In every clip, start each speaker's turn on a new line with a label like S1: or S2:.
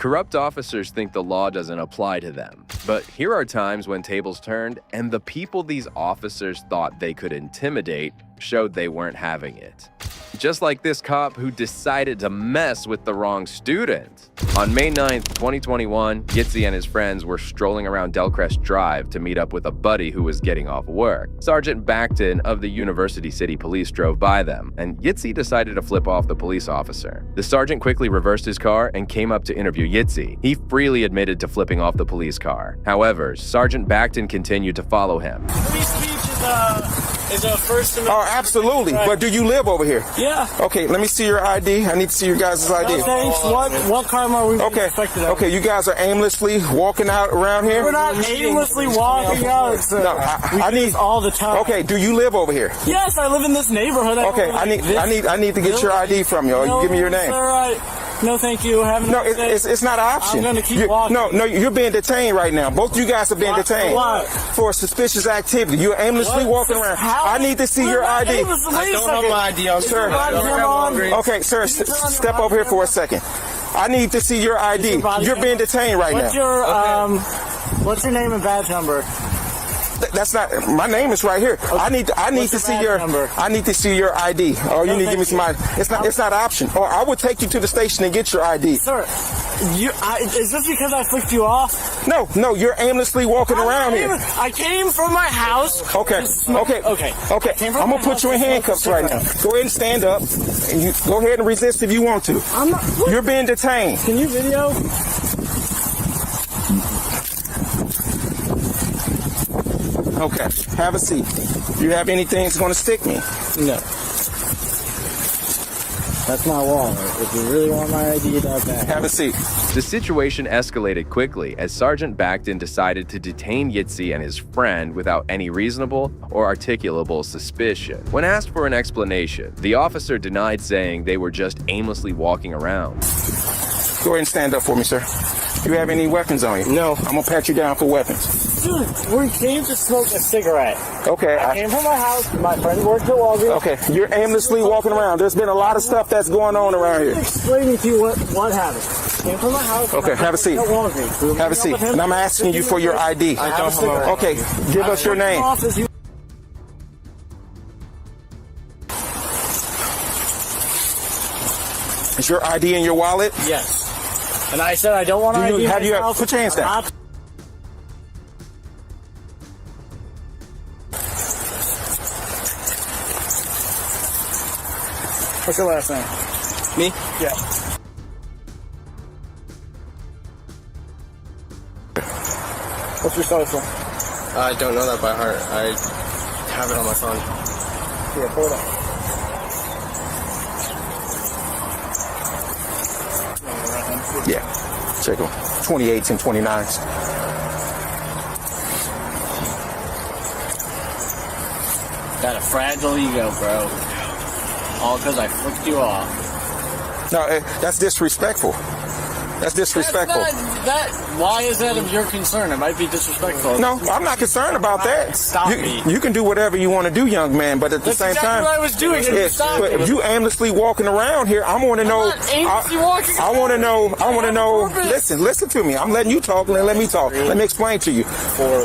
S1: Corrupt officers think the law doesn't apply to them. But here are times when tables turned and the people these officers thought they could intimidate showed they weren't having it. Just like this cop who decided to mess with the wrong student. On May 9th, 2021, Yitzy and his friends were strolling around Delcrest Drive to meet up with a buddy who was getting off work. Sergeant Backton of the University City Police drove by them, and Yitzy decided to flip off the police officer. The sergeant quickly reversed his car and came up to interview Yitzy. He freely admitted to flipping off the police car. However, Sergeant Backton continued to follow him.
S2: Free speech is a First Amendment.
S3: Oh, absolutely. Right. But do you live over here?
S2: Yeah.
S3: Okay, let me see your ID. I need to see your guys' ID.
S2: No, thanks. What crime are we expected of?
S3: Okay, you guys are aimlessly walking out around here?
S2: We're not aimlessly walking out.
S3: No, I need
S2: all the time.
S3: Okay, do you live over here?
S2: Yes, I live in this neighborhood.
S3: Okay, I need to get your ID from you.
S2: No,
S3: Give me your name.
S2: All right. No, thank you.
S3: It's not an option.
S2: I'm going to keep walking.
S3: No, you're being detained right now. Both you guys are being detained.
S2: What?
S3: For suspicious activity. You're aimlessly walking around. I need to see your ID.
S2: I don't have my ID on,
S3: sir. Okay, sir, step over here for a second. I need to see your ID. You're being detained right now.
S2: What's your name and badge number?
S3: That's not my name. Is right here. Okay. I need to see your number? I need to see your ID. Or you need to give me some ID. It's not an option. Or I would take you to the station and get your ID.
S2: Sir, is this because I flicked you off?
S3: No, you're aimlessly walking around here.
S2: I came from my house.
S3: Okay. I'm gonna put you in handcuffs right now. Go ahead and stand up, and you go ahead and resist if you want to.
S2: I'm not.
S3: You're being detained.
S2: Can you video?
S3: Okay, have a seat. Do you have anything that's going to stick me?
S2: No. That's my wallet. If you really want my ID, that's that.
S3: Have a seat.
S1: The situation escalated quickly as Sergeant Backton decided to detain Yitzy and his friend without any reasonable or articulable suspicion. When asked for an explanation, the officer denied, saying they were just aimlessly walking around.
S3: Go ahead and stand up for me, sir. Do you have any weapons on you?
S2: No.
S3: I'm going to pat you down for weapons.
S2: Dude, we came to smoke a cigarette.
S3: Okay.
S2: I came from my house. My friend works at Walgreens.
S3: Okay. You're aimlessly walking around. There's been a lot of stuff that's going on around here.
S2: I'm explaining to you what happened. Came from my house.
S3: Okay, have a seat. Have a seat. And I'm asking you for your ID.
S2: I don't have.
S3: Okay, give us your name. Is your ID in your wallet?
S2: Yes. And I said I don't want to ID myself.
S3: Put your hands down.
S2: What's your last name?
S4: Me?
S2: Yeah. What's your social?
S4: I don't know that by heart. I have it on my phone.
S2: Here, pull it up.
S3: Yeah, check them. 28s and 29s.
S2: Got a fragile ego, bro. All because I flicked you off.
S3: No, that's disrespectful. That's disrespectful.
S2: Why is that of your concern? It might be disrespectful.
S3: No, I'm not concerned about that.
S2: Stop me.
S3: You can do whatever you want to do, young man, but at the same time,
S2: what I was doing.
S3: but if you aimlessly walking around here, I want to know. I want to know. Listen to me. I'm letting you talk. Let me talk. Let me explain to you.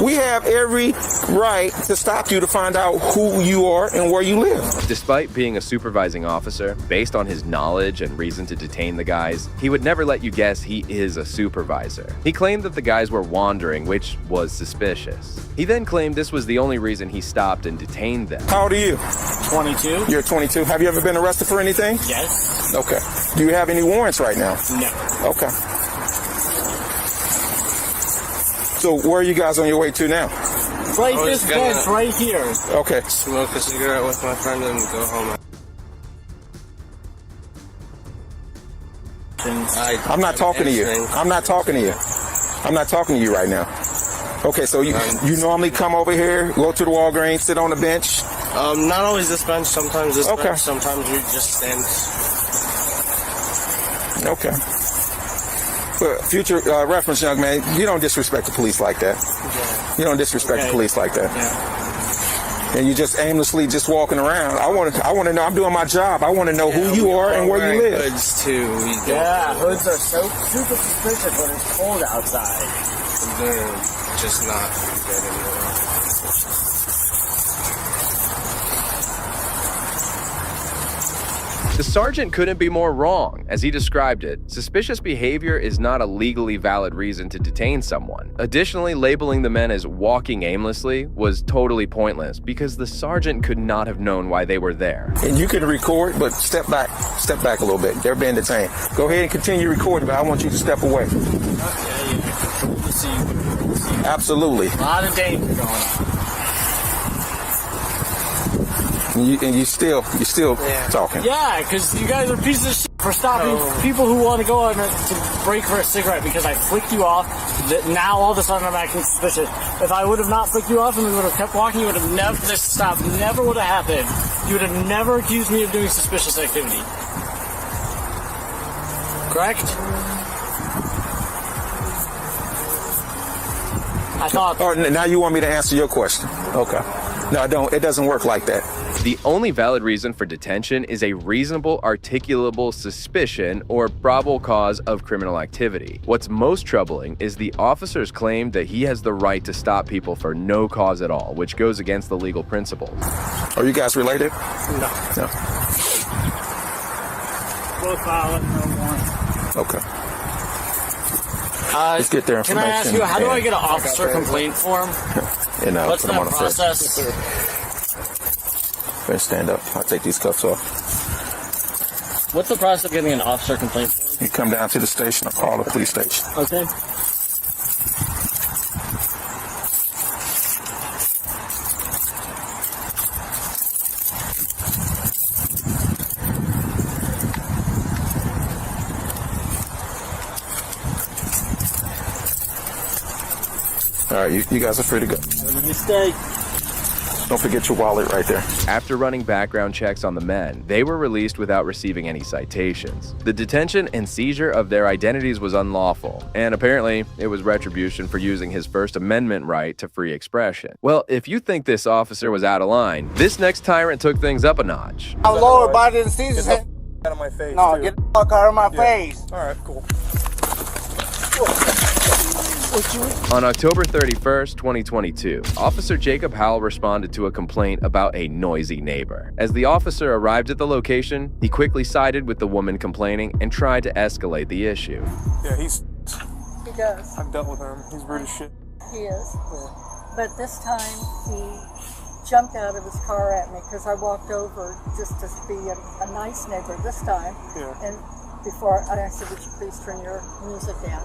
S3: We have every right to stop you to find out who you are and where you live.
S1: Despite being a supervising officer, based on his knowledge and reason to detain the guys, he would never let you guess he is a supervisor. He claimed that the guys were wandering, which was suspicious. He then claimed this was the only reason he stopped and detained them.
S3: How old are you?
S2: 22.
S3: You're 22. Have you ever been arrested for anything?
S2: Yes.
S3: Okay. Do you have any warrants right now?
S2: No.
S3: Okay. So where are you guys on your way to now?
S2: Right this bench right here.
S3: Okay.
S4: Smoke a cigarette with my friend and go home.
S3: I'm not talking to you. I'm not talking to you. I'm not talking to you right now. Okay, so you normally come over here, go to the Walgreens, sit on the bench?
S4: Not always this bench. Sometimes this bench. Sometimes we just stand.
S3: Okay. For future reference, young man, you don't disrespect the police like that. You don't disrespect the police like that.
S2: Yeah.
S3: and you're just aimlessly just walking around. I want to know. I'm doing my job. I want to know who you are and where you live.
S4: Hoods too.
S2: Yeah, hoods are so super suspicious when it's cold outside.
S4: And then just not good anymore.
S1: The sergeant couldn't be more wrong. As he described it, suspicious behavior is not a legally valid reason to detain someone. Additionally, labeling the men as walking aimlessly was totally pointless because the sergeant could not have known why they were there.
S3: And you can record, but step back a little bit. They're being detained. Go ahead and continue recording, but I want you to step away. Absolutely.
S2: A lot of danger going on.
S3: And you still talking.
S2: Yeah, because you guys are pieces of shit for stopping people who want to go on to break for a cigarette because I flicked you off. Now all of a sudden I'm acting suspicious. If I would have not flicked you off and we would have kept walking, you would have never, this stop never would have happened. You would have never accused me of doing suspicious activity. Correct? I thought...
S3: Oh, now you want me to answer your question. Okay. No, I don't. It doesn't work like that.
S1: The only valid reason for detention is a reasonable, articulable suspicion or probable cause of criminal activity. What's most troubling is the officer's claim that he has the right to stop people for no cause at all, which goes against the legal principles.
S3: Are you guys related?
S2: No. Both violent, no one.
S3: Okay. Let's get their information.
S2: Can I ask you, how do I get an officer complaint form? What's that process?
S3: Better stand up. I'll take these cuffs off.
S2: What's the process of getting an officer complaint form?
S3: You come down to the station or call the police station.
S2: Okay.
S3: All right, you guys are free to go.
S2: Have a nice day.
S3: Don't forget your wallet right there.
S1: After running background checks on the men, they were released without receiving any citations. The detention and seizure of their identities was unlawful, and apparently it was retribution for using his First Amendment right to free expression. Well, if you think this officer was out of line, this next tyrant took things up a notch.
S5: I'm lower body and seizures.
S3: Out of my face.
S5: No,
S3: too.
S5: get the fuck out of my face.
S3: All right, cool.
S1: On October 31st, 2022, Officer Jacob Howell responded to a complaint about a noisy neighbor. As the officer arrived at the location, he quickly sided with the woman complaining and tried to escalate the issue.
S3: Yeah,
S6: He does.
S3: I've dealt with him. He's rude as shit.
S6: He is. But this time he jumped out of his car at me because I walked over just to be a nice neighbor this time.
S3: Yeah.
S6: And before I said, would you please turn your music down?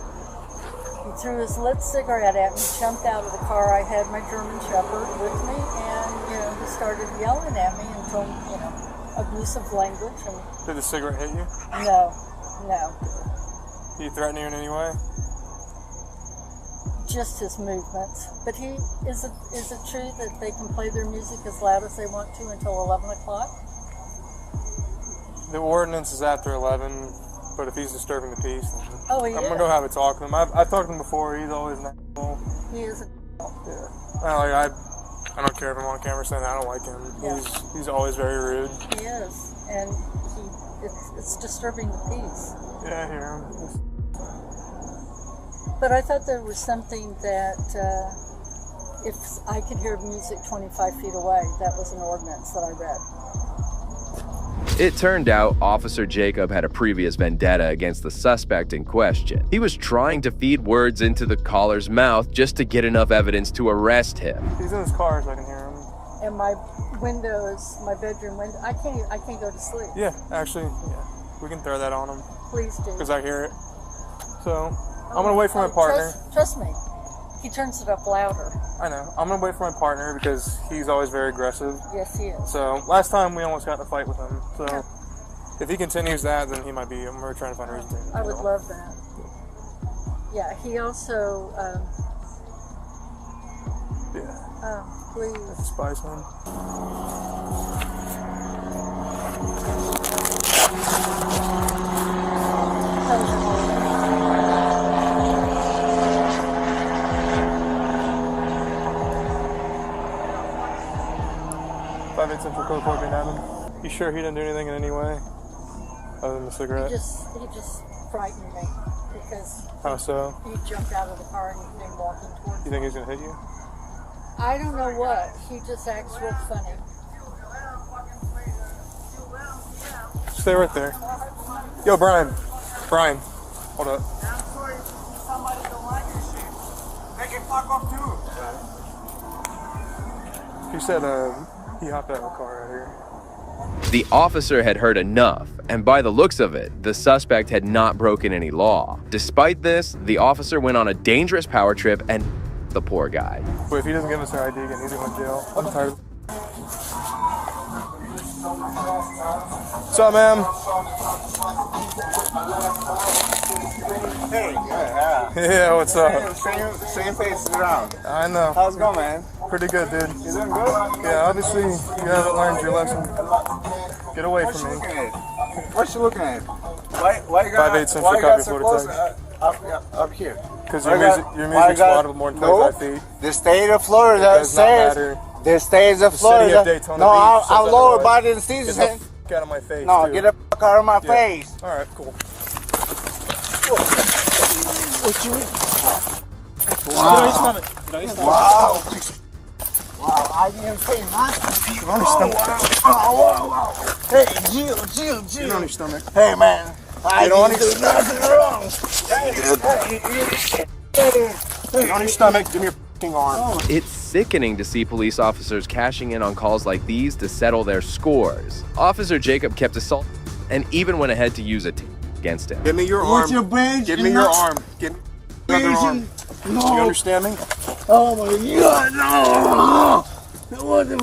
S6: He threw his lit cigarette at me, jumped out of the car. I had my German Shepherd with me, and he started yelling at me and told abusive language. And
S3: Did the cigarette hit you?
S6: no.
S3: Did he threaten you in any way?
S6: Just his movements. But is it true that they can play their music as loud as they want to until 11 o'clock?
S7: The ordinance is after 11, but if he's disturbing the peace, then
S6: I'm
S7: going to go have a talk with him. I've talked to him before. He's always an asshole.
S6: He is a
S7: Yeah. I don't care if I'm on camera saying I don't like him.
S6: Yeah.
S7: He's always very rude.
S6: He is. And it's disturbing the peace.
S7: Yeah, I hear him.
S6: But I thought there was something that if I could hear music 25 feet away, that was an ordinance that I read.
S1: It turned out Officer Jacob had a previous vendetta against the suspect in question. He was trying to feed words into the caller's mouth just to get enough evidence to arrest him.
S7: He's in his car so I can hear him.
S6: And my window is my bedroom window. I can't go to sleep.
S7: Yeah, actually, yeah. We can throw that on him
S6: Please do.
S7: because I hear it. So I'm going to wait for my partner.
S6: Trust me. He turns it up louder.
S7: I know. I'm going to wait for my partner because he's always very aggressive.
S6: Yes, he is.
S7: So last time we almost got in a fight with him. So
S6: Yeah.
S7: if he continues that, then he might be. We're trying to find a reason.
S6: I would love that. Yeah, he also,
S7: Yeah.
S6: please.
S7: Spice him. 5/8 Central Cold being at him. You sure he didn't do anything in any way other than the cigarette?
S6: He just frightened me because
S7: How so?
S6: he jumped out of the car and he came walking towards
S7: You
S6: me.
S7: think he's gonna hit you?
S6: I don't know what. He just acts real funny.
S7: Stay right there. Yo, Brian. Brian, hold up.
S5: Somebody don't like your shit. They can fuck up too.
S7: He said he hopped out of the car out here.
S1: The officer had heard enough, and by the looks of it, the suspect had not broken any law. Despite this, the officer went on a dangerous power trip and the poor guy.
S7: But if he doesn't give us our ID again, he's going to jail. I'm tired. What's up, ma'am?
S5: Hey, yeah.
S7: Yeah, what's up?
S5: Same face around.
S7: I know.
S5: How's it going, man?
S7: Pretty good, dude.
S5: You doing good?
S7: Yeah, obviously you haven't learned your lesson. Get away
S5: What
S7: from
S5: you
S7: me.
S5: looking at? What you looking at? Why you got
S7: 5/8 Central
S5: why you got
S7: copy
S5: so
S7: for the
S5: close
S7: text.
S5: up here?
S7: Because
S5: Why
S7: your
S5: you got-
S7: music's
S5: why you got-
S7: louder more than 25 feet.
S5: The state of Florida
S7: Does not
S5: says
S7: matter.
S5: the state of
S7: The
S5: Florida.
S7: city of Daytona
S5: No,
S7: Beach says
S5: I'm lower
S7: otherwise.
S5: body than
S7: Get
S5: Caesar's.
S7: the f*** out of my face,
S5: No,
S7: too.
S5: get the fuck out of my
S7: Yeah.
S5: face.
S7: Alright, cool.
S5: Wow. Wow. Wow, I didn't say nothing.
S7: Get on your stomach.
S5: Wow. Hey, Jill.
S7: Get on your stomach.
S5: Hey, man. I
S7: Get on
S5: didn't do nothing wrong.
S7: Get on your stomach. Give me your f***ing arm.
S1: It's sickening to see police officers cashing in on calls like these to settle their scores. Officer Jacob kept assault and even went ahead to use it against him.
S7: Give me your
S5: What's
S7: arm.
S5: your badge?
S7: Give me your arm. Give me another arm.
S5: No.
S7: You understand me?
S5: Oh my God, no! What the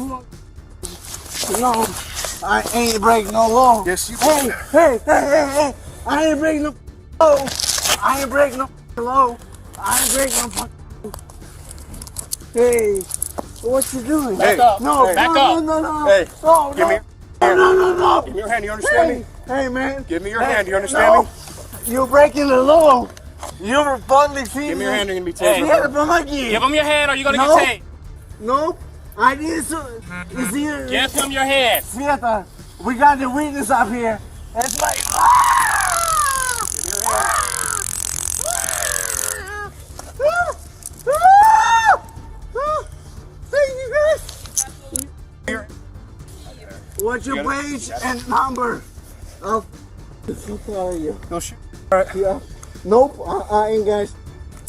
S5: fuck? No, I ain't breaking no law.
S7: Yes, you
S5: Hey! I ain't breaking no law. I ain't breaking no law. I ain't breaking no fucking. Hey, what you doing?
S7: Back up.
S5: No,
S7: Hey.
S5: no.
S7: Hey,
S5: No,
S7: give me
S5: no,
S7: your hand.
S5: no.
S7: Give me your hand. You understand me?
S5: Hey, man.
S7: Give me your hand. You understand me?
S5: You're breaking the law. You're a public citizen.
S7: Give me your hand. You're gonna be tasered.
S5: Give
S8: him your hand or you're gonna
S5: No.
S8: get taped.
S5: No, I didn't. It's here.
S8: Give him your hand.
S5: Sveta, we got the witness up here. It's like. Thank you guys. What's your page and number? How are you?
S7: No shit.
S5: Yeah. Nope, I ain't guys.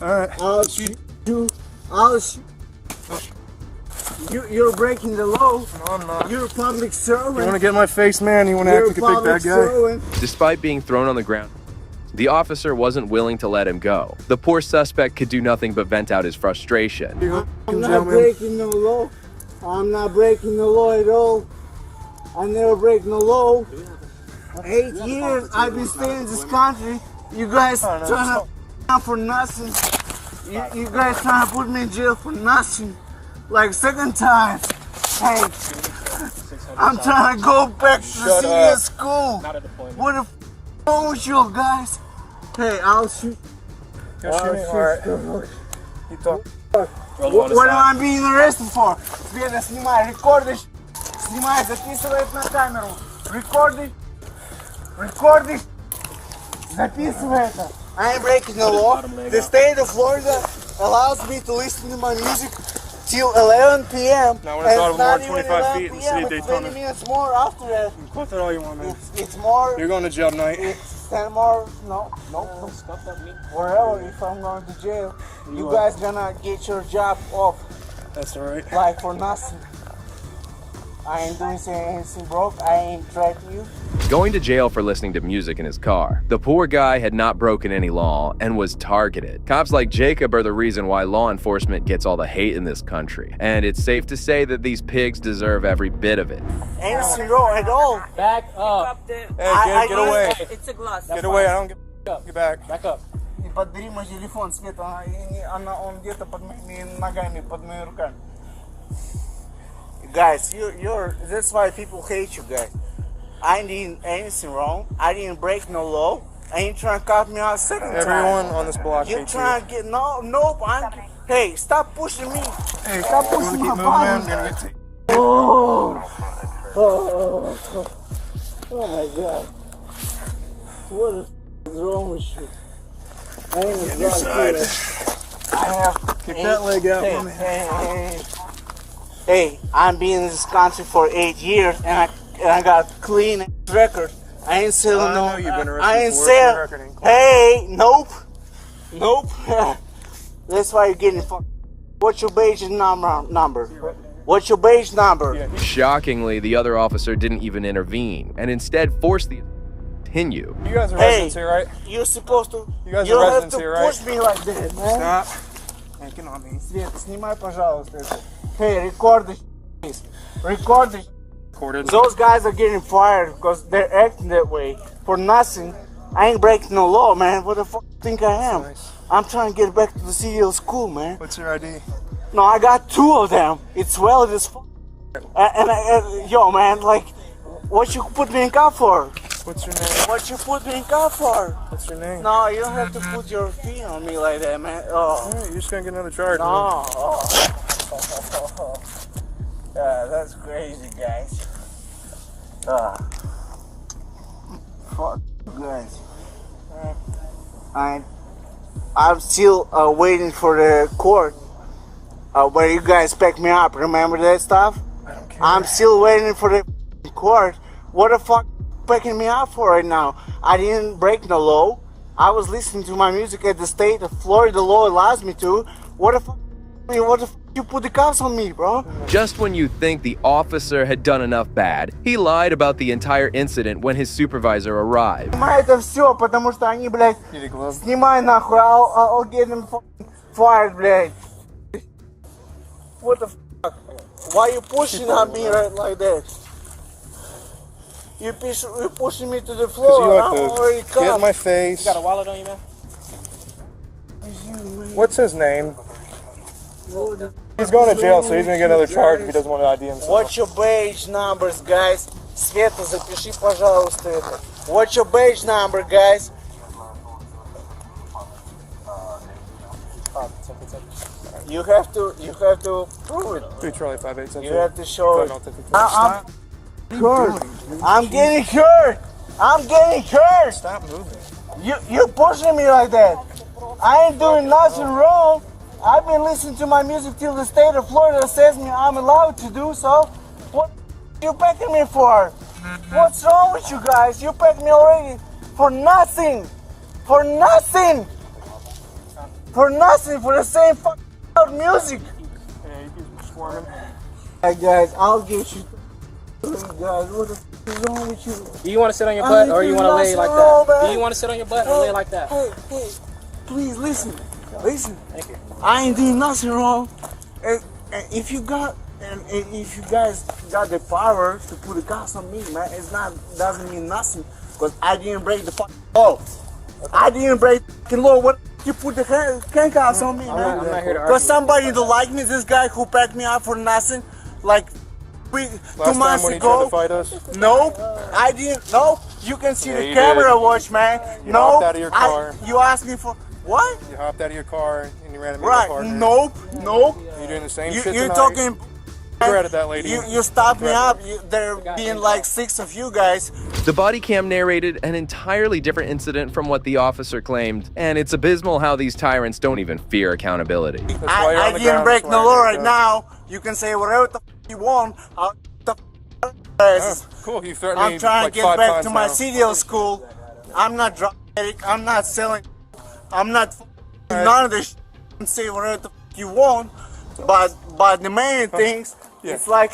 S7: Alright.
S5: I'll shoot you. I'll shoot. You're breaking the law.
S7: No, I'm not.
S5: You're a public servant.
S7: You wanna get in my face, man? You wanna
S5: You're
S7: act like a big bad guy?
S5: servant.
S1: Despite being thrown on the ground, the officer wasn't willing to let him go. The poor suspect could do nothing but vent out his frustration.
S5: I'm not breaking no law. I'm not breaking the law at all. I never break no law. 8 years I've been staying in this country. You guys trying to for nothing. You guys trying to put me in jail for nothing. Like second time. Hey, I'm trying to go back to senior school. What the f wrong with you guys? Hey, I'll shoot.
S7: Alright. You talk.
S5: What am I being arrested for? Света, снимай, рекордишь. Снимай, записывай это на камеру. Рекордишь. Записывай это. I ain't breaking the law. The state of Florida allows me to listen to my music till 11 p.m.
S7: Now when it's
S5: and
S7: out
S5: it's
S7: of more
S5: not
S7: than 25
S5: even 11
S7: feet in the city of
S5: p.m., it's
S7: Daytona.
S5: 20 minutes more after that.
S7: Quote that all you want, man.
S5: It's more.
S7: You're going to jail tonight.
S5: It's 10 more. No. Wherever, if I'm going to jail, you guys gonna get your job off.
S7: That's alright.
S5: Like for nothing. I ain't doing anything broke. I ain't threatening you.
S1: Going to jail for listening to music in his car. The poor guy had not broken any law and was targeted. Cops like Jacob are the reason why law enforcement gets all the hate in this country. And it's safe to say that these pigs deserve every bit of it.
S5: Anything wrong at all.
S8: Back up.
S7: Hey, get away.
S6: It's a glass.
S7: Get away. I don't get back.
S8: Back up.
S5: Подбери мой телефон, Света. Он где-то под моими ногами, под моими руками. Guys, that's why people hate you guys. I ain't did anything wrong. I didn't break no law. I ain't trying to cut me out second time.
S7: Everyone on this block
S5: You
S7: hates
S5: trying
S7: you.
S5: to get nope. Hey, stop pushing me.
S7: Hey,
S5: Stop
S7: you
S5: pushing
S7: wanna
S5: my
S7: keep moving, man?
S5: body.
S7: You're gonna get
S5: Oh. Oh my God. What the is wrong with you? I ain't a drug dealer. I have.
S7: Kick that leg out,
S5: Hey,
S7: man.
S5: hey, I've been in this country for 8 years and I got clean record. I ain't selling
S7: I
S5: no.
S7: know you've been arrested
S5: I ain't
S7: for
S5: selling.
S7: record ain't clean.
S5: Hey, nope. That's why you're getting fucked. What's your badge number? What's your badge number?
S1: Shockingly, the other officer didn't even intervene and instead forced the continue.
S7: You guys are residents here, right?
S5: You're supposed to.
S7: You guys
S5: you
S7: are
S5: don't have
S7: residents
S5: to
S7: here, right?
S5: push me like that, man.
S7: Stop. Yanking on me.
S5: Света, снимай, пожалуйста. Hey, record this, please. Record this.
S7: Recorded.
S5: Those guys are getting fired because they're acting that way for nothing. I ain't breaking the law, man. What the fuck do you think I am?
S7: Nice.
S5: I'm trying to get back to the CDL school, man.
S7: What's your ID?
S5: No, I got 2 of them. It's valid as fuck. Yo, man, like, what you put me in car for?
S7: What's your name?
S5: What you put me in car for?
S7: What's your name?
S5: No, you don't have to put your feet on me like that, man. Oh.
S7: Yeah, you're just gonna get another charge.
S5: No.
S7: Man.
S5: Oh. Yeah, that's crazy, guys. Fuck you guys. I'm still waiting for the court where you guys pick me up. Remember that stuff?
S7: I don't care.
S5: I'm still waiting for the court. What the fuck picking me up for right now? I didn't break the law. I was listening to my music at the state of Florida law allows me to. What the fuck you put the cuffs on me, bro?
S1: Just when you think the officer had done enough bad, he lied about the entire incident when his supervisor arrived.
S5: Снимай это все, потому что они, блядь,
S7: Need a glove?
S5: снимай нахуй, I'll get them fired, блядь. What the fuck? Why you pushing on me right like that? You pushing me to the
S7: Because
S5: floor.
S7: you
S5: I'm
S7: have
S5: already
S7: to get in
S5: caught.
S7: my face.
S8: You got a wallet on you, man?
S7: What's his name? He's going to jail, so he's gonna get another charge if he doesn't want to ID himself.
S5: What's your badge numbers, guys? Света, запиши, пожалуйста, это. What's your badge number, guys? You have to prove it.
S7: 3 Charlie 587.
S5: You have to show it.
S7: Stop.
S5: I'm getting hurt. I'm getting hurt.
S7: Stop moving.
S5: You pushing me like that. I ain't doing nothing wrong. I've been listening to my music till the state of Florida says me I'm allowed to do so. What you packing me for? What's wrong with you guys? You packed me already for nothing. For nothing. For nothing. For the same fucking loud music.
S7: Yeah, you keep squirming.
S5: Hey guys, I'll get you. Guys, what the fuck is wrong with you?
S8: Do you want to sit on your butt or you want to lay like that? Do you want to sit on your butt or lay like that?
S5: Hey, please listen. Listen.
S8: Thank you.
S5: I ain't doing nothing wrong. And if you guys got the power to put the cops on me, man, doesn't mean nothing. Because I didn't break the fucking law. I didn't break the fucking law. What you put the handcuffs on me, man?
S8: I'm not here to argue.
S5: Because somebody don't like me. This guy who packed me up for nothing, like 2
S7: Last
S5: months
S7: time when he
S5: ago.
S7: tried to fight us,
S5: Nope, I didn't. Nope, you can see
S7: Yeah,
S5: the
S7: you
S5: camera
S7: did.
S5: watch, man.
S7: You
S5: No,
S7: hopped out of your car.
S5: you asked me for what?
S7: you hopped out of your car and you ran at me
S5: Right?
S7: with a partner.
S5: Nope.
S7: You're doing the same shit
S5: You're
S7: tonight.
S5: talking.
S7: Regret it, that lady.
S5: You stopped me up. There being like 6 of you guys.
S1: The body cam narrated an entirely different incident from what the officer claimed, and it's abysmal how these tyrants don't even fear accountability.
S7: That's why you're on
S5: I
S7: the
S5: didn't
S7: ground,
S5: break
S7: that's
S5: the
S7: why
S5: law
S7: you're
S5: right
S7: on
S5: now. You can say whatever the you want.
S7: Oh, cool. You threatened me
S5: I'm trying
S7: like
S5: to
S7: 5
S5: get back
S7: times
S5: to my
S7: now.
S5: CDL school. I'm not drug addict. I'm not selling. I'm not none of this. You can say whatever the you want, but the main things,
S7: Yeah.
S5: it's like,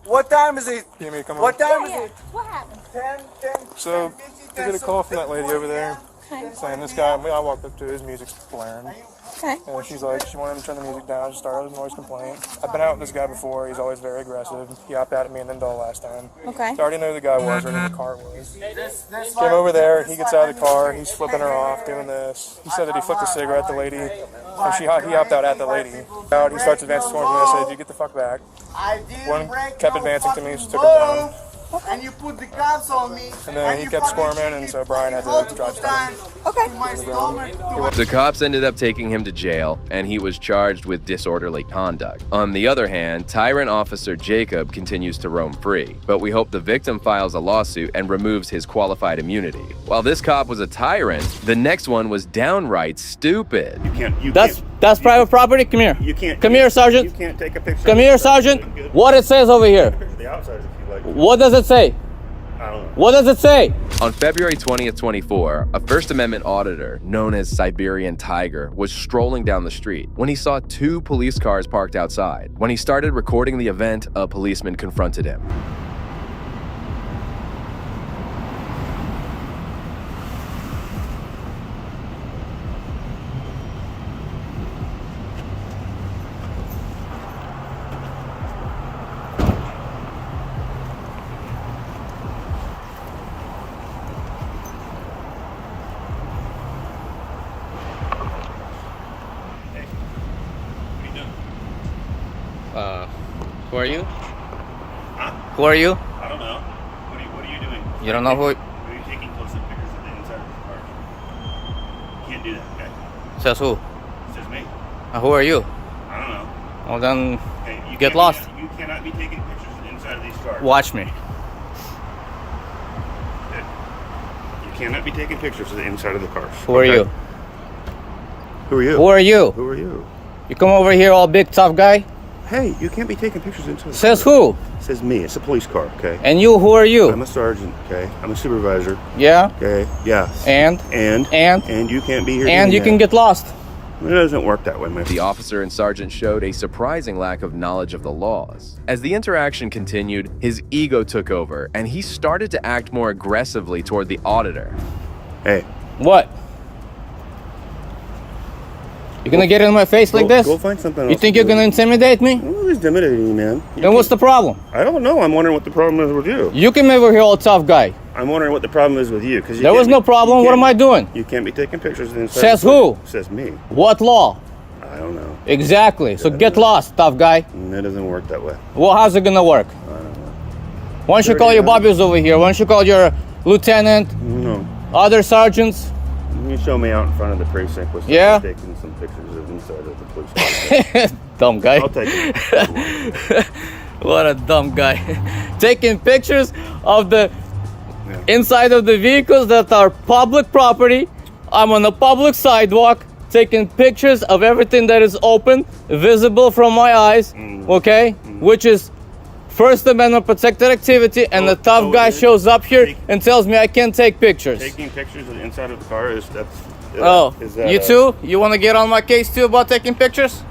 S5: what time is it?
S7: You want me to come
S5: What
S7: over?
S5: time is it?
S6: What happened?
S5: 10,
S7: So,
S5: 50,
S7: I get a call from that lady over there
S6: Okay.
S7: saying this guy, I walked up to his music's blaring.
S6: Okay.
S7: And she's like, she wanted him to turn the music down, just started a noise complaint. I've been out with this guy before, he's always very aggressive. He hopped out at me and then dull last time.
S6: Okay.
S7: So I already knew who the guy was or who the car was. Came over there, he gets out of the ar, he's flipping her off, doing this. He said that he flicked a cigarette at the lady, and he hopped out at the lady. He starts advancing towards me, I said, you get the fuck back.
S5: I didn't
S7: One
S5: break
S7: kept
S5: no
S7: advancing to me,
S5: fucking
S7: so took him down.
S5: law. and you put the cops on me.
S7: And then he kept squirming, and so Brian had to drive
S5: time
S9: Okay.
S5: to my stomach.
S1: The cops ended up taking him to jail, and he was charged with disorderly conduct. On the other hand, tyrant officer Jacob continues to roam free, but we hope the victim files a lawsuit and removes his qualified immunity. While this cop was a tyrant, the next one was downright stupid.
S8: That's private property. Come here.
S10: You can't.
S8: Come here, Sergeant.
S10: You can't take a picture.
S8: Come here, Sergeant. What it says over here?
S10: The outside, if you like.
S8: What does it say?
S10: I don't know.
S8: What does it say?
S1: On February 20th, 24, a First Amendment auditor known as Siberian Tiger was strolling down the street when he saw 2 police cars parked outside. When he started recording the event, a policeman confronted him.
S8: Who are you?
S10: Huh?
S8: Who are you?
S10: I don't know. What are you doing?
S8: You don't know who?
S10: Are you taking close-up pictures of the inside of the car? You can't do that, okay?
S8: Says who?
S10: It says me.
S8: Who are you?
S10: I don't know.
S8: Well then,
S10: Okay,
S8: get lost.
S10: You cannot be taking pictures of the inside of these cars.
S8: Watch me.
S10: You cannot be taking pictures of the inside of the cars.
S8: Who are you?
S10: Who are you?
S8: Who are you?
S10: Who are you?
S8: You come over here all big tough guy?
S10: Hey, you can't be taking pictures inside.
S8: Says who?
S10: It says me. It's a police car, okay?
S8: And you, who are you?
S10: I'm a sergeant, okay? I'm a supervisor,
S8: Yeah?
S10: okay? Yeah.
S8: And
S10: you can't be here.
S8: and
S10: doing
S8: you can
S10: that.
S8: get lost.
S10: It doesn't work that way, man.
S1: The officer and sergeant showed a surprising lack of knowledge of the laws. As the interaction continued, his ego took over, and he started to act more aggressively toward the auditor.
S10: Hey.
S8: What? You're gonna get in my face like this?
S10: Go find something else.
S8: You think you're gonna intimidate me?
S10: Who's intimidating you, man?
S8: Then what's the problem?
S10: I don't know. I'm wondering what the problem is with you.
S8: You came over here all tough guy.
S10: I'm wondering what the problem is with you. Because
S8: There was no problem. What am I doing?
S10: You can't be taking pictures of the inside.
S8: Says who?
S10: Says me.
S8: What law?
S10: I don't know.
S8: Exactly. So get lost, tough guy.
S10: It doesn't work that way.
S8: Well, how's it gonna work?
S10: I don't know.
S8: Why don't you call your bobbies over here? Why don't you call your lieutenant,
S10: No.
S8: other sergeants?
S10: You show me out in front of the precinct with
S8: Yeah?
S10: taking some pictures of inside of the police car.
S8: Dumb guy.
S10: I'll take it.
S8: What a dumb guy. Taking pictures of the inside of the vehicles that are public property. I'm on a public sidewalk taking pictures of everything that is open, visible from my eyes, okay? Which is First Amendment protected activity, and the tough guy shows up here and tells me I can't take pictures.
S10: Taking pictures of the inside of the car is
S8: You too? You want to get on my case too about taking pictures?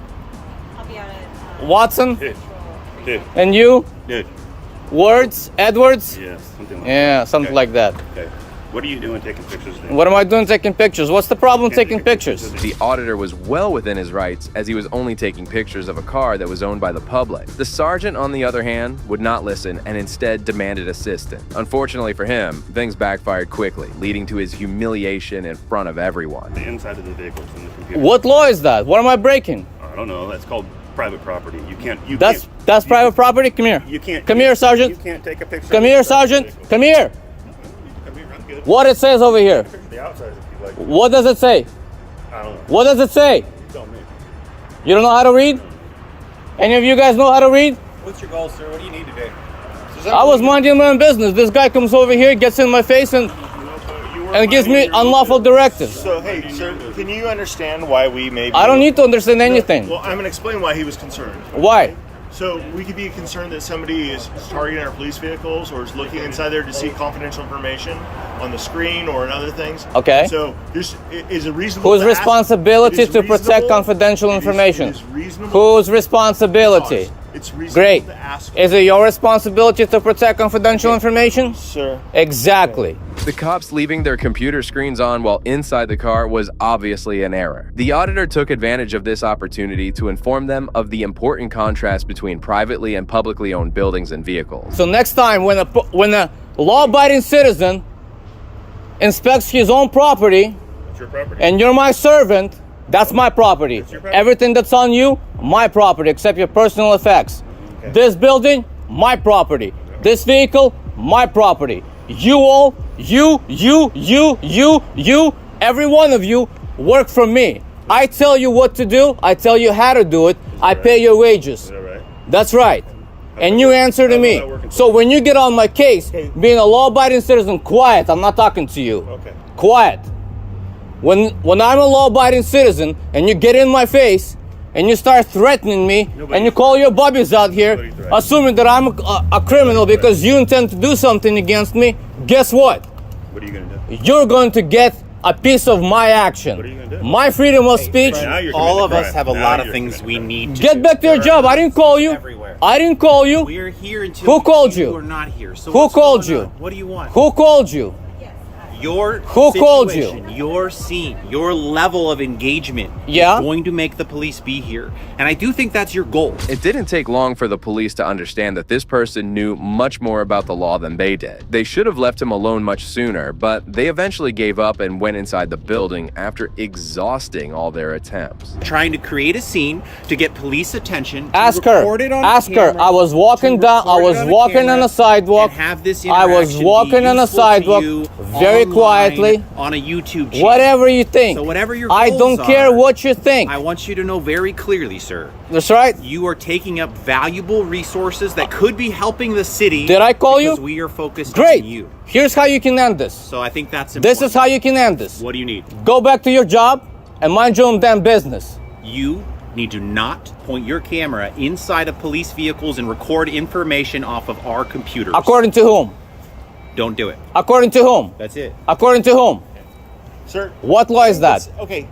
S9: I'll be on it.
S8: Watson?
S10: Dude.
S8: And you?
S10: Dude.
S8: Words? Edwards?
S10: Yeah, something like
S8: Yeah, something like that.
S10: Okay. What are you doing taking pictures of the
S8: What am I doing taking pictures? What's the problem taking pictures?
S1: The auditor was well within his rights, as he was only taking pictures of a car that was owned by the public. The sergeant, on the other hand, would not listen and instead demanded assistance. Unfortunately for him, things backfired quickly, leading to his humiliation in front of everyone.
S10: The inside of the vehicles and the computer.
S8: What law is that? What am I breaking?
S10: I don't know. That's called private property.
S8: That's private property? Come here.
S10: You can't.
S8: Come here, Sergeant.
S10: You can't take a picture.
S8: Come here, Sergeant. Come here. What it says over here?
S10: The outside, if you like.
S8: What does it say?
S10: I don't know.
S8: What does it say?
S10: You tell me.
S8: You don't know how to read? Any of you guys know how to read?
S7: What's your goal, sir? What do you need today?
S8: I was minding my own business. This guy comes over here, gets in my face, and gives me unlawful directives.
S11: So, hey, sir, can you understand why we may be...
S8: I don't need to understand anything.
S11: Well, I'm going to explain why he was concerned.
S8: Why?
S11: So, we could be concerned that somebody is targeting our police vehicles or is looking inside there to see confidential information on the screen or in other things.
S8: Okay.
S11: So, there's is a reasonable...
S8: Whose responsibility to protect confidential information? Whose responsibility?
S11: It's reasonable
S8: Great.
S11: to ask.
S8: Is it your responsibility to protect confidential information?
S11: Sir.
S8: Exactly.
S1: The cops leaving their computer screens on while inside the car was obviously an error. The auditor took advantage of this opportunity to inform them of the important contrast between privately and publicly owned buildings and vehicles.
S8: So next time when a law-abiding citizen inspects his own property,
S11: It's your property.
S8: and you're my servant, that's my property. Everything that's on you, my property, except your personal effects. This building, my property. This vehicle, my property. You all, you, every one of you work for me. I tell you what to do. I tell you how to do it. I pay your wages.
S10: Is that right?
S8: That's right. And you answer to me. So when you get on my case, being a law-abiding citizen, quiet. I'm not talking to you.
S10: Okay.
S8: Quiet. When I'm a law-abiding citizen and you get in my face and you start threatening me and you call your buddies out here, assuming that I'm a criminal because you intend to do something against me, guess what?
S10: What are you going to do?
S8: You're going to get a piece of my action.
S10: What are you going to do?
S8: My freedom of speech.
S4: All of us have a lot of things we need to
S8: Get
S4: do.
S8: back to your job. I didn't call you.
S4: Everywhere.
S8: I didn't call you.
S4: We're here until
S8: Who called you?
S4: are not here. So
S8: Who
S4: what's
S8: called
S4: going
S8: you?
S4: on? What do you want?
S8: Who called you?
S4: Your
S8: Who called you?
S4: situation, your scene, your level of engagement
S8: Yeah?
S4: is going to make the police be here. And I do think that's your goal.
S1: It didn't take long for the police to understand that this person knew much more about the law than they did. They should have left him alone much sooner, but they eventually gave up and went inside the building after exhausting all their attempts.
S4: Trying to create a scene to get police attention. To
S8: Ask her.
S4: record it on
S8: Ask
S4: camera,
S8: her. I was walking
S4: to
S8: down. I
S4: record
S8: was
S4: it on
S8: walking
S4: camera
S8: on the sidewalk.
S4: and have this
S8: I was
S4: interaction be
S8: walking on the
S4: useful to
S8: sidewalk
S4: you
S8: very
S4: online
S8: quietly.
S4: on a YouTube channel.
S8: Whatever you think.
S4: So whatever your
S8: I
S4: goals
S8: don't care
S4: are,
S8: what you think.
S4: I want you to know very clearly, sir.
S8: That's right.
S4: You are taking up valuable resources that could be helping the city.
S8: Did I call you?
S4: Because we are focused
S8: Great.
S4: on you.
S8: Here's how you can end this.
S4: So I think that's important.
S8: This is how you can end this.
S4: What do you need?
S8: Go back to your job and mind your own damn business.
S4: You need to not point your camera inside of police vehicles and record information off of our computers.
S8: According to whom?
S4: Don't do it.
S8: According to whom?
S4: That's it.
S8: According to whom?
S11: Sir.
S8: What law is that?
S11: Okay.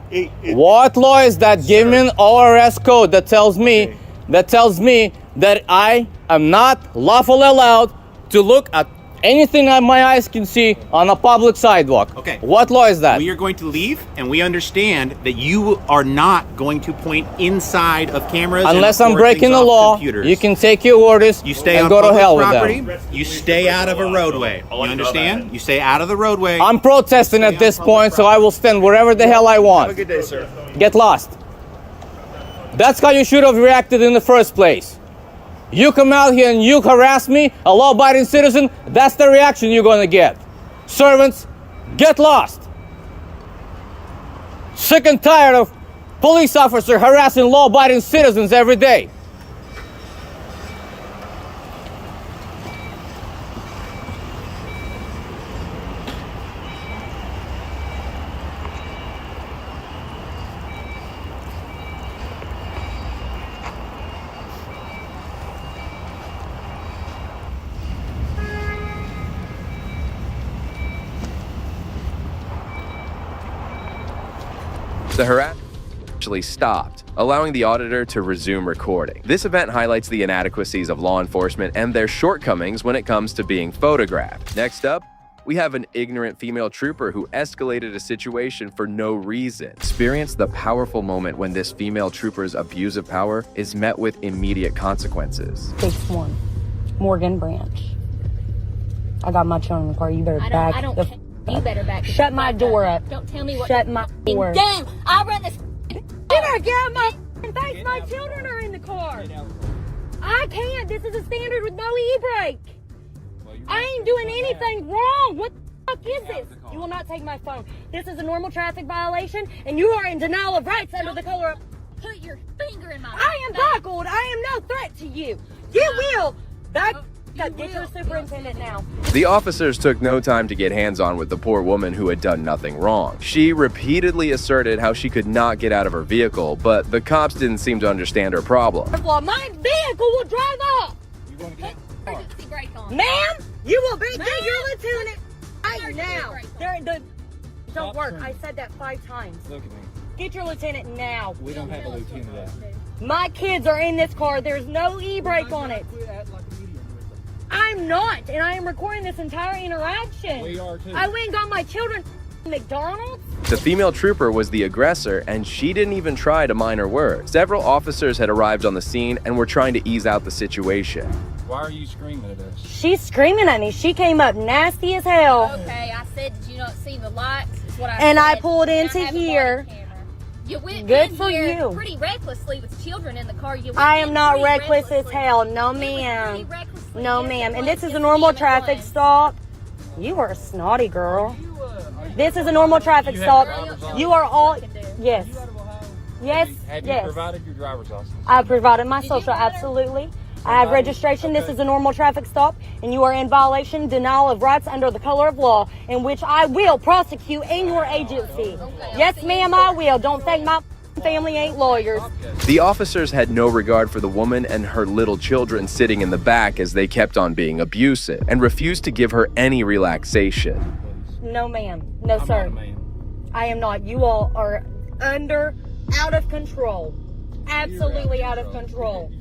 S8: What law is that? Give me an ORS code that tells me that I am not lawfully allowed to look at anything that my eyes can see on a public sidewalk.
S4: Okay.
S8: What law is that?
S4: We are going to leave, and we understand that you are not going to point inside of cameras.
S8: Unless
S4: and
S8: I'm
S4: record
S8: breaking
S4: things
S8: the
S4: off
S8: law,
S4: computers.
S8: you can take your orders
S4: You stay
S8: and
S4: on
S8: go to
S4: public
S8: hell
S4: property.
S8: with them.
S4: You stay out of a roadway. You understand? You stay out of the roadway.
S8: I'm protesting at this point, so I will stand wherever the hell I want.
S11: Have a good day, sir.
S8: Get lost. That's how you should have reacted in the first place. You come out here and you harass me, a law-abiding citizen, that's the reaction you're gonna get. Servants, get lost. Sick and tired of police officers harassing law-abiding citizens every day.
S1: The harassment actually stopped, allowing the auditor to resume recording. This event highlights the inadequacies of law enforcement and their shortcomings when it comes to being photographed. Next up, we have an ignorant female trooper who escalated a situation for no reason. Experience the powerful moment when this female trooper's abuse of power is met with immediate consequences.
S12: Case 1, Morgan Branch. I got my children in the car. You better back the
S9: You better back.
S12: Shut my door up.
S9: Don't tell me what.
S12: Shut my door.
S9: Damn! I run this.
S12: You better get out my face. My children are in the car. I can't. This is a standard with no e-brake. I ain't doing anything wrong. What the fuck is this? You will not take my phone. This is a normal traffic violation, and you are in denial of rights under the color of.
S9: Put your finger in my.
S12: I am buckled. I am no threat to you. You will. Back. Get your superintendent now.
S1: The officers took no time to get hands-on with the poor woman who had done nothing wrong. She repeatedly asserted how she could not get out of her vehicle, but the cops didn't seem to understand her problem.
S12: Well, my vehicle will drive off.
S9: Emergency brake on.
S12: Ma'am, you will be get your lieutenant right now. Don't work. I said that 5 times.
S13: Look at me.
S12: Get your lieutenant now.
S13: We don't have a lieutenant out.
S12: My kids are in this car. There's no e-brake on it. I'm not, and I am recording this entire interaction.
S13: We are too.
S12: I went and got my children from McDonald's.
S1: The female trooper was the aggressor, and she didn't even try to mind her words. Several officers had arrived on the scene and were trying to ease out the situation.
S13: Why are you screaming at us?
S12: She's screaming at me. She came up nasty as hell.
S9: Okay, I said, did you not see the lights? Is what I
S12: And
S9: said.
S12: I pulled
S9: And
S12: into
S9: I have a
S12: here.
S9: body camera. You went
S12: Good
S9: in
S12: for
S9: here
S12: you.
S9: pretty recklessly with children in the car. You went
S12: I
S9: in
S12: am not
S9: pretty
S12: reckless as
S9: recklessly.
S12: hell. No,
S9: You went
S12: ma'am.
S9: pretty recklessly
S12: No, ma'am. And this is a normal traffic stop. You are a snotty girl. This is a normal traffic stop. You are all... Yes. Yes,
S13: Have you
S12: yes.
S13: provided your driver's license?
S12: I provided my social, absolutely. I have registration. This is a normal traffic stop, and you are in violation, denial of rights under the color of law, in which I will prosecute in your agency. Yes, ma'am, I will. Don't think my family ain't lawyers.
S1: The officers had no regard for the woman and her little children sitting in the back as they kept on being abusive and refused to give her any relaxation.
S12: No, ma'am. No, sir. I am not. You all are out of control. Absolutely out of control.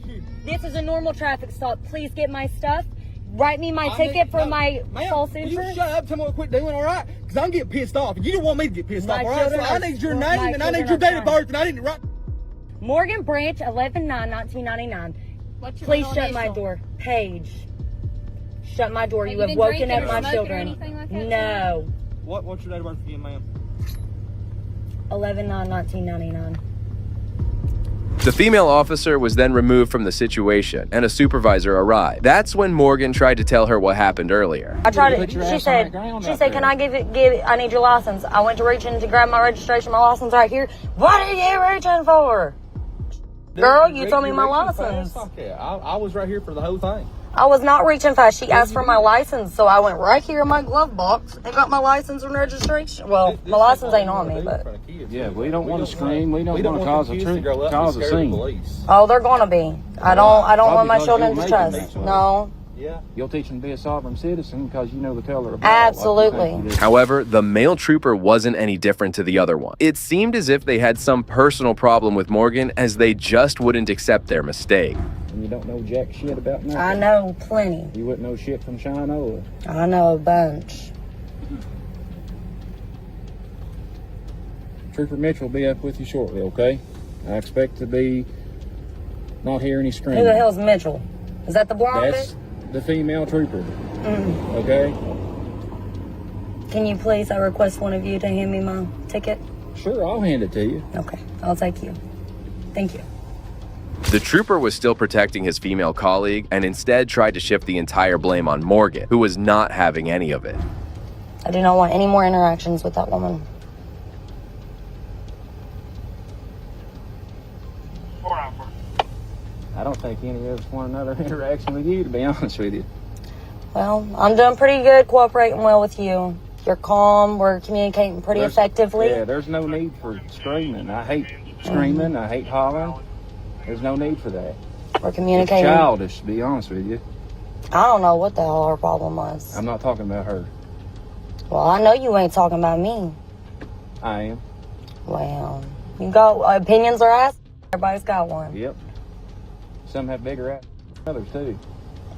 S12: This is a normal traffic stop. Please get my stuff. Write me my ticket for my false insurance.
S5: You shut up. Tell me what quit doing, all right? Because I'm getting pissed off. And you don't want me to get pissed off, all right? So I need your name and I need your date of birth and I need to write.
S12: Morgan Branch, 11/9/1999. Please shut my door. Paige. Shut my door. You have woken up my children. No.
S5: What's your date of birth again, ma'am?
S12: 11/9/1999.
S1: The female officer was then removed from the situation, and a supervisor arrived. That's when Morgan tried to tell her what happened earlier.
S12: I tried it. She said, can I give it, I need your license. I went to reach in to grab my registration, my license right here. What are you reaching for? Girl, you told me my license.
S13: I was right here for the whole thing.
S12: I was not reaching fast. She asked for my license, so I went right here in my glove box and got my license and registration. Well, my license ain't on me, but...
S13: Yeah, we don't want to scream. We don't want to cause a scene.
S12: Oh, they're gonna be. I don't want my children to trust. No.
S13: Yeah. You'll teach them to be a sovereign citizen because you know the color of law.
S12: Absolutely.
S1: However, the male trooper wasn't any different to the other one. It seemed as if they had some personal problem with Morgan, as they just wouldn't accept their mistake.
S13: And you don't know jack shit about nothing.
S12: I know plenty.
S13: You wouldn't know shit from Shinola.
S12: I know a bunch.
S13: Trooper Mitchell will be up with you shortly, okay? I expect to be not hear any screaming.
S12: Who the hell's Mitchell? Is that the blonde
S13: That's the female trooper. Okay?
S12: Can you please, I request one of you to hand me my ticket?
S13: Sure, I'll hand it to you.
S12: Okay, I'll take you. Thank you.
S1: The trooper was still protecting his female colleague and instead tried to shift the entire blame on Morgan, who was not having any of it.
S12: I do not want any more interactions with that woman.
S13: I don't think any of us want another interaction with you, to be honest with you.
S12: Well, I'm doing pretty good, cooperating well with you. You're calm, we're communicating pretty effectively.
S13: Yeah, there's no need for screaming. I hate screaming, I hate hollering. There's no need for that.
S12: We're communicating.
S13: It's childish, to be honest with you.
S12: I don't know what the hell her problem was.
S13: I'm not talking about her.
S12: Well, I know you ain't talking about me.
S13: I am.
S12: Well, you got opinions or ass? Everybody's got one.
S13: Yep. Some have bigger asses than others, too.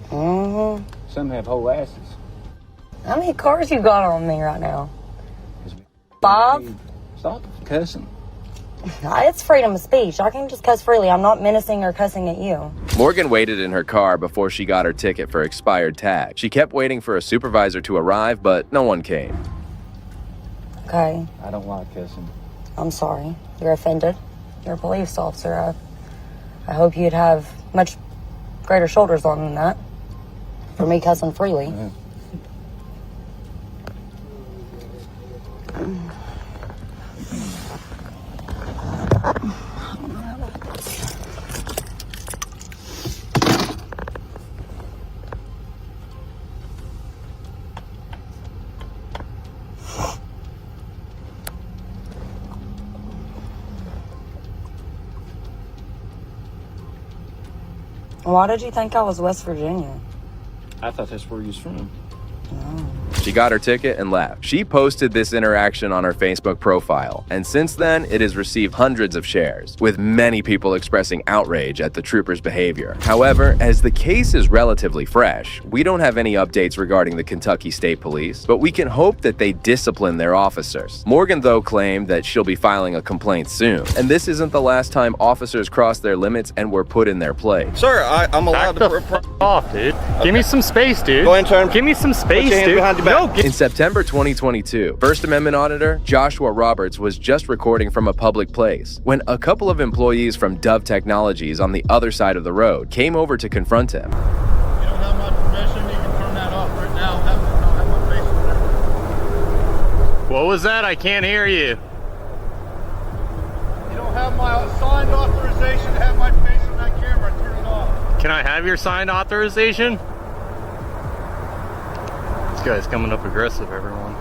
S12: Mm-hmm.
S13: Some have whole asses.
S12: How many cars you got on me right now? 5?
S13: Stop cussing.
S12: It's freedom of speech. I can just cuss freely. I'm not menacing or cussing at you.
S1: Morgan waited in her car before she got her ticket for expired tag. She kept waiting for a supervisor to arrive, but no one came.
S12: Okay.
S13: I don't like cussing.
S12: I'm sorry. You're offended. You're a police officer. I hope you'd have much greater shoulders on than that for me cussing freely.
S13: Yeah.
S12: Why did you think I was West Virginia?
S13: I thought that's where you was from.
S12: No.
S1: She got her ticket and left. She posted this interaction on her Facebook profile, and since then, it has received hundreds of shares, with many people expressing outrage at the trooper's behavior. However, as the case is relatively fresh, we don't have any updates regarding the Kentucky State Police, but we can hope that they discipline their officers. Morgan, though, claimed that she'll be filing a complaint soon, and this isn't the last time officers crossed their limits and were put in their place.
S14: Sir, I'm allowed to...
S15: off, dude. Okay. Give me some space, dude.
S14: Go ahead and turn.
S15: Give me some space, dude.
S1: In September 2022, First Amendment Auditor Joshua Roberts was just recording from a public place when a couple of employees from Dove Technologies on the other side of the road came over to confront him.
S11: You know how much
S15: What was that? I can't hear you.
S14: You don't have my signed authorization to have my face on that camera. Turn it off.
S15: Can I have your signed authorization? This guy's coming up aggressive, everyone.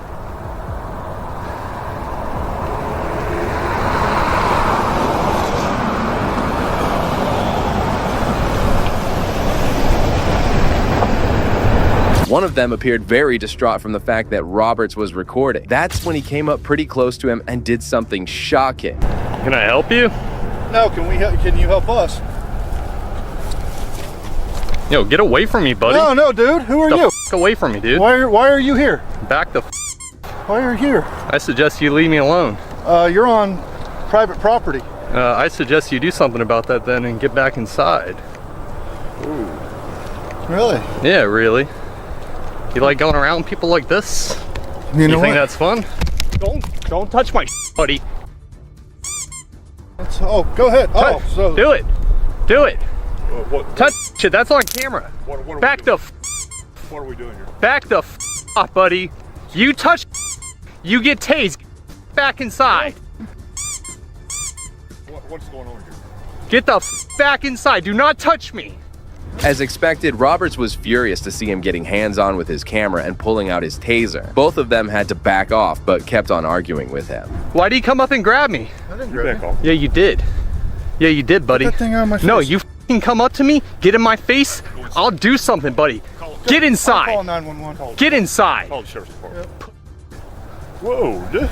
S1: One of them appeared very distraught from the fact that Roberts was recording. That's when he came up pretty close to him and did something shocking.
S15: Can I help you?
S14: No, can you help us?
S15: Yo, get away from me, buddy.
S14: No, dude. Who are you?
S15: F away from me, dude.
S14: Why are you here?
S15: Back the f.
S14: Why are you here?
S15: I suggest you leave me alone.
S14: You're on private property.
S15: I suggest you do something about that then and get back inside.
S14: Ooh. Really?
S15: Yeah, really. You like going around with people like this?
S14: You know
S15: think
S14: what?
S15: that's fun? Don't touch my buddy.
S14: Oh, go ahead. So
S15: do it. Do it.
S10: What?
S15: Touch it. That's on camera.
S10: What
S15: Back the f.
S10: What are we doing here?
S15: Back the f off, buddy. You touch, you get tased. Back inside.
S10: What's going on here?
S15: Get the f back inside. Do not touch me.
S1: As expected, Roberts was furious to see him getting hands-on with his camera and pulling out his taser. Both of them had to back off, but kept on arguing with him.
S15: Why did he come up and grab me?
S14: I didn't grab you.
S15: Yeah, you did. Yeah, you did, buddy.
S14: Put that thing on my face.
S15: No, you f***ing come up to me, get in my face, I'll do something, buddy. Get
S14: Call
S15: inside.
S14: 911.
S15: Get inside.
S10: Call the sheriff's department. Whoa, dude.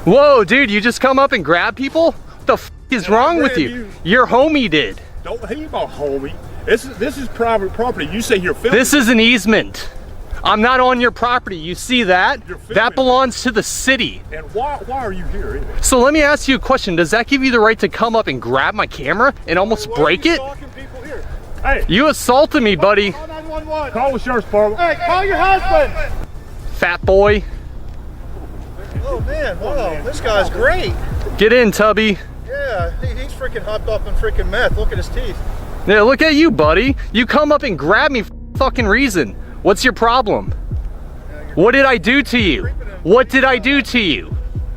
S15: Whoa, dude, you just come up and grab people? What the f is wrong with you? Your homie did.
S10: Don't hate my homie. This is private property. You say you're filming.
S15: This is an easement. I'm not on your property. You see that? That belongs to the city.
S10: And why are you here anyway?
S15: So let me ask you a question. Does that give you the right to come up and grab my camera and almost break it?
S10: Here? Hey,
S15: you assaulted me, buddy.
S10: Call 911. Call the sheriff's department.
S14: Hey, call your husband.
S15: Fat boy.
S14: Oh man, wow, this guy's great.
S15: Get in, Tubby.
S14: Yeah, he's freaking hopped off on freaking meth. Look at his teeth.
S15: Yeah, look at you, buddy. You come up and grab me for fucking reason. What's your problem? What did I do to you? What did I do to you?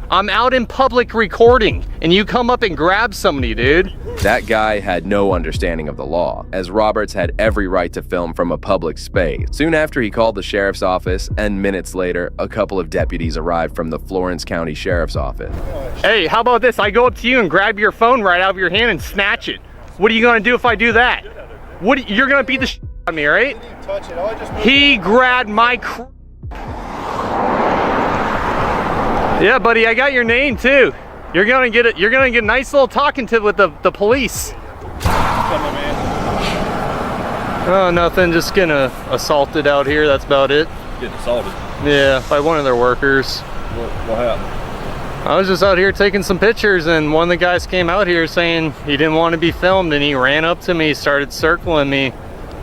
S15: I'm out in public recording, and you come up and grab somebody, dude.
S1: That guy had no understanding of the law, as Roberts had every right to film from a public space. Soon after, he called the sheriff's office, and minutes later, a couple of deputies arrived from the Florence County Sheriff's Office.
S15: Hey, how about this? I go up to you and grab your phone right out of your hand and snatch it. What are you gonna do if I do that? You're gonna beat the shit out of me, right?
S14: Touch it. I just
S15: He grabbed my Yeah, buddy, I got your name too. You're gonna get it. You're gonna get a nice little talking to with the police. Oh, nothing. Just getting assaulted out here. That's about it.
S10: Getting assaulted?
S15: Yeah, by one of their workers.
S10: What happened?
S15: I was just out here taking some pictures, and one of the guys came out here saying he didn't want to be filmed, and he ran up to me, started circling me,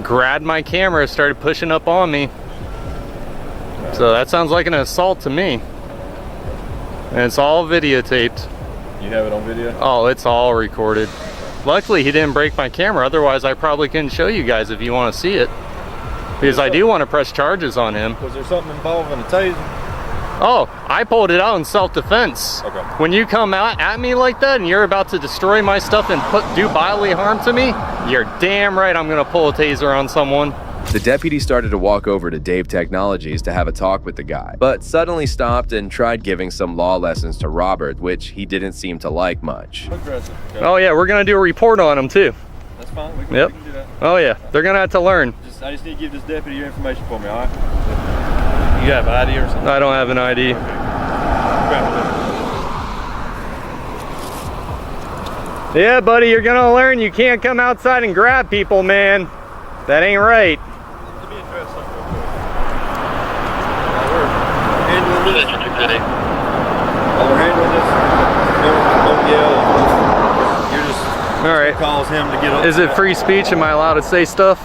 S15: grabbed my camera, started pushing up on me. So that sounds like an assault to me. And it's all videotaped.
S10: You have it on video?
S15: Oh, it's all recorded. Luckily, he didn't break my camera. Otherwise, I probably couldn't show you guys if you want to see it. Because I do want to press charges on him.
S10: Was there something involving a taser?
S15: Oh, I pulled it out in self-defense.
S10: Okay.
S15: When you come out at me like that and you're about to destroy my stuff and do bodily harm to me, you're damn right I'm gonna pull a taser on someone.
S1: The deputy started to walk over to Dave Technologies to have a talk with the guy, but suddenly stopped and tried giving some law lessons to Robert, which he didn't seem to like much.
S10: Aggressive. Okay.
S15: Oh yeah, we're gonna do a report on him too.
S10: That's fine. We can do that.
S15: Oh yeah, they're gonna have to learn.
S10: I just need to give this deputy your information for me, all right? You have an ID or something?
S15: I don't have an ID. Yeah, buddy, you're gonna learn you can't come outside and grab people, man. That ain't right.
S10: Let me address something real quick. We're handling this. While we're handling this, don't yell. You're just
S15: all right.
S10: Cause him to get up.
S15: Is it free speech? Am I allowed to say stuff?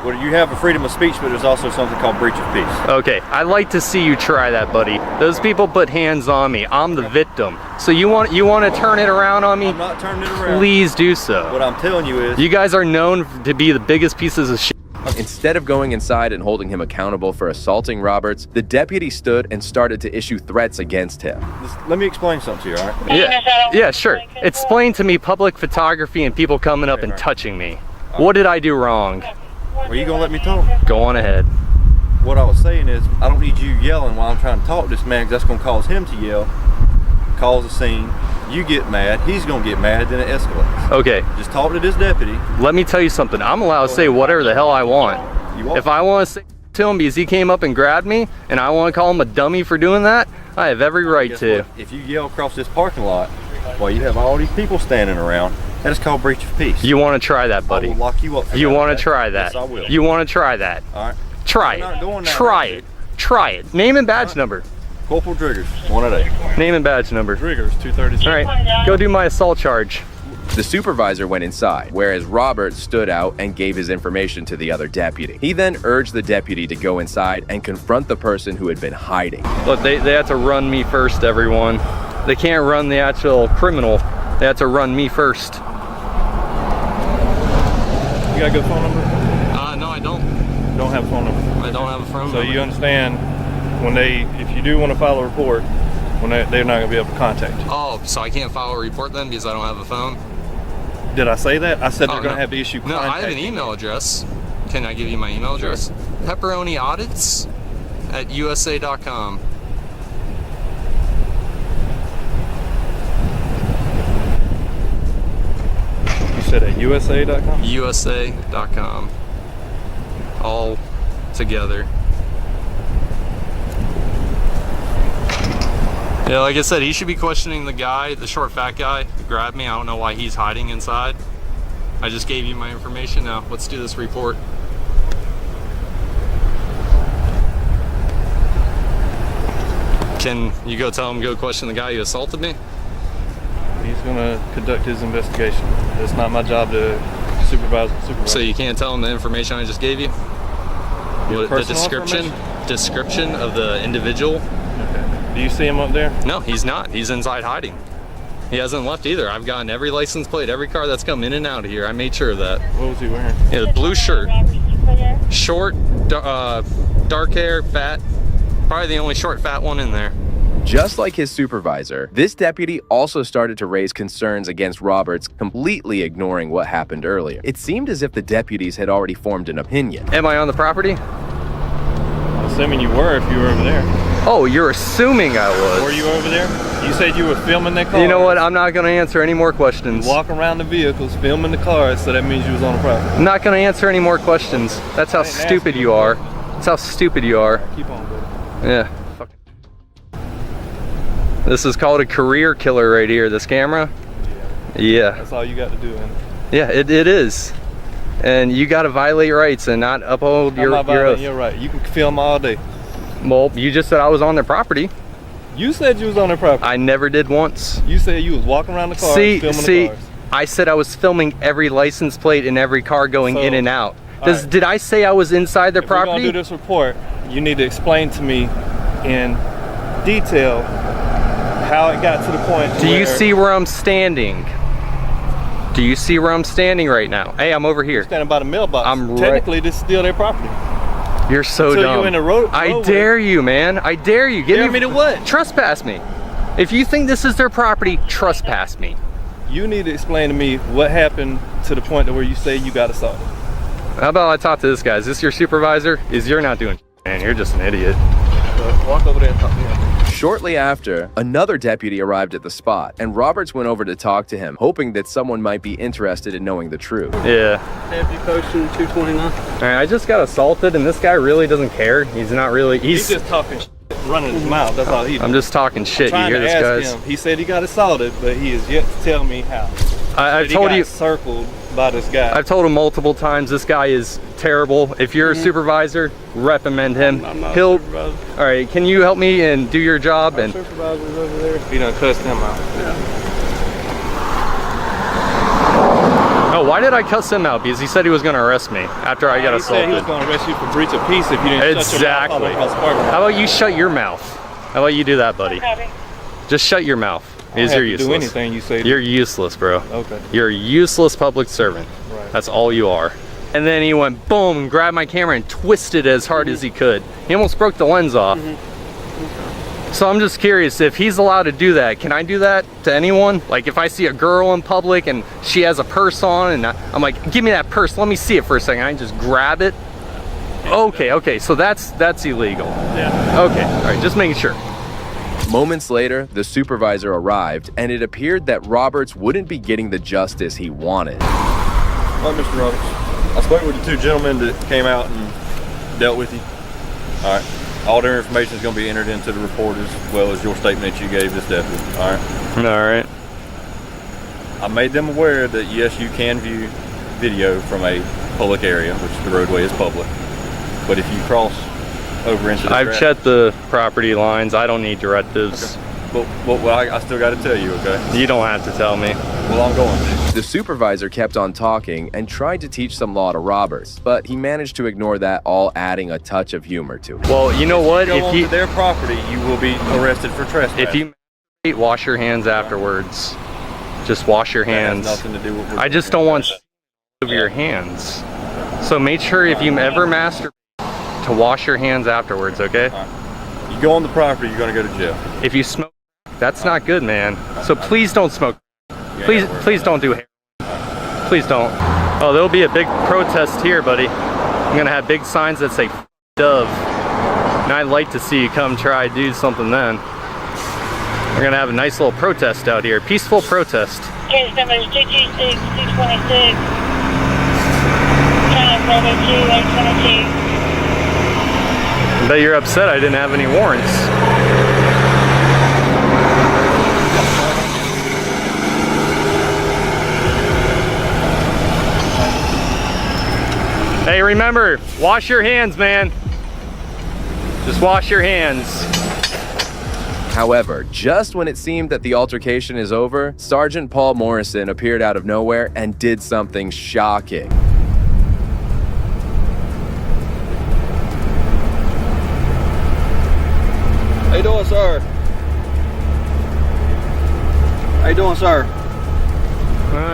S10: Well, you have a freedom of speech, but there's also something called breach of peace.
S15: Okay, I'd like to see you try that, buddy. Those people put hands on me. I'm the victim. So you want to turn it around on me?
S10: I'm not turning it around.
S15: Please do so.
S10: What I'm telling you is...
S15: You guys are known to be the biggest pieces of shit.
S1: Instead of going inside and holding him accountable for assaulting Roberts, the deputy stood and started to issue threats against him.
S10: Let me explain something to you, all right?
S15: Yeah, sure. Explain to me public photography and people coming up and touching me. What did I do wrong?
S10: Are you gonna let me talk?
S15: Go on ahead.
S10: What I was saying is, I don't need you yelling while I'm trying to talk to this man, because that's gonna cause him to yell, cause a scene. You get mad, he's gonna get mad, then it escalates.
S15: Okay.
S10: Just talk to this deputy.
S15: Let me tell you something. I'm allowed to say whatever the hell I want. If I want to say to him because he came up and grabbed me, and I want to call him a dummy for doing that, I have every right to.
S10: What? If you yell across this parking lot while you have all these people standing around, that is called breach of peace.
S15: You want to try that, buddy?
S10: I will lock you up for
S15: You
S10: that,
S15: want
S10: okay?
S15: to try that?
S10: Yes, I will.
S15: You want to try that?
S10: All right.
S15: Try it. Try it. Try it. Name and badge number.
S10: Corporal Driggers, 1-8.
S15: Name and badge number.
S7: Driggers, 236.
S15: All right. Go do my assault charge.
S1: The supervisor went inside, whereas Robert stood out and gave his information to the other deputy. He then urged the deputy to go inside and confront the person who had been hiding.
S15: Look, they have to run me first, everyone. They can't run the actual criminal. They have to run me first.
S7: You got a good phone number?
S15: No, I don't.
S7: Don't have a phone number.
S15: I don't have a phone
S7: So
S15: number.
S7: you understand when if you do want to file a report, they're not going to be able to contact you.
S15: Oh, so I can't file a report then because I don't have a phone?
S7: Did I say that? I said they're going to
S15: no.
S7: have to issue
S15: No, I have an
S7: contact.
S15: email address. Can I give you my email address? pepperoniaudits@usa.com.
S7: You said at USA.com?
S15: USA.com. All together. Yeah, like I said, he should be questioning the guy, the short fat guy who grabbed me. I don't know why he's hiding inside. I just gave you my information. Now let's do this report. Can you go tell him, go question the guy who assaulted me?
S7: He's going to conduct his investigation. It's not my job to supervise.
S15: So you can't tell him the information I just gave you?
S7: Your
S15: The
S7: personal
S15: description of the individual?
S7: Okay. Do you see him up there?
S15: No, he's not. He's inside hiding. He hasn't left either. I've gotten every license plate, every car that's come in and out of here. I made sure of that.
S7: What was he wearing?
S15: Yeah, the blue shirt. Short, dark hair, fat. Probably the only short, fat one in there.
S1: Just like his supervisor, this deputy also started to raise concerns against Roberts, completely ignoring what happened earlier. It seemed as if the deputies had already formed an opinion.
S15: Am I on the property?
S7: Assuming you were, if you were over there.
S15: Oh, you're assuming I was.
S7: Were you over there? You said you were filming that car.
S15: You know what? I'm not going to answer any more questions.
S7: Walk around the vehicles, filming the cars, so that means you was on the property.
S15: I'm not going to answer any more questions. That's how stupid you are. That's how stupid you are.
S7: Keep on, buddy.
S15: Yeah. This is called a career killer right here, this camera. Yeah.
S7: That's all you got to do, man.
S15: Yeah, it is. And you got to violate rights and not uphold your oath.
S7: You're right. You can film all day.
S15: Well, you just said I was on their property.
S7: You said you was on their property.
S15: I never did once.
S7: You said you was walking around the car, filming the cars.
S15: I said I was filming every license plate in every car going in and out.
S7: right.
S15: Did I say I was inside their property?
S7: If we're gonna do this report, you need to explain to me in detail how it got to the point.
S15: Do you see where I'm standing? Do you see where I'm standing right now? Hey, I'm over here.
S7: Standing by the mailbox.
S15: I'm
S7: Technically, this is still their property.
S15: You're so
S7: Until
S15: dumb.
S7: you're in the road.
S15: I dare you, man. I dare you.
S7: Dare me to what?
S15: Trespass me. If you think this is their property, trespass me.
S7: You need to explain to me what happened to the point to where you say you got assaulted.
S15: How about I talk to this guy? Is this your supervisor? You're not doing man, you're just an idiot.
S7: Walk over there and talk to him.
S1: Shortly after, another deputy arrived at the spot, and Roberts went over to talk to him, hoping that someone might be interested in knowing the truth.
S15: Yeah.
S2: Deputy posting 229.
S15: All right, I just got assaulted, and this guy really doesn't care. He's not really.
S7: He's just talking shit, running his mouth. That's all he does.
S15: I'm just talking shit. You hear this, guys?
S7: He said he got assaulted, but he is yet to tell me how.
S15: I've told you.
S7: Circled by this guy.
S15: I've told him multiple times this guy is terrible. If you're a supervisor, reprimand him.
S7: I'm not
S15: He'll.
S7: a supervisor.
S15: All right, can you help me and do your job?
S7: Our supervisor's over there. He done cussed him out.
S15: Yeah. Oh, why did I cuss him out? Because he said he was going to arrest me after I got
S7: He
S15: assaulted.
S7: said he was going to arrest you for breach of peace if you didn't shut your mouth all across the parking lot.
S15: How about you shut your mouth? How about you do that, buddy? Just shut your mouth.
S7: I don't
S15: You're
S7: have to
S15: useless.
S7: do anything you say.
S15: You're useless, bro.
S7: Okay.
S15: You're a useless public servant.
S7: Right.
S15: That's all you are. and then he went boom and grabbed my camera and twisted as hard as he could. He almost broke the lens off. So I'm just curious, if he's allowed to do that, can I do that to anyone? Like if I see a girl in public and she has a purse on and I'm like, give me that purse, let me see it for a second. I can just grab it. Okay, so that's illegal.
S11: Yeah.
S15: Okay, all right, just making sure.
S1: Moments later, the supervisor arrived, and it appeared that Roberts wouldn't be getting the justice he wanted.
S10: All right, Mr. Roberts. I spoke with the two gentlemen that came out and dealt with you. All right. All their information is going to be entered into the report as well as your statement that you gave this deputy. All right.
S15: All right.
S10: I made them aware that yes, you can view video from a public area, which the roadway is public. But if you cross over into the
S15: I've checked the property lines. I don't need directives.
S10: Okay. Well, I still got to tell you, okay?
S15: You don't have to tell me.
S10: Well, I'm going to.
S1: The supervisor kept on talking and tried to teach some law to Roberts, but he managed to ignore that, all adding a touch of humor to it.
S15: Well, you know what?
S10: If you go onto their property, you will be arrested for trespass.
S15: If you wash your hands afterwards, just wash your hands.
S10: That has nothing to do with
S15: I just don't want of your hands. So make sure if you ever masturbate to wash your hands afterwards, okay?
S10: Right. You go on the property, you're gonna go to jail.
S15: If you smoke, that's not good, man. So please don't smoke. Please don't do hair. Please don't. Oh, there'll be a big protest here, buddy. I'm gonna have big signs that say Dove. And I'd like to see you come try do something then. We're gonna have a nice little protest out here. Peaceful protest.
S12: Case number is 226-226. China Bravo 2-822.
S15: I bet you're upset I didn't have any warrants. Hey, remember, wash your hands, man. Just wash your hands.
S1: However, just when it seemed that the altercation is over, Sergeant Paul Morrison appeared out of nowhere and did something shocking.
S10: How you doing, sir? How you doing, sir?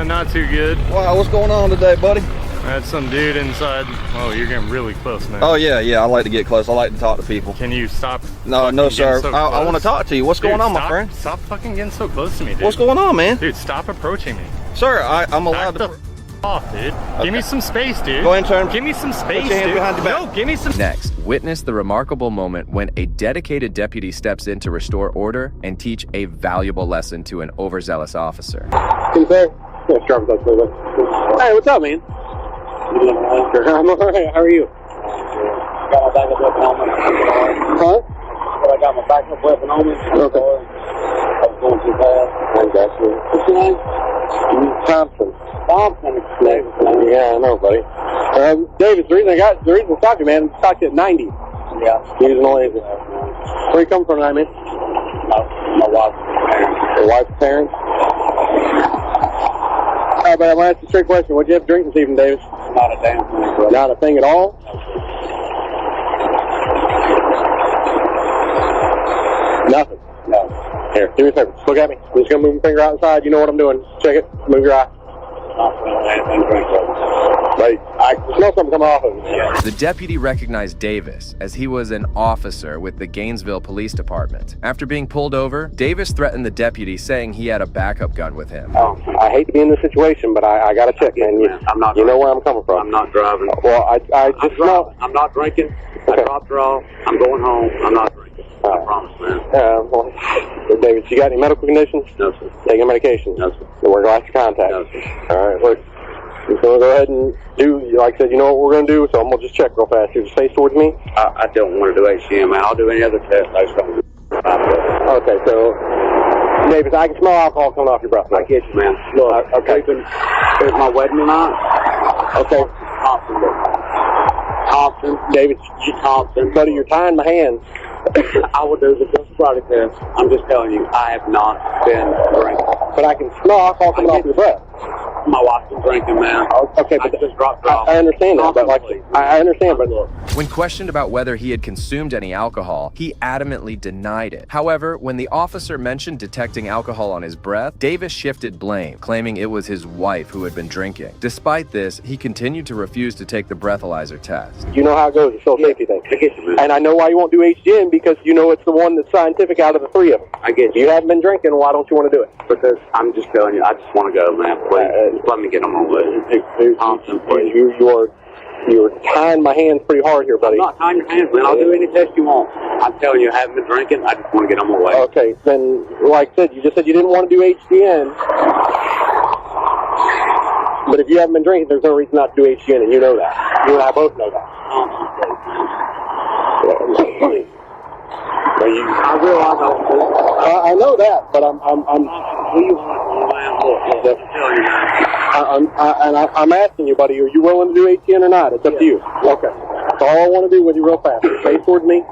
S15: Not too good.
S10: Wow, what's going on today, buddy?
S15: I had some dude inside. Oh, you're getting really close now.
S10: Oh, yeah, I like to get close. I like to talk to people.
S15: Can you stop?
S10: No, sir.
S15: So
S10: I want to talk to you. What's going on, my friend?
S15: Stop fucking getting so close to me, dude.
S10: What's going on, man?
S15: Dude, stop approaching me.
S10: Sir, I'm allowed to...
S15: off, dude. Okay. Give me some space, dude.
S10: Go ahead and turn.
S15: Give me some space,
S10: Put your hands
S15: dude.
S10: behind your back.
S15: No, give me some...
S1: Next, witness the remarkable moment when a dedicated deputy steps in to restore order and teach a valuable lesson to an overzealous officer.
S16: Hey, sir. Hey, what's up, man? I'm alright. How are you? Got my backup weapon on me. Huh? I got my backup weapon on me. Okay. I was going too fast. I got you. What's your name? Thompson. Thompson. Yeah, I know, buddy. David, the reason I stopped you, man, I stopped you at 90. Yeah. Using a laser. Where you come from tonight, man? My wife's parents. Your wife's parents? Alright, but I'm going to ask you a straight question. What'd you have to drink this evening, Davis? Not a damn thing, bro. Not a thing at all? Nothing? No. Here, do me a favor. Just look at me. I'm just going to move my finger outside. You know what I'm doing. Check it. Move your eye. I smell something coming off of it.
S1: The deputy recognized Davis as he was an officer with the Gainesville Police Department. After being pulled over, Davis threatened the deputy, saying he had a backup gun with him.
S16: I hate to be in this situation, but I got to check, man. You know where I'm coming from.
S17: I'm not driving.
S16: Well, I just know.
S17: I'm not drinking. I dropped her off. I'm going home. I'm not drinking. I promise, man.
S16: Well, David, you got any medical conditions?
S17: No, sir.
S16: Taking medication?
S17: No, sir.
S16: We're going to have to contact.
S17: No, sir.
S16: All right, look. I'm going to go ahead and do, like I said, you know what we're going to do, so I'm going to just check real fast. You just face towards me.
S17: I don't want to do HCM. I'll do any other test. I just don't do it.
S16: Okay, so, Davis, I can smell alcohol coming off your breath.
S17: I get you, man. Look, okay. There's my wedding tonight.
S16: Okay.
S17: Thompson.
S16: David,
S17: Thompson.
S16: Buddy, you're tying my hands.
S17: I will do the sobriety test. I'm just telling you, I have not been drinking.
S16: But I can smell alcohol coming off your breath.
S17: My wife's been drinking, man.
S16: Okay, but
S17: I just dropped her off.
S16: I understand that, but like, I understand, but
S1: When questioned about whether he had consumed any alcohol, he adamantly denied it. However, when the officer mentioned detecting alcohol on his breath, Davis shifted blame, claiming it was his wife who had been drinking. Despite this, he continued to refuse to take the breathalyzer test.
S16: you know how it goes, the social safety thing.
S17: I get you, man.
S16: And I know why you won't do HGN, because you know it's the one that's scientific out of the three of them.
S17: I get you.
S16: You haven't been drinking, why don't you want to do it?
S17: Because I'm just telling you, I just want to go, man. Please, just let me get on my way. Thompson, please.
S16: You're tying my hands pretty hard here, buddy.
S17: I'm not tying your hands, man. I'll do any test you want. I'm telling you, I haven't been drinking. I just want to get on my way.
S16: Okay, then, like I said, you just said you didn't want to do HGN. But if you haven't been drinking, there's no reason not to do HGN, and you know that. You and I both know that.
S17: I realize
S16: I know that, but I'm asking you, buddy, are you willing to do HGN or not? It's up to you. Okay. That's all I want to do with you real fast. Face towards me.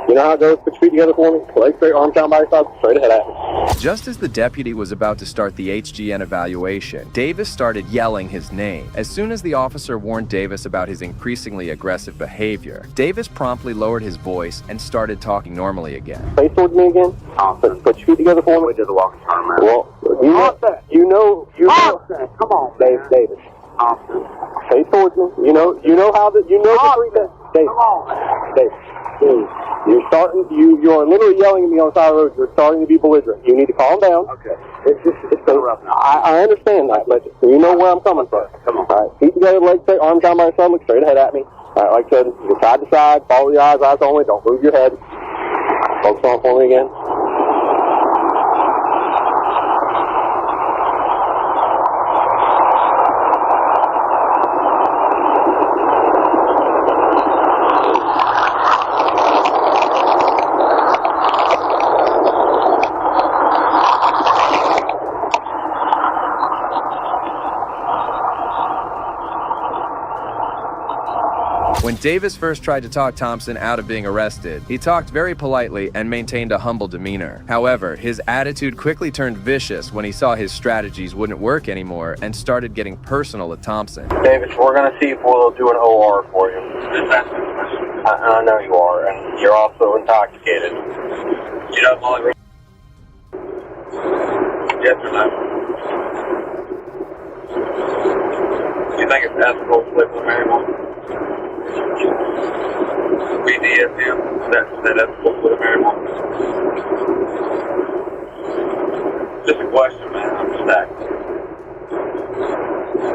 S16: You know how it goes. Put your feet together for me. Legs straight, arms down by your side, straight ahead at me.
S1: Just as the deputy was about to start the HGN evaluation, Davis started yelling his name. As soon as the officer warned Davis about his increasingly aggressive behavior, Davis promptly lowered his voice and started talking normally again.
S16: Face towards me again. Put your feet together for me.
S17: We did the walking turn, man.
S16: Well, you know.
S17: Come on,
S16: Davis. Face towards me. You know how the three things. Davis.
S17: Come on.
S16: Davis. You're starting. You are literally yelling at me on the side of the road. You're starting to be belligerent. You need to calm down.
S17: Okay.
S16: It's so rough now. I understand that, but you know where I'm coming from.
S17: Come on.
S16: All right. Feet together, legs straight, arms down by your side, look straight ahead at me. All right. Like I said, you're side to side. Follow your eyes only. Don't move your head. Focus on for me again.
S1: When Davis first tried to talk Thompson out of being arrested, he talked very politely and maintained a humble demeanor. However, his attitude quickly turned vicious when he saw his strategies wouldn't work anymore and started getting personal with Thompson.
S16: Davis, we're going to see if we'll do an OR for you. I know you are, and you're also intoxicated.
S17: You know, Molly. Yes or no? You think it's ethical to live with marijuana? BDSM, that ethical to live with marijuana? Just a question, man. I'm just asking.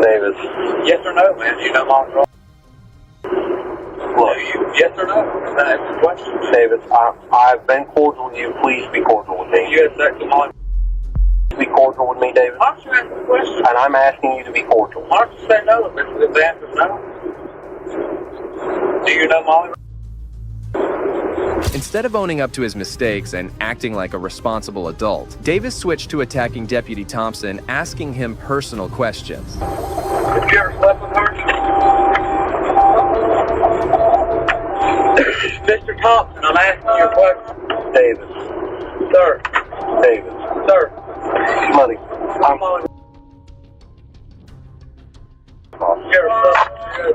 S16: Davis.
S17: Yes or no, man? You know Molly Ross? Well, yes or no? That's the question.
S16: Davis, I've been cordial with you. Please be cordial with me.
S17: You had sex with Molly?
S16: Be cordial with me, Davis.
S17: Why don't you answer the question?
S16: And I'm asking you to be cordial.
S17: Why don't you say no if the answer's no? Do you know Molly?
S1: Instead of owning up to his mistakes and acting like a responsible adult, Davis switched to attacking Deputy Thompson, asking him personal questions.
S17: Have you ever slept with her? Mr. Thompson, I'm asking you a question.
S16: Davis.
S17: Sir.
S16: Davis.
S17: Sir.
S16: Money.
S17: I'm on. You ever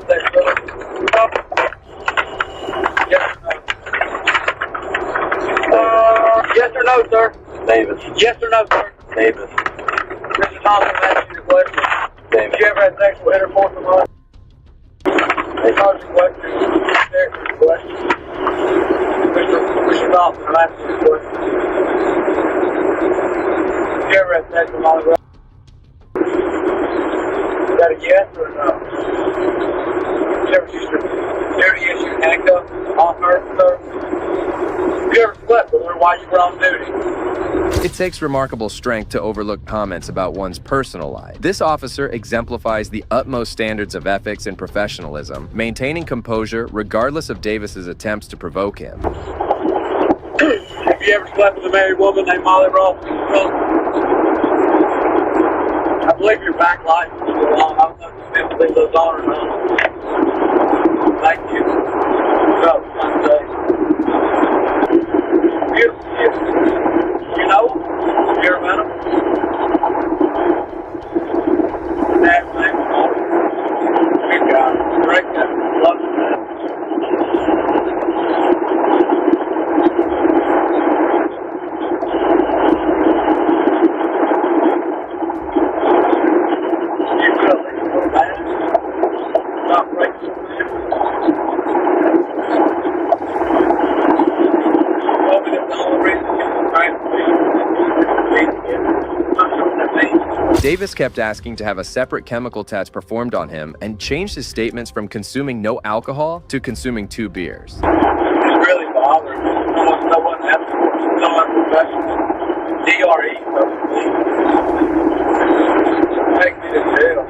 S17: slept with her? Yes or no, sir?
S16: Davis.
S17: Yes or no, sir?
S16: Davis.
S17: Mr. Thompson, I'm asking you a question.
S16: Davis.
S17: Have you ever had sexual intercourse with her? Mr. Thompson, I'm asking you a question. Have you ever had sex with Molly Ross? Is that a yes or a no? Have you ever used your handcuffs on her, sir? Have you ever slept with her while you were on duty?
S1: It takes remarkable strength to overlook comments about one's personal life. This officer exemplifies the utmost standards of ethics and professionalism, maintaining composure regardless of Davis's attempts to provoke him.
S17: Have you ever slept with a married woman named Molly Ross? I believe your back light is still on. I don't know if you leave those on or not. Thank you. You know him? You ever met him?
S1: Davis kept asking to have a separate chemical test performed on him and changed his statements from consuming no alcohol to consuming 2 beers.
S17: It's really bothering me. No one has no unprofessional. DRE take me to jail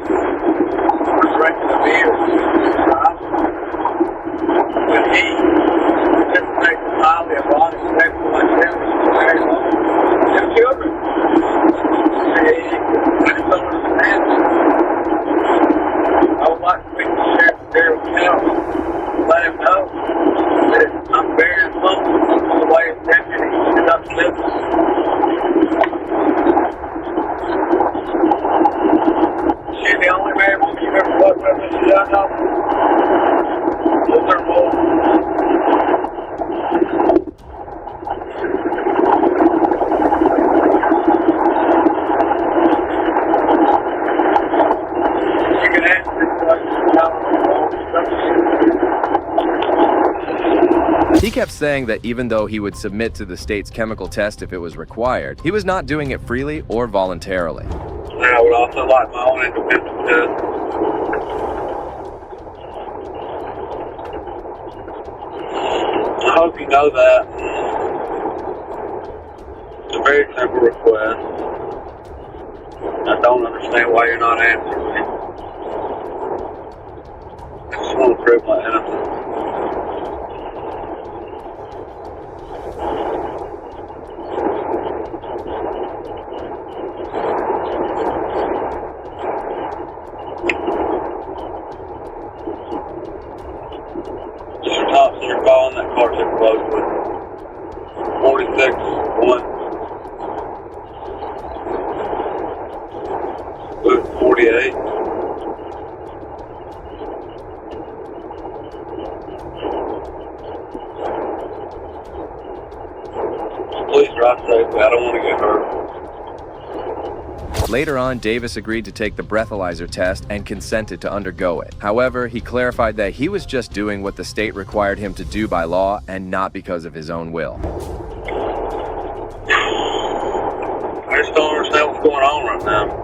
S17: for drinking a beer. When he takes highly of body sexual like him, and children. I just don't understand. I would like to speak to Sheriff Darrell County, let him know that I'm very uncomfortable with the way his deputy conducts business. She's the only married woman you've ever worked with, Mr. Dunlop? Is there more?
S1: He kept saying that even though he would submit to the state's chemical test if it was required, he was not doing it freely or voluntarily.
S17: I would also like my own independent test. I hope you know that. It's a very simple request. I don't understand why you're not answering me. I just want to prove my innocence. Mr. Thompson, you're following that car too closely. 46-1. Luke 48. Please drive safely. I don't want to get hurt.
S1: Later on, Davis agreed to take the breathalyzer test and consented to undergo it. However, he clarified that he was just doing what the state required him to do by law and not because of his own will.
S17: I just don't understand what's going on right now.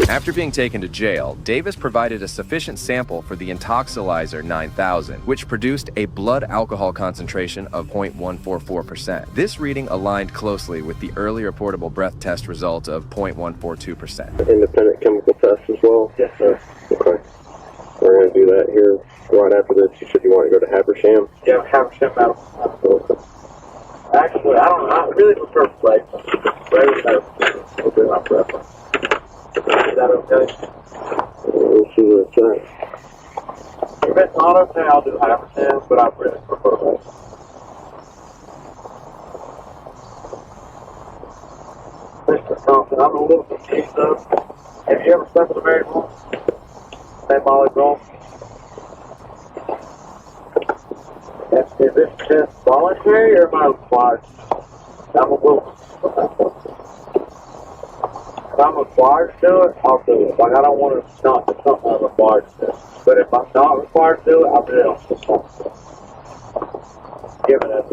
S1: After being taken to jail, Davis provided a sufficient sample for the Intoxilyzer 9000, which produced a blood alcohol concentration of 0.144%. This reading aligned closely with the earlier portable breath test result of 0.142%.
S18: Independent chemical test as well? Yes, sir. Okay. We're going to do that here right after this. You said you want to go to Habersham?
S17: Yeah, Habersham Mountain. Actually, I don't know. I really prefer plate. Okay, my preference. Is that okay?
S18: We'll see what it's at.
S17: If it's not okay, I'll do Habersham, but I really prefer that. Mr. Thompson, I'm a little confused though. Have you ever slept with a married woman? That Molly Brown? Is this test voluntary or am I required? I'm a little. If I'm required to do it, I'll do it. Like, I don't want to not do something I'm required to do. But if I'm not required to do it, I'll do it. Give it as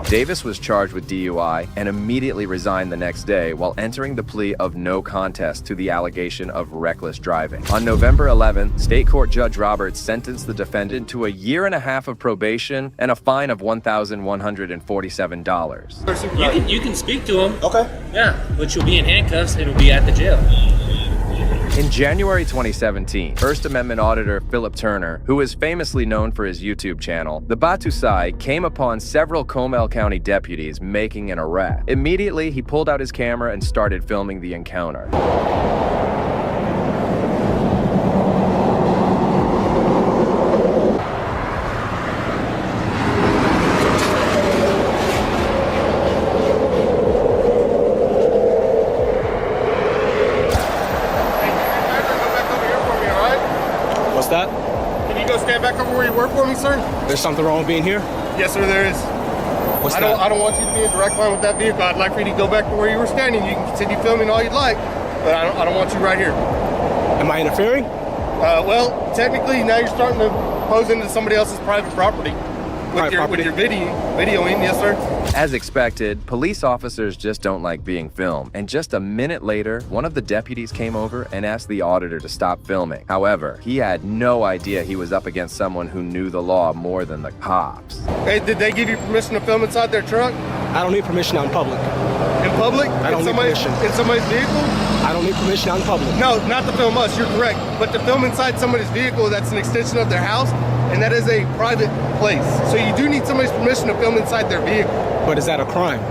S1: Davis was charged with DUI and immediately resigned the next day while entering the plea of no contest to the allegation of reckless driving. On November 11th, State Court Judge Roberts sentenced the defendant to a 1.5 years of probation and a fine of $1,147.
S19: You can speak to him. Okay. Yeah, but you'll be in handcuffs and it'll be at the jail.
S1: In January 2017, First Amendment auditor Philip Turner, who is famously known for his YouTube channel, the Batusai came upon several Comal County deputies making an arrest. Immediately, he pulled out his camera and started filming the encounter.
S7: What's that?
S14: Can you go stand back over where you were for me, sir?
S7: There's something wrong with being here?
S14: Yes, sir, there is.
S7: What's
S14: I don't want you to be in direct line with that vehicle. I'd like for you to go back to where you were standing. You can continue filming all you'd like, but I don't want you right here.
S7: Am I interfering?
S14: Well, technically, now you're starting to pose into somebody else's private property with your videoing, yes, sir.
S1: As expected, police officers just don't like being filmed, and just a minute later, one of the deputies came over and asked the auditor to stop filming. However, he had no idea he was up against someone who knew the law more than the cops.
S14: Hey, did they give you permission to film inside their truck?
S7: I don't need permission out in public.
S14: In public?
S7: I don't need permission.
S14: In somebody's vehicle?
S7: I don't need permission out in public.
S14: No, not to film us, you're correct. But to film inside somebody's vehicle, that's an extension of their house, and that is a private place. So you do need somebody's permission to film inside their vehicle.
S7: But is that a crime?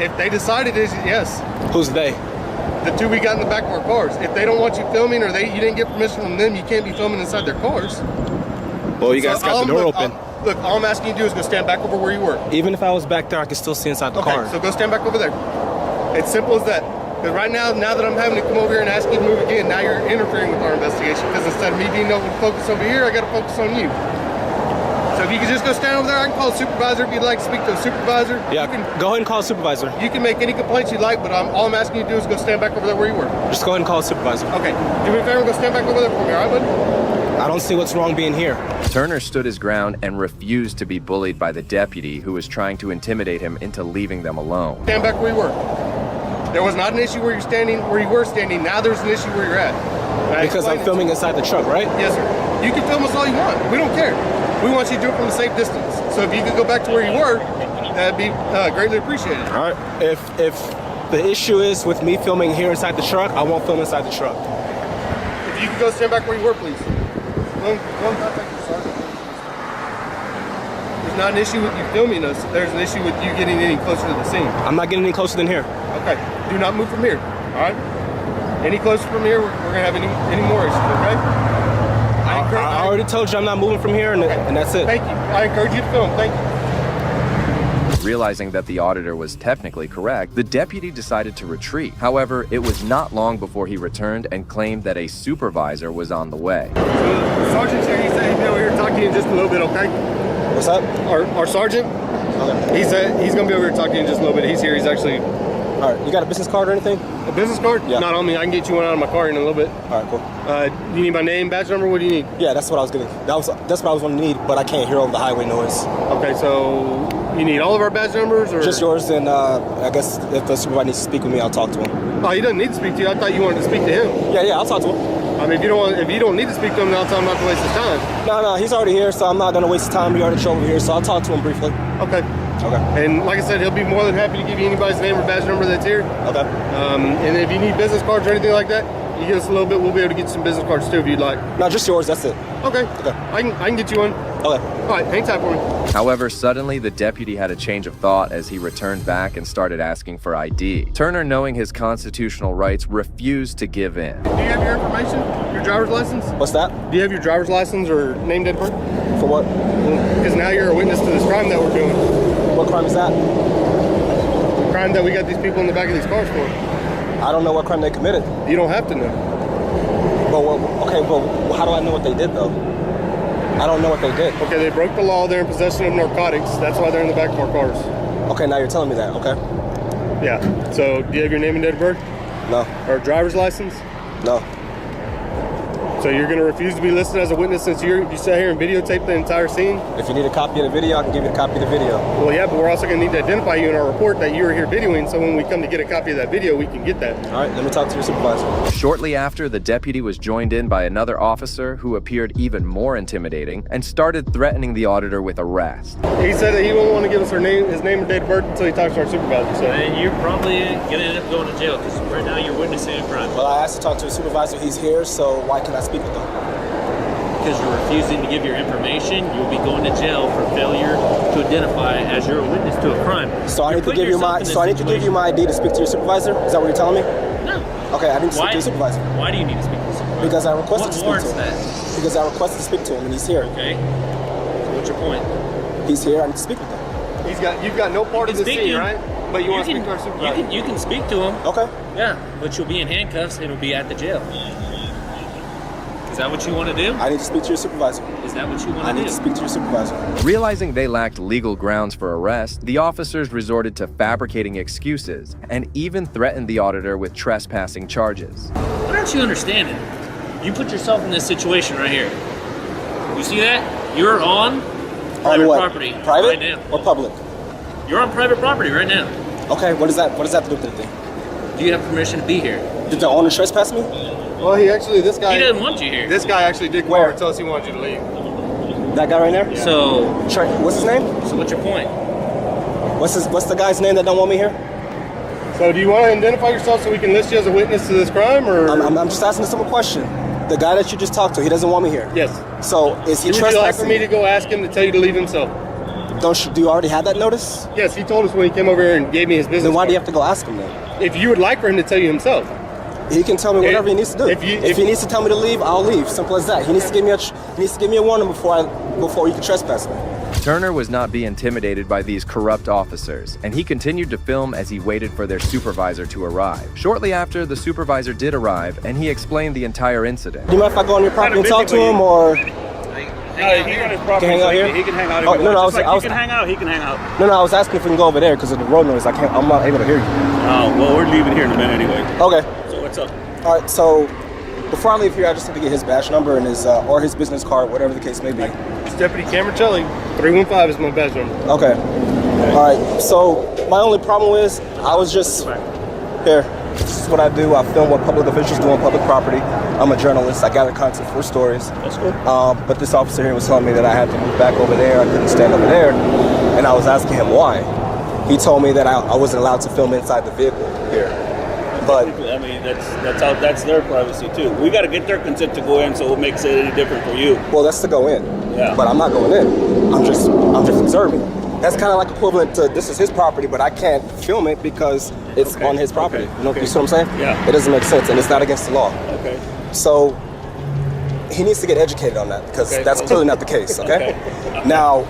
S14: If they decide it is, yes.
S7: Who's they?
S14: The two we got in the back of our cars. If they don't want you filming or you didn't get permission from them, you can't be filming inside their cars.
S7: Well, you guys got the door open.
S14: Look, all I'm asking you to do is go stand back over where you were.
S7: Even if I was back there, I could still see inside the car.
S14: Okay, so go stand back over there. It's simple as that. Because right now that I'm having to come over here and ask you to move again, now you're interfering with our investigation. Because instead of me being able to focus over here, I got to focus on you. So if you could just go stand over there, I can call a supervisor if you'd like to speak to a supervisor.
S7: Yeah, go ahead and call a supervisor.
S14: You can make any complaints you like, but all I'm asking you to do is go stand back over there where you were.
S7: Just go ahead and call a supervisor.
S14: Okay, do me a favor and go stand back over there for me, all right, bud?
S7: I don't see what's wrong being here.
S1: Turner stood his ground and refused to be bullied by the deputy who was trying to intimidate him into leaving them alone.
S14: Stand back where you were. There was not an issue where you were standing. Now there's an issue where you're at.
S7: Because I'm filming inside the truck, right?
S14: Yes, sir. You can film us all you want. We don't care. We want you to do it from a safe distance. So if you could go back to where you were, that'd be greatly appreciated.
S7: All right. If the issue is with me filming here inside the truck, I won't film inside the truck.
S14: If you could go stand back where you were, please. Go and contact your sergeant. There's not an issue with you filming us. There's an issue with you getting any closer to the scene.
S7: I'm not getting any closer than here.
S14: Okay. Do not move from here. All right. Any closer from here, we're gonna have any more issues. Okay.
S7: I already told you I'm not moving from here, and that's it.
S14: Thank you. I encourage you to film. Thank you.
S1: Realizing that the auditor was technically correct, the deputy decided to retreat. However, it was not long before he returned and claimed that a supervisor was on the way.
S14: So the sergeant's here. He said he'd be over here talking to you in just a little bit, okay?
S7: What's up?
S14: Our sergeant? Okay. He said he's going to be over here talking to you in just a little bit. He's here. He's actually...
S7: All right. You got a business card or anything?
S14: A business card?
S7: Yeah.
S14: Not on me. I can get you one out of my car in a little bit.
S7: All right, cool.
S14: You need my name, badge number? What do you need?
S7: Yeah, that's what I was getting. That's what I was going to need, but I can't hear over the highway noise.
S14: Okay, so you need all of our badge numbers, or
S7: just yours? And I guess if the supervisor needs to speak with me, I'll talk to him.
S14: Oh, he doesn't need to speak to you. I thought you wanted to speak to him.
S7: Yeah, I'll talk to him.
S14: I mean, if you don't need to speak to him, then I'll tell him not to waste his time.
S7: No, he's already here, so I'm not going to waste his time. He already showed over here, so I'll talk to him briefly.
S14: Okay. And like I said, he'll be more than happy to give you anybody's name or badge number that's here.
S7: Okay.
S14: And if you need business cards or anything like that, you give us a little bit, we'll be able to get some business cards too if you'd like.
S7: No, just yours, that's it.
S14: Okay. I can get you one.
S7: Okay.
S14: All right, hang tight for me.
S1: However, suddenly the deputy had a change of thought as he returned back and started asking for ID. Turner, knowing his constitutional rights, refused to give in.
S14: Do you have your information? Your driver's license?
S7: What's that?
S14: Do you have your driver's license or name, date, birth?
S7: For what?
S14: Because now you're a witness to this crime that we're doing.
S7: What crime is that?
S14: The crime that we got these people in the back of these cars for.
S7: I don't know what crime they committed.
S14: You don't have to know.
S7: But how do I know what they did, though? I don't know what they did.
S14: Okay, they broke the law. They're in possession of narcotics. That's why they're in the back of our cars.
S7: Okay, now you're telling me that, okay?
S14: Yeah. So, do you have your name and date of birth?
S7: No.
S14: Or driver's license?
S7: No.
S14: So you're going to refuse to be listed as a witness since you sat here and videotaped the entire scene?
S7: If you need a copy of the video, I can give you a copy of the video.
S14: Well, yeah, but we're also going to need to identify you in our report that you were here videoing, so when we come to get a copy of that video, we can get that.
S7: All right, let me talk to your supervisor.
S1: Shortly after, the deputy was joined in by another officer who appeared even more intimidating and started threatening the auditor with arrest.
S14: He said that he won't want to give us his name or date of birth until he talks to our supervisor. So.
S19: And you're probably going to end up going to jail because right now you're witnessing a crime.
S7: Well, I asked to talk to a supervisor. He's here, so why can't I speak with him?
S19: Because you're refusing to give your information, you'll be going to jail for failure to identify as you're a witness to a crime.
S7: So I need to give you my ID to speak to your supervisor? Is that what you're telling me?
S19: No.
S7: Okay, I need to speak to your supervisor.
S19: Why do you need to speak to the supervisor?
S7: Because I requested to speak to
S19: What
S7: him.
S19: warrants that?
S7: Because I requested to speak to him and he's here.
S19: Okay. So what's your point?
S7: He's here, I need to speak with him.
S14: You've got no part of the scene, right? But you want to speak to our supervisor?
S19: You can speak to him.
S7: Okay.
S19: Yeah, but you'll be in handcuffs and it'll be at the jail. Is that what you want to do?
S7: I need to speak to your supervisor.
S19: Is that what you want to do?
S7: I need to speak to your supervisor.
S1: Realizing they lacked legal grounds for arrest, the officers resorted to fabricating excuses and even threatened the auditor with trespassing charges.
S19: What aren't you understanding? You put yourself in this situation right here. You see that? You're on private property
S7: Private
S19: right now.
S7: or public?
S19: You're on private property right now.
S7: Okay, what does that do with anything?
S19: Do you have permission to be here?
S7: Did the owner trespass me?
S14: Well, this guy...
S19: He doesn't want you here.
S14: This guy actually did call and tell us he wanted you to leave.
S7: That guy right there?
S19: Yeah. So...
S7: What's his name?
S19: So what's your point?
S7: What's the guy's name that don't want me here?
S14: So do you want to identify yourself so we can list you as a witness to this crime, or...?
S7: I'm just asking a simple question. The guy that you just talked to, he doesn't want me here.
S14: Yes.
S7: So is he trespassing?
S14: Would you like for me to go ask him to tell you to leave himself?
S7: Do you already have that notice?
S14: Yes, he told us when he came over here and gave me his business.
S7: Then why do you have to go ask him then?
S14: If you would like for him to tell you himself.
S7: He can tell me whatever he needs to do. If he needs to tell me to leave, I'll leave. Simple as that. He needs to give me a warning before he can trespass me.
S1: Turner was not being intimidated by these corrupt officers, and he continued to film as he waited for their supervisor to arrive. Shortly after, the supervisor did arrive, and he explained the entire incident.
S7: Do you mind if I go on your property and talk to him, or...?
S20: He's on his property,
S7: hang out here?
S20: He can hang out.
S7: Oh, no,
S20: he can hang out. He can hang out.
S7: No, I was asking if we can go over there because of the road noise. I'm not able to hear you.
S20: Oh, well, we're leaving here in a minute anyway.
S7: Okay.
S20: So what's up?
S7: All right. So before I leave here, I just have to get his badge number and his or his business card, whatever the case may be.
S14: It's Deputy Camercelli. 315 is my badge number.
S7: Okay. All right. So my only problem is I was just here. This is what I do. I film what public officials do on public property. I'm a journalist. I gather content for stories.
S20: That's cool.
S7: But this officer here was telling me that I had to move back over there. I couldn't stand over there. And I was asking him why. He told me that I wasn't allowed to film inside the vehicle here. But
S20: I mean, that's their privacy too. We got to get their consent to go in, so it makes it any different for you.
S7: Well, that's to go in.
S20: Yeah.
S7: But I'm not going in. I'm just observing. That's kind of like equivalent to this is his property, but I can't film it because it's on his property. You know, you see what I'm saying?
S20: Yeah.
S7: It doesn't make sense, and it's not against the law.
S20: Okay.
S7: So he needs to get educated on that because that's clearly not the case. Okay. Now,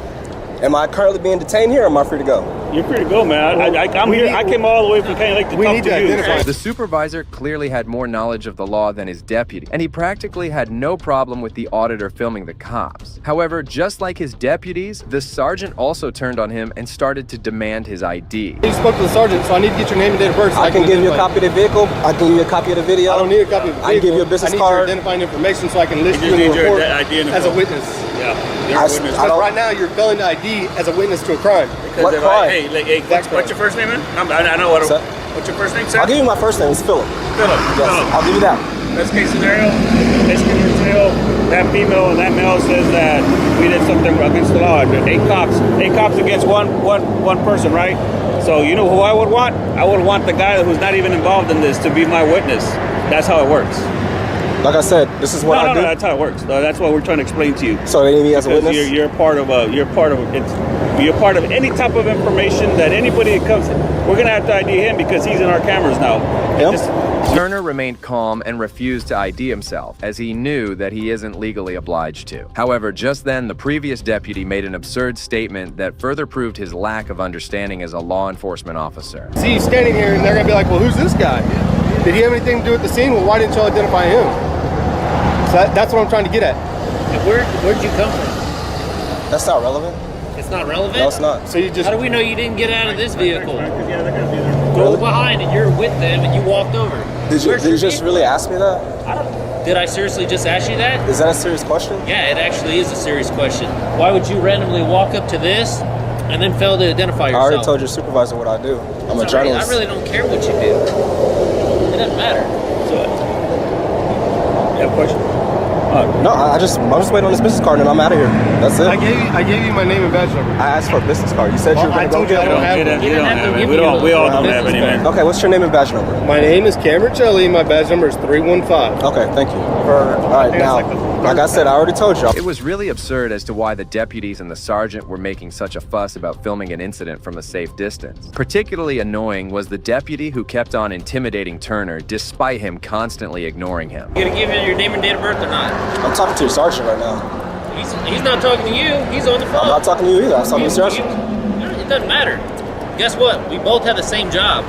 S7: am I currently being detained here, or am I free to go?
S20: You're free to go, man. I'm here. I came all the way from Canyon Lake to talk to you.
S1: The supervisor clearly had more knowledge of the law than his deputy, and he practically had no problem with the auditor filming the cops. However, just like his deputies, the sergeant also turned on him and started to demand his ID.
S14: You spoke to the sergeant, so I need to get your name and date of birth. So
S7: I can give you a copy of the vehicle. I can give you a copy of the video.
S14: I don't need a copy of the vehicle.
S7: I can give you a business card.
S14: I need your identifying information so I can list you in the report as a witness.
S20: Yeah, you're a witness.
S14: Because right now you're failing to ID as a witness to a crime.
S7: What crime?
S20: Hey, what's your first name, man? I know what. What's your first name, sir?
S7: I'll give you my first name. It's Philip.
S20: Philip.
S7: Yes, I'll give you that.
S20: Best case scenario, that female and that male says that we did something against the law. 8 cops against one person, right? So you know who I would want? I would want the guy who's not even involved in this to be my witness. That's how it works.
S7: Like I said, this is what I do.
S20: No, that's how it works. That's what we're trying to explain to you.
S7: So they need me as a witness?
S20: You're part of any type of information that anybody comes. We're gonna have to ID him because he's in our cameras now.
S7: Yep.
S1: Turner remained calm and refused to ID himself, as he knew that he isn't legally obliged to. However, just then, the previous deputy made an absurd statement that further proved his lack of understanding as a law enforcement officer.
S14: See you standing here, and they're gonna be like, "Well, who's this guy? Did he have anything to do with the scene? Well, why didn't you identify him?" So that's what I'm trying to get at.
S19: Where'd you come from?
S7: That's not relevant.
S19: It's not relevant?
S7: No, it's not.
S14: So you just...
S19: How do we know you didn't get out of this vehicle? Go behind and you're with them and you walked over.
S7: Did you just really ask me that?
S19: I don't... Did I seriously just ask you that?
S7: Is that a serious question?
S19: Yeah, it actually is a serious question. Why would you randomly walk up to this and then fail to identify yourself?
S7: I already told your supervisor what I do. I'm a journalist.
S19: I really don't care what you do. It doesn't matter.
S20: So, you have a question?
S7: No, I'm just waiting on this business card and I'm out of here. That's it.
S14: I gave you my name and badge number.
S7: I asked for a business card. You said you were going to go get it.
S20: We all don't have any, man.
S7: Okay, what's your name and badge number?
S14: My name is Cameron Shelley. My badge number is 315.
S7: Okay, thank you. All right, now, like I said, I already told you.
S1: It was really absurd as to why the deputies and the sergeant were making such a fuss about filming an incident from a safe distance. Particularly annoying was the deputy who kept on intimidating Turner despite him constantly ignoring him.
S19: You gonna give him your name and date of birth or not?
S7: I'm talking to your sergeant right now.
S19: He's not talking to you. He's on the phone.
S7: I'm not talking to you either. I'm talking to your sergeant.
S19: It doesn't matter. Guess what? We both have the same job.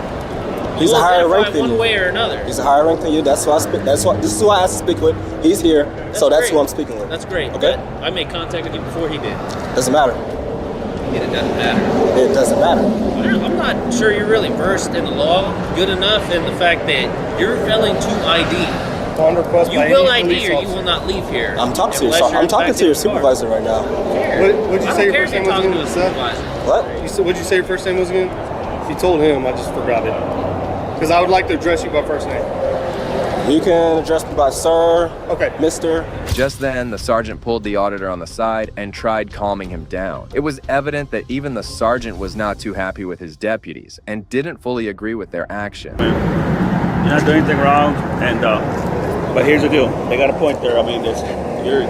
S7: He's a higher rank than you.
S19: One way or another.
S7: He's a higher rank than you. That's who I speak. This is who I have to speak with. He's here, so that's who I'm speaking with.
S19: That's great.
S7: Okay.
S19: But I made contact with you before he did.
S7: Doesn't matter.
S19: It doesn't matter.
S7: It doesn't matter.
S19: I'm not sure you're really versed in the law good enough in the fact that you're failing to ID.
S14: On request
S19: You
S14: by
S19: will
S14: any
S19: ID
S14: police
S19: or you
S14: officer.
S19: will not leave here.
S7: I'm talking to
S19: unless
S7: your.
S19: you're
S7: I'm talking
S19: back
S7: to your
S19: in the car.
S7: supervisor right now.
S14: What'd you
S19: I
S14: say
S19: don't
S14: your
S19: care
S14: first
S19: if
S14: name
S19: you're
S14: was
S19: talking
S14: again?
S19: to a supervisor.
S7: What?
S14: What'd you say your first name was again? If you told him, I just forgot it. Because I would like to address you by first name.
S7: You can address me by sir,
S14: okay,
S7: mister.
S1: Just then, the sergeant pulled the auditor on the side and tried calming him down. It was evident that even the sergeant was not too happy with his deputies and didn't fully agree with their action.
S20: You're not doing anything wrong, and but here's the deal. They got a point there. I mean, your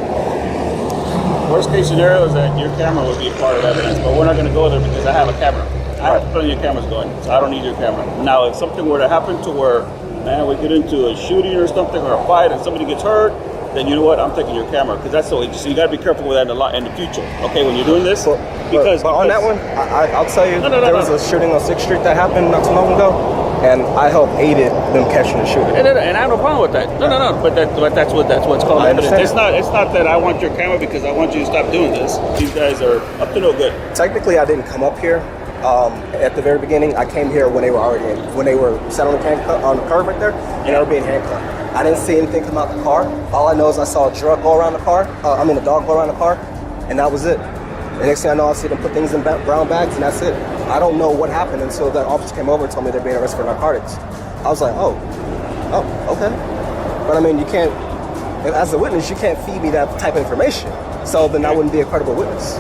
S20: worst case scenario is that your camera would be a part of evidence, but we're not going to go there because I have a camera. I have plenty of cameras going, so I don't need your camera. Now, if something were to happen to where, man, we get into a shooting or something or a fight and somebody gets hurt, then you know what? I'm taking your camera because that's so you got to be careful with that in the future. Okay, when you're doing this, because
S7: on that one, I'll tell you, there was a shooting on 6th Street that happened not too long ago, and I helped aided them catching the shooter.
S20: And I have no problem with that. No. But that's what's called
S7: I
S20: evidence.
S7: understand.
S20: It's not that I want your camera because I want you to stop doing this. These guys are up to no good.
S7: Technically, I didn't come up here. At the very beginning, I came here when they were sat on the curb right there, and they were being handcuffed. I didn't see anything come out the car. All I know is I saw a drug go around the car. A dog go around the car, and that was it. The next thing I know, I see them put things in brown bags, and that's it. I don't know what happened until that officer came over and told me they're being arrested for narcotics. I was like, oh, okay. But I mean, you can't, as a witness, you can't feed me that type of information. So then I wouldn't be a credible witness.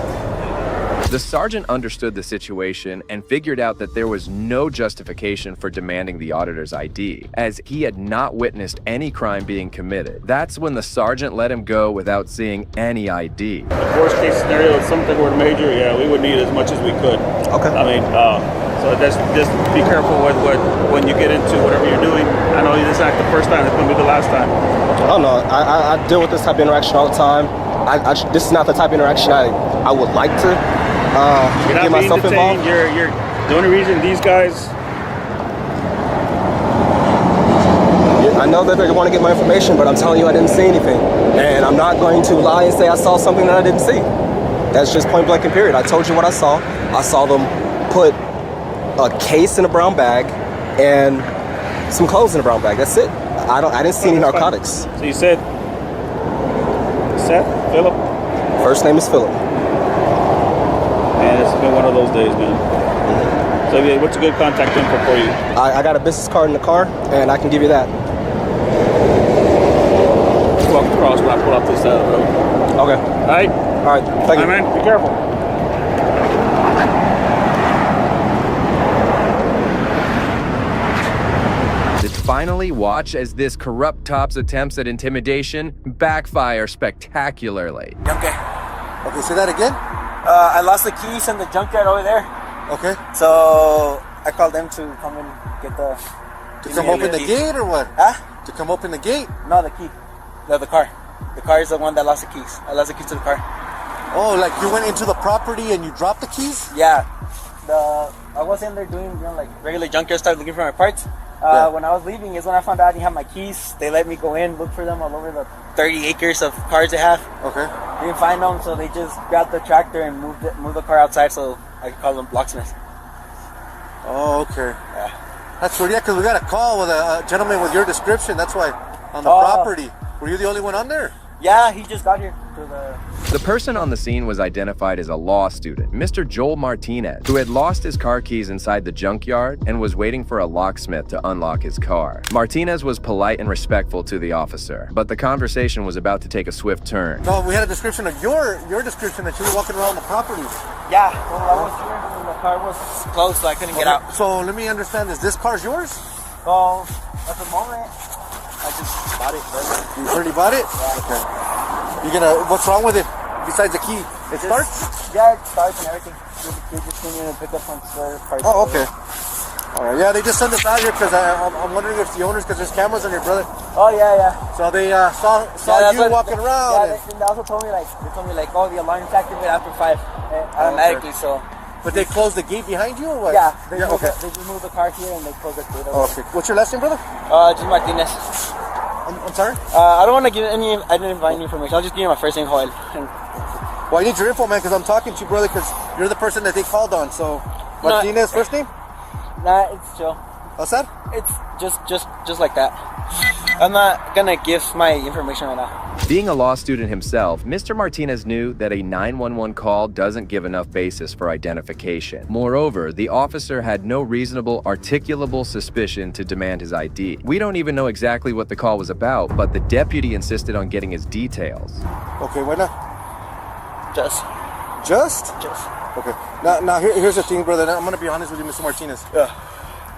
S1: The sergeant understood the situation and figured out that there was no justification for demanding the auditor's ID, as he had not witnessed any crime being committed. That's when the sergeant let him go without seeing any ID.
S20: The worst case scenario, if something were major, yeah, we would need as much as we could.
S7: Okay.
S20: I mean, so just be careful with when you get into whatever you're doing. I know this is not the first time; it's going to be the last time.
S7: Oh no, I deal with this type of interaction all the time. This is not the type of interaction I would like to.
S20: You're not being detained. You're the only reason these guys.
S7: I know that they want to get my information, but I'm telling you I didn't see anything, and I'm not going to lie and say I saw something that I didn't see. That's just point blank and period. I told you what I saw. I saw them put a case in a brown bag and some clothes in a brown bag. That's it. I didn't see any narcotics.
S20: So you said Seth? Philip?
S7: First name is Philip.
S20: Man, it's been one of those days, man. So yeah, what's a good contact info for you?
S7: I got a business card in the car, and I can give you that.
S20: Walk across when I pull off this side of the road.
S7: Okay.
S20: All right?
S7: All right. Thank you.
S20: All right, man. Be careful.
S1: Finally, watch as this corrupt top's attempts at intimidation backfire spectacularly.
S5: Okay, say that again? I lost the keys in the junkyard over there. Okay. So I called them to come and get the...
S14: To come open the gate or what?
S5: Huh?
S14: To come open the gate?
S5: No, the key. The car. The car is the one that lost the keys. I lost the keys to the car.
S14: Oh, like you went into the property and you dropped the keys?
S5: Yeah. I was in there doing like regular junkyard stuff, looking for my parts. When I was leaving is when I found out I didn't have my keys. They let me go in, look for them all over the 30 acres of cars they have.
S14: Okay.
S5: Didn't find them, so they just grabbed the tractor and moved the car outside so I could call them locksmiths.
S14: Oh, okay.
S5: Yeah.
S14: That's weird, yeah, because we got a call with a gentleman with your description. That's why, on the property.
S21: Were you the only one on there?
S7: Yeah, he just got here.
S1: The person on the scene was identified as a law student, Mr. Joel Martinez, who had lost his car keys inside the junkyard and was waiting for a locksmith to unlock his car. Martinez was polite and respectful to the officer, but the conversation was about to take a swift turn.
S21: No, we had a description of your description that you were walking around the property.
S7: Yeah, well, I was here and the car was closed, so I couldn't get out.
S21: So let me understand this car's yours?
S7: Well, at the moment, I just bought it.
S21: You already bought it?
S7: Yeah.
S21: Okay. What's wrong with it besides the key? It starts?
S7: Yeah, it starts and everything. They just came in and picked up on spare parts.
S21: Oh, okay. All right. Yeah, they just sent us out here because I'm wondering if the owners, because there's cameras on here, brother.
S7: Oh yeah.
S21: So they saw you walking around.
S7: Yeah, they also told me oh, the alarm's activated after 5 automatically.
S21: Okay.
S7: So.
S21: But they closed the gate behind you, or what?
S7: Yeah. They
S21: just
S7: moved the car here and they closed the gate.
S21: Okay. What's your last name, brother?
S7: Just Martinez.
S21: I'm sorry?
S7: I don't want to give any identifying information. I'll just give you my first name, Joel.
S21: Well, I need your info, man, because I'm talking to you, brother, because you're the person that they called on. So, Martinez, first name?
S7: Nah, it's Joe.
S21: What's that?
S7: It's just like that. I'm not gonna give my information right now.
S1: Being a law student himself, Mr. Martinez knew that a 911 call doesn't give enough basis for identification. Moreover, the officer had no reasonable, articulable suspicion to demand his ID. We don't even know exactly what the call was about, but the deputy insisted on getting his details.
S21: Okay, why not?
S7: Just?
S21: Okay. Now here's the thing, brother. I'm gonna be honest with you, Mr. Martinez.
S7: Yeah.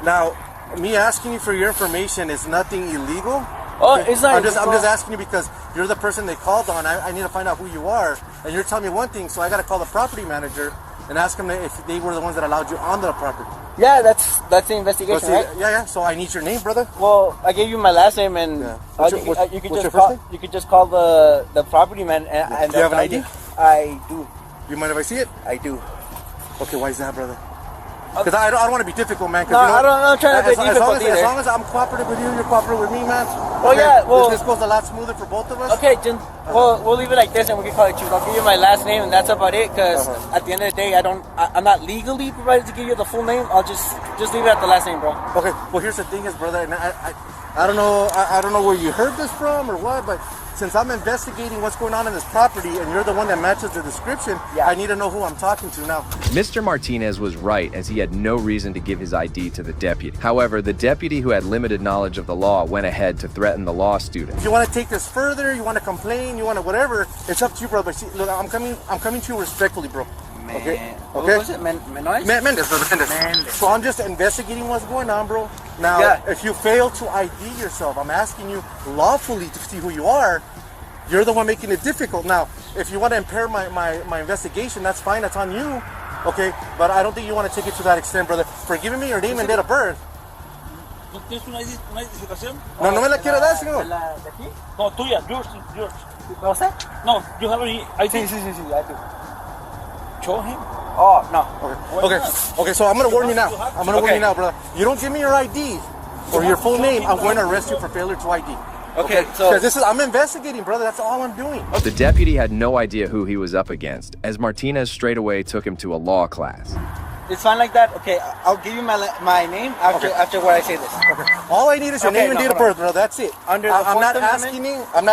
S21: Now, me asking you for your information is nothing illegal.
S7: Oh, it's not.
S21: I'm just asking you because you're the person they called on. I need to find out who you are, and you're telling me one thing, so I got to call the property manager and ask them if they were the ones that allowed you on the property.
S7: Yeah, that's the investigation, right?
S21: Yeah. So I need your name, brother.
S7: Well, I gave you my last name, and you could just call the property man. And
S21: do you have an ID?
S7: I do.
S21: You mind if I see it?
S7: I do.
S21: Okay, why is that, brother? Because I don't want to be difficult, man.
S7: No, I'm not trying to be difficult either.
S21: As long as I'm cooperative with you, you're cooperative with me, man.
S7: Oh okay, yeah, well...
S21: This goes a lot smoother for both of us.
S7: Okay, then, we'll leave it like this and we can call it truth. I'll give you my last name and that's about it, because at the end of the day, I'm not legally provided to give you the full name. I'll just leave it at the last name, bro.
S21: Okay, well here's the thing is, brother, and I don't know where you heard this from or what, but since I'm investigating what's going on in this property and you're the one that matches the description, I need to know who I'm talking to now.
S1: Mr. Martinez was right, as he had no reason to give his ID to the deputy. However, the deputy, who had limited knowledge of the law, went ahead to threaten the law student.
S21: If you want to take this further, you want to complain, you want to whatever, it's up to you, bro. But see, look, I'm coming to you respectfully, bro. Okay.
S7: What was it? Mendes?
S21: Mendes. So I'm just investigating what's going on, bro. Now, if you fail to ID yourself, I'm asking you lawfully to see who you are. You're the one making it difficult. Now, if you want to impair my investigation, that's fine. That's on you. Okay. But I don't think you want to take it to that extent, brother. For giving me your name and date of birth.
S22: ¿Tienes una identificación?
S21: No me la quiero dar, señor.
S7: ¿De aquí?
S22: No, tuya, yours.
S7: ¿No sé?
S22: No, you have any ID?
S7: Sí, I do.
S22: Show him.
S7: Oh, no.
S21: Okay, so I'm going to warn you now. Warn you now, brother. You don't give me your ID or your full name, I'm going to arrest you for failure to ID.
S7: Okay, so...
S21: Because I'm investigating, brother. That's all I'm doing.
S1: The deputy had no idea who he was up against, as Martinez straight away took him to a law class.
S7: It's fine like that? Okay, I'll give you my name after what I say this.
S21: Okay. All I need is your name and date of birth, bro. That's it.
S7: Under the
S21: I'm not asking you.
S7: And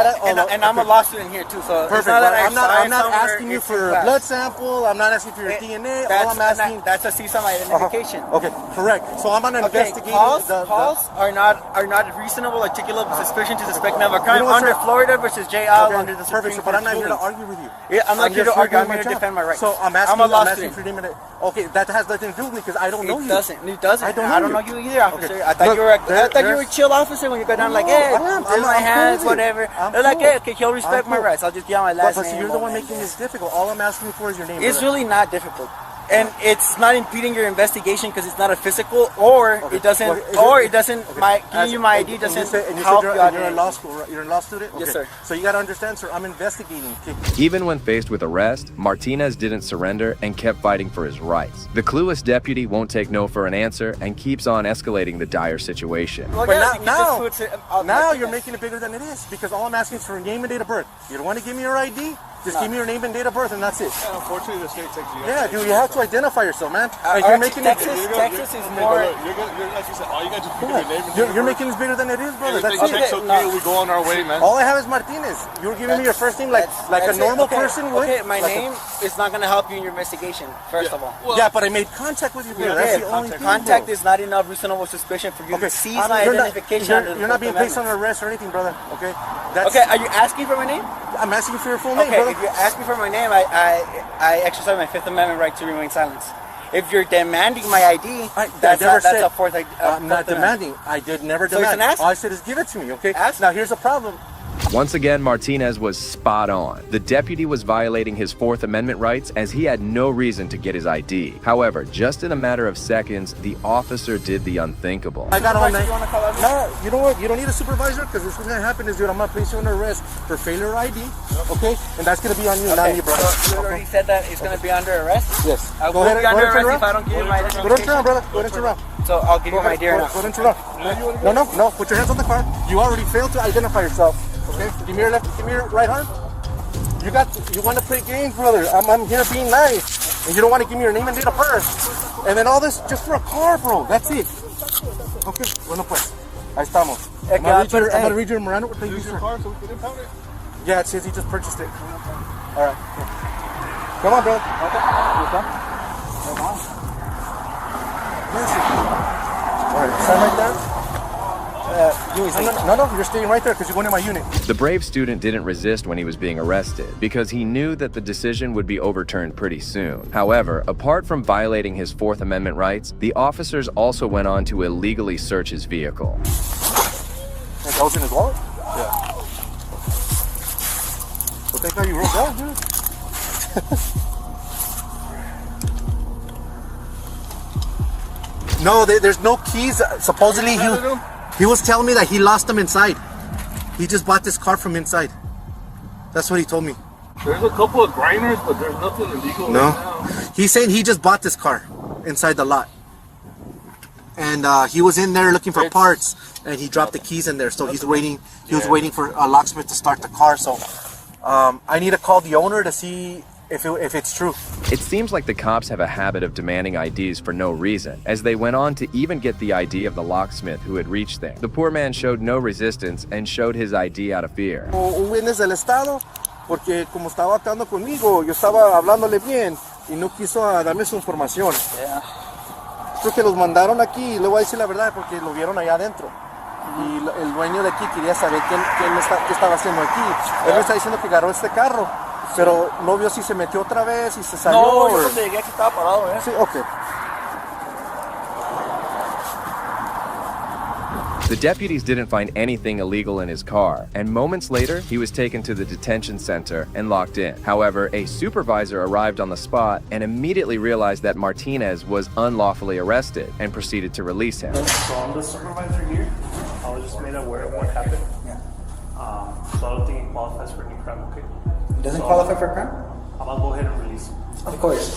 S7: I'm a law student here too, so
S21: perfect.
S7: It's not that
S21: I'm not asking you for a blood sample. I'm not asking for your DNA. All I'm asking.
S7: That's a CSUM identification.
S21: Okay, correct. So I'm gonna investigate.
S7: Calls are not reasonable, articulable suspicion to suspect of a crime under Florida versus JL under the Supreme Court.
S21: But I'm not here to argue with you.
S7: Yeah, I'm not here to argue. I'm here to defend my rights.
S21: So I'm asking for your name. Okay, that has nothing to do with me because I don't know you.
S7: It doesn't. I don't know you either, officer.
S21: Okay.
S7: I thought you were a chill officer when you go down like, hey, I'm my hands,
S21: cool,
S7: whatever. They're like, hey, okay, he'll respect my rights. I'll just give my last name.
S21: But you're the one making this difficult. All I'm asking for is your name.
S7: It's really not difficult. And it's not impeding your investigation because it's not a physical, or it doesn't, giving you my ID doesn't help you out.
S21: You're in law school, right? You're a law student? Okay.
S7: Yes, sir.
S21: So you got to understand, sir, I'm investigating.
S1: Even when faced with arrest, Martinez didn't surrender and kept fighting for his rights. The clueless deputy won't take no for an answer and keeps on escalating the dire situation.
S21: Well, but now you're making it bigger than it is because all I'm asking is for your name and date of birth. You don't want to give me your ID? Just give me your name and date of birth, and that's it.
S14: Yeah, unfortunately, the state takes you.
S21: Yeah, dude, you have to identify yourself, man.
S14: You're
S21: making
S14: Texas
S21: is
S14: more. Like you said, all you got to do is name and
S21: You're making this bigger than it is, brother. That's
S14: it. Okay, we go on our way, man.
S21: All I have is Martinez. You're giving me your first name like a normal person would.
S5: Okay, my name is not gonna help you in your investigation. First of all.
S21: Yeah, but I made contact with you, brother. That's the only thing.
S5: Contact is not enough reasonable suspicion for you to seize my identification.
S21: You're not being placed on arrest or anything, brother. Okay.
S5: Okay. Are you asking for my name?
S21: I'm asking for your full name,
S5: okay,
S21: brother.
S5: If you ask me for my name, I exercise my Fifth Amendment right to remain silent. If you're demanding my ID, that's a fourth.
S21: I'm not demanding. I did never demand.
S5: So it's an ask?
S21: All I said is give it to me, okay? Now here's the problem.
S1: Once again, Martinez was spot on. The deputy was violating his Fourth Amendment rights as he had no reason to get his ID. However, just in a matter of seconds, the officer did the unthinkable.
S21: I got all night. No, you know what? You don't need a supervisor because what's going to happen is, dude, I'm going to place you under arrest for failure of ID, okay? And that's going to be on you, not me, brother.
S5: You already said that it's going to be under arrest?
S21: Yes.
S5: I will be under arrest if I don't give you my identification.
S21: Go ahead and turn around, brother. Go ahead and turn around.
S5: So I'll give you my ID now.
S21: Go ahead and turn around. No. Put your hands on the car. You already failed to identify yourself. Okay, give me your left, give me your right arm. You want to play games, brother. I'm here being nice. And you don't want to give me your name and date of birth. And then all this just for a car, bro. That's it. Okay, bueno pues. Ahí estamos. I'm going to read your Miranda.
S14: Use your car so we can impound it?
S21: Yeah, it says he just purchased it. All right. Come on, bro. Okay. Come on. All right, stand right there. No, you're staying right there because you're going to my unit.
S1: The brave student didn't resist when he was being arrested because he knew that the decision would be overturned pretty soon. However, apart from violating his Fourth Amendment rights, the officers also went on to illegally search his vehicle.
S21: That was in his wallet? Yeah. Well, thank God you wrote that, dude. No, there's no keys. Supposedly he was telling me that he lost them inside. He just bought this car from inside. That's what he told me.
S14: There's a couple of grinders, but there's nothing illegal
S21: No.
S14: right now.
S21: He's saying he just bought this car inside the lot. And he was in there looking for parts, and he dropped the keys in there. So he's waiting. He was waiting for a locksmith to start the car. So I need to call the owner to see if it's true.
S1: It seems like the cops have a habit of demanding IDs for no reason, as they went on to even get the ID of the locksmith who had reached there. The poor man showed no resistance and showed his ID out of fear.
S21: Un witness del estado, porque como estaba actuando conmigo, yo estaba hablándole bien y no quiso darme su información. Creo que los mandaron aquí, y le voy a decir la verdad porque lo vieron allá adentro. Y el dueño de aquí quería saber qué estaba haciendo aquí. Él me está diciendo que agarró este carro. Pero no vio si se metió otra vez, si se salió.
S5: No, yo cuando llegué aquí estaba parado,
S21: Sí, okay.
S1: The deputies didn't find anything illegal in his car, and moments later, he was taken to the detention center and locked in. However, a supervisor arrived on the spot and immediately realized that Martinez was unlawfully arrested and proceeded to release him.
S3: So I'm the supervisor here. I was just made aware of what happened. So I don't think it qualifies for any crime, okay?
S5: Doesn't qualify for a crime?
S3: I'm gonna go ahead and release him.
S5: Of course.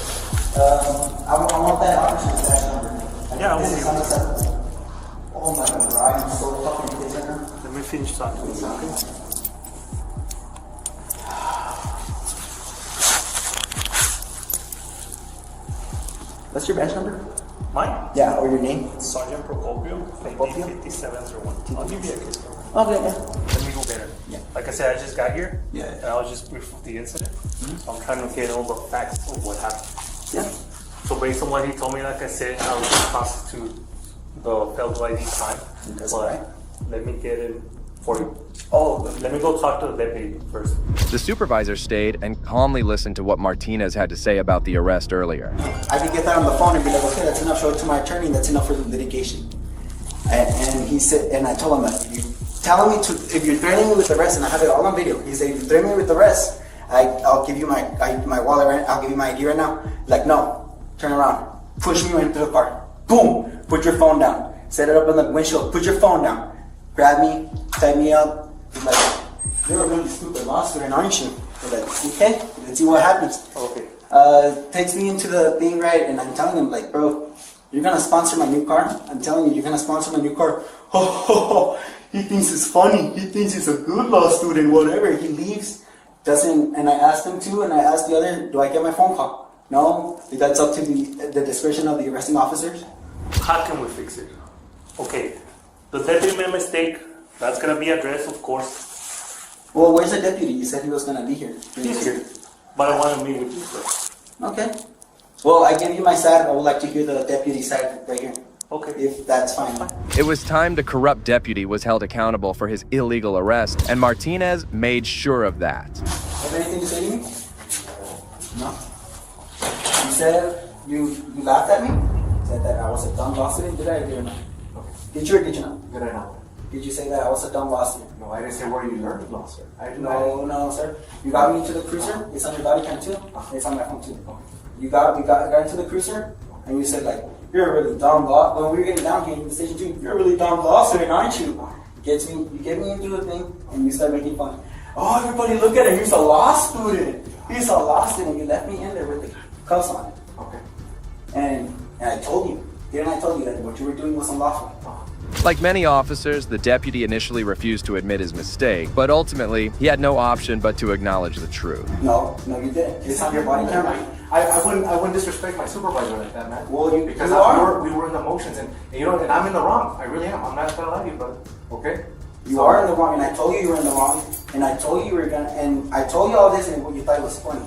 S5: I want that officer's badge number.
S3: Yeah, I
S5: this
S3: will.
S5: is unacceptable. Oh my God, bro, I'm so fucking pissed right now.
S3: Let me finish talking to you, okay?
S5: What's your badge number?
S3: Mine?
S5: Yeah, or your name?
S3: Sergeant Procopio, 5701. I'll give you a kiss.
S5: Okay, yeah.
S3: Let me go get her.
S5: Yeah.
S3: Like I said, I just got here.
S5: Yeah.
S3: And I was just briefed with the incident. So I'm trying to get all the facts of what happened.
S5: Yeah.
S3: So based on what he told me, like I said, I was constitute the failed ID time.
S5: That's
S3: but
S5: right.
S3: Let me get it for you.
S5: Oh,
S3: let me go talk to the deputy first.
S1: The supervisor stayed and calmly listened to what Martinez had to say about the arrest earlier.
S5: I could get that on the phone and be like, okay, that's enough. Show it to my attorney. That's enough for the litigation. And he said, and I told him that if you're threatening me with arrest, and I have it all on video. He said, if you threaten me with arrest, I'll give you my wallet. Right, I'll give you my ID right now. Like, no, turn around, push me into the car. Boom, put your phone down. Set it up on the windshield. Put your phone down. Grab me, tie me up. He's like, you're a really stupid law student, aren't you? We're like, okay, let's see what happens.
S3: Okay.
S5: Takes me into the thing, right, and I'm telling him, like, bro, you're gonna sponsor my new car? I'm telling you, you're gonna sponsor my new car. Oh, he thinks it's funny. He thinks he's a good law student, whatever. He leaves, And I asked him to, and I asked the other, do I get my phone call? No, that's up to the discretion of the arresting officers.
S3: How can we fix it? Okay, the deputy made a mistake. That's gonna be addressed, of course.
S5: Well, where's the deputy? You said he was gonna be here.
S3: He's here, but I want to meet with you first.
S5: Okay. Well, I give you my side. I would like to hear the deputy side right here.
S3: Okay.
S5: If that's fine.
S1: It was time the corrupt deputy was held accountable for his illegal arrest, and Martinez made sure of that.
S5: Have anything to say to me? No. You said you laughed at me? Said that I was a dumb law student? Did I or did I not? Okay. Did you or did you not?
S7: Did I not?
S5: Did you say that I was a dumb law student?
S7: No, I didn't say where you learned law, sir.
S5: No, sir. You got me into the cruiser. It's on your body cam too. It's on my phone too. You got into the cruiser, and you said like, you're a really dumb law. When we were getting down here in the station too, you're a really dumb law student, aren't you? You get me into a thing, and you start making fun. Oh, everybody look at him. He's a law student. He's a law student. You left me in there with the cuffs on it. Okay. And I told you. Didn't I tell you that what you were doing was unlawful?
S1: Like many officers, the deputy initially refused to admit his mistake, but ultimately, he had no option but to acknowledge the truth.
S5: No, you didn't. It's on your body camera.
S7: I wouldn't disrespect my supervisor like that, man.
S5: Well,
S7: because we were in the motions, and you know, and I'm in the wrong. I really am. I'm not gonna lie to you, but okay.
S5: You are in the wrong, and I told you were in the wrong, and I told you were gonna, and I told you all this, and what you thought was funny.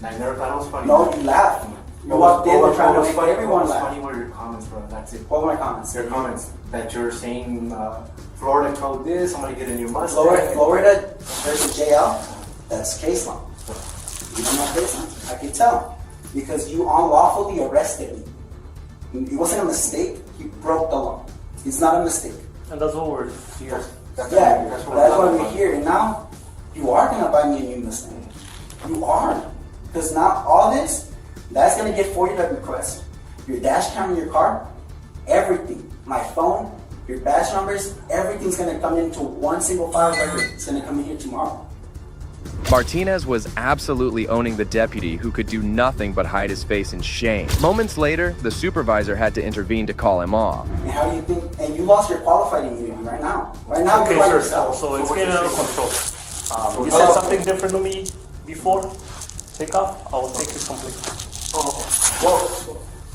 S7: I never thought it was funny.
S5: No, you laughed. You walked in trying to make everyone laugh.
S7: Funny were your comments, bro. That's it.
S5: What were my comments?
S7: Your comments that you're saying Florida code this. Somebody get a new Mustang.
S5: Florida versus JL. That's case law. You don't know case law. I can tell because you unlawfully arrested me. It wasn't a mistake. You broke the law. It's not a mistake.
S3: And that's what we're here.
S5: That's why we're here. And now you are gonna buy me a new Mustang. You are, because now all this. That's going to get for you that request. Your dash cam in your car, everything. My phone, your badge numbers, everything's going to come into one single file record. It's going to come in here tomorrow.
S1: Martinez was absolutely owning the deputy who could do nothing but hide his face in shame. Moments later, the supervisor had to intervene to call him off.
S5: And how do you think, and you lost your qualified immunity right now. Right now,
S3: okay,
S5: you're by
S3: sir,
S5: yourself.
S3: So it's getting out of control. You said something different to me before. Take off, I will take your complaint.
S5: Well,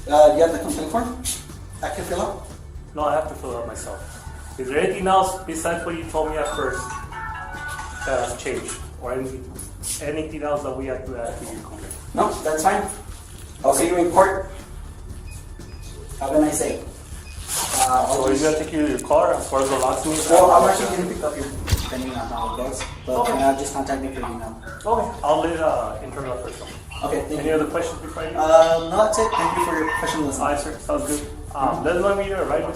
S5: do you have the complaint form? I can fill out?
S3: No, I have to fill out myself. Is there anything else besides what you told me at first that has changed? Or anything else that we have to add to your complaint?
S5: No, that's fine. I'll see you in court. Have a nice day.
S3: So are you going to take your car as far as the locksmith?
S5: Well, I'm actually going to pick up your depending on how it goes. But just contact me for email.
S3: Okay, I'll let internal person.
S5: Okay, thank you.
S3: Any other questions before I leave?
S5: No, that's it. Thank you for your professionalism.
S3: Alright, sir. Sounds good. Let them know me there, right?
S5: No,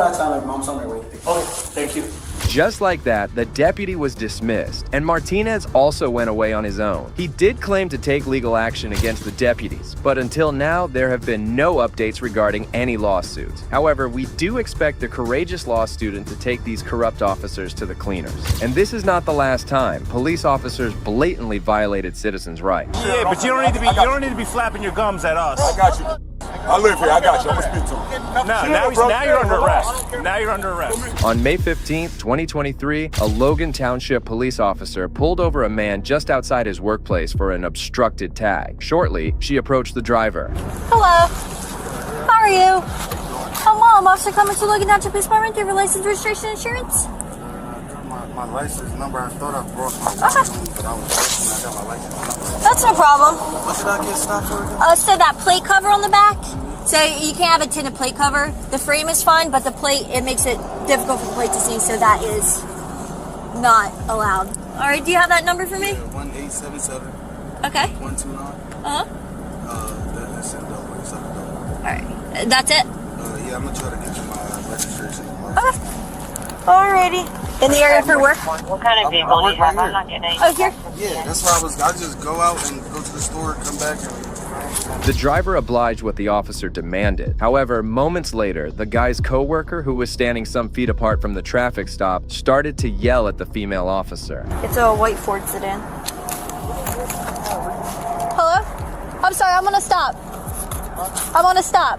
S5: it's fine. My mom's on her way.
S3: Okay, thank you.
S1: Just like that, the deputy was dismissed, and Martinez also went away on his own. He did claim to take legal action against the deputies, but until now, there have been no updates regarding any lawsuits. However, we do expect the courageous law student to take these corrupt officers to the cleaners. And this is not the last time police officers blatantly violated citizens' rights.
S4: Yeah, but you don't need to be flapping your gums at us. I got you. I live here. I got you. I'm gonna speak to him. Now you're under arrest. Now you're under arrest.
S1: On May 15th, 2023, a Logan Township police officer pulled over a man just outside his workplace for an obstructed tag. Shortly, she approached the driver.
S12: Hello. How are you? Hello, I'm Officer coming to Logan Township Police Department. Do you have your license, registration, insurance?
S6: My license number, I thought I brought my license, but I got my license number.
S12: That's no problem.
S6: What did I get stopped for again?
S12: So that plate cover on the back. So you can't have a tinted plate cover. The frame is fine, but the plate, it makes it difficult for the plate to see, so that is not allowed. All right, do you have that number for me?
S6: 1877.
S12: Okay.
S6: 129. That's it.
S12: All right, that's it?
S6: Yeah, I'm gonna try to get you my registration.
S12: Okay. Alrighty. In the area for work?
S23: What kind of vehicle do you have? I'm not getting any.
S12: Oh, here?
S6: Yeah, that's why I just go out and go to the store, come back, and
S1: The driver obliged what the officer demanded. However, moments later, the guy's coworker, who was standing some feet apart from the traffic stop, started to yell at the female officer.
S12: It's a white Ford sedan. Hello? I'm sorry, I'm gonna stop. I'm gonna stop.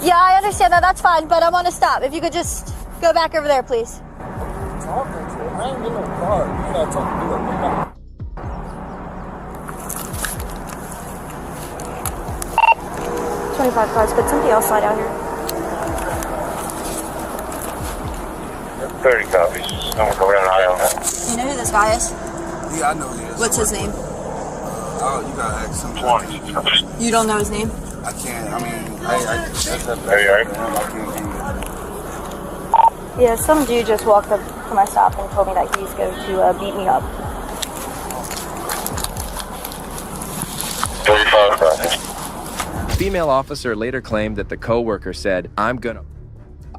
S12: Yeah, I understand that. That's fine, but I'm gonna stop. If you could just go back over there, please.
S6: ain't getting no car. You gotta talk to me.
S8: 25 cars, but somebody else slide out here.
S18: 30 copies. I'm going to eye on that.
S8: You know who this guy is?
S6: Yeah, I know he is.
S8: What's his name?
S6: Oh, you gotta ask him.
S8: You don't know his name?
S6: I can't. I mean, that's I can't do it.
S8: Yeah, some dude just walked up to my stop and told me that he's going to beat me up.
S18: 35 copies.
S1: The female officer later claimed that the co-worker said, "I'm gonna."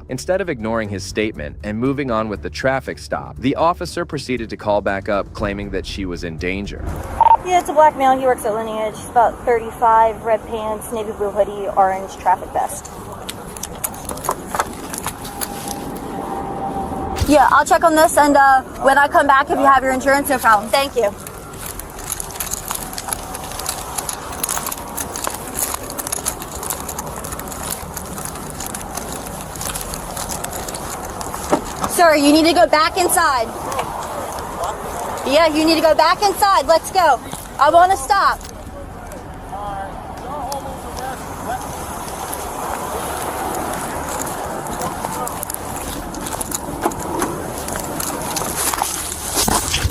S1: Instead of ignoring his statement and moving on with the traffic stop, the officer proceeded to call back up, claiming that she was in danger.
S8: Yeah, it's a black male. He works at Lineage. He's about 35, red pants, navy blue hoodie, orange traffic vest. Yeah, I'll check on this, and when I come back, if you have your insurance, no problem. Thank you. Sir, you need to go back inside. Yeah, you need to go back inside. Let's go. I want to stop.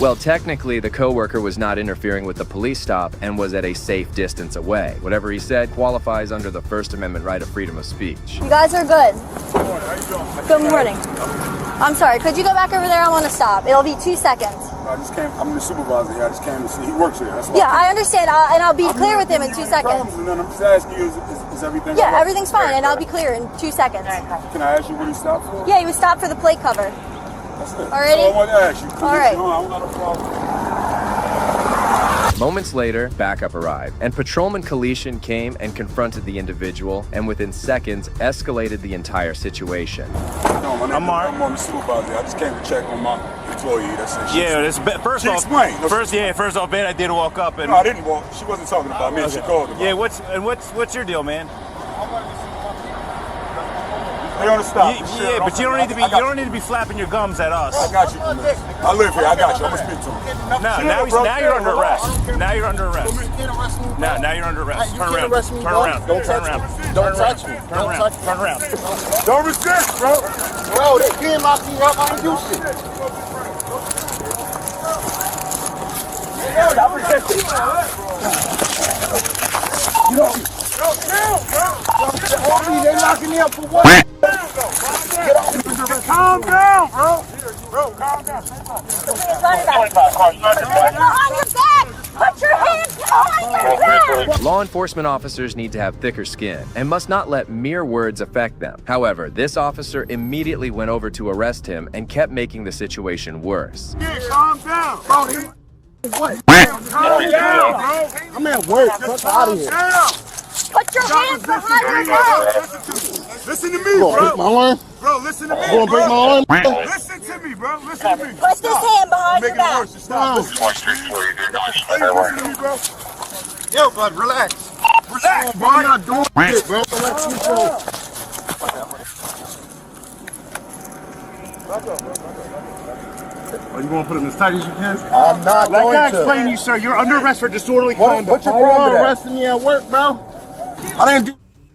S1: Well, technically, the co-worker was not interfering with the police stop and was at a safe distance away. Whatever he said qualifies under the First Amendment right of freedom of speech.
S8: You guys are good. Good morning. I'm sorry, could you go back over there? I want to stop. It'll be 2 seconds.
S6: I just came. I'm the supervisor here. I just came to see. He works here. That's why
S8: Yeah, I understand, and I'll be clear with him in 2 seconds.
S6: And then I'm just asking you, is everything
S8: Yeah,
S6: all right?
S8: everything's fine, and I'll be clear in 2 seconds.
S6: Can I ask you what he stopped for?
S8: Yeah, he was stopped for the plate cover.
S6: That's it.
S8: Alrighty?
S6: So I want to ask you.
S8: All right.
S6: No, I don't got a problem.
S1: Moments later, backup arrived, and Patrolman Kalishan came and confronted the individual, and within seconds, escalated the entire situation.
S6: No, my name I'm the supervisor. I just came to check on my employee. That's it.
S4: Yeah, first off, first off, man, I did walk up and.
S6: No, I didn't walk. She wasn't talking about me.
S4: Okay.
S6: She called about
S4: Yeah, what's your deal, man?
S6: They on the stop.
S4: Yeah, but you don't need to be flapping your gums at us.
S6: I got you. I live here. I got you. I'm gonna speak to him.
S4: Now you're under arrest. Now you're under arrest. Now you're under arrest. Turn around. Turn around.
S6: Don't touch me. Don't touch me.
S4: Turn around. Turn around.
S6: Don't resist, bro. Bro, they can't lock me up. I ain't do shit. Stop resisting. You don't. They're locking me up for what? Calm down, bro. Bro, calm down.
S8: On your back! Put your hands behind your back!
S1: Law enforcement officers need to have thicker skin and must not let mere words affect them. However, this officer immediately went over to arrest him and kept making the situation worse.
S6: Yeah, calm down, bro. What? Calm down, bro. I'm at work. Get out of here.
S8: Put your hands behind your back!
S6: Listen to me, bro.
S14: Break my arm?
S6: Bro, listen to me.
S14: You gonna break my arm?
S6: Listen to me, bro. Listen to me.
S8: Put this hand behind your back.
S6: Stop. Listen to me, bro. Yo, bud, relax. Relax, bro. I'm not doing shit, bro. Relax yourself. Are you going to put him as tight as you can? I'm not going to. Like I explained to you, sir, you're under arrest for disorderly conduct. What's your problem? You're arresting me at work, bro. I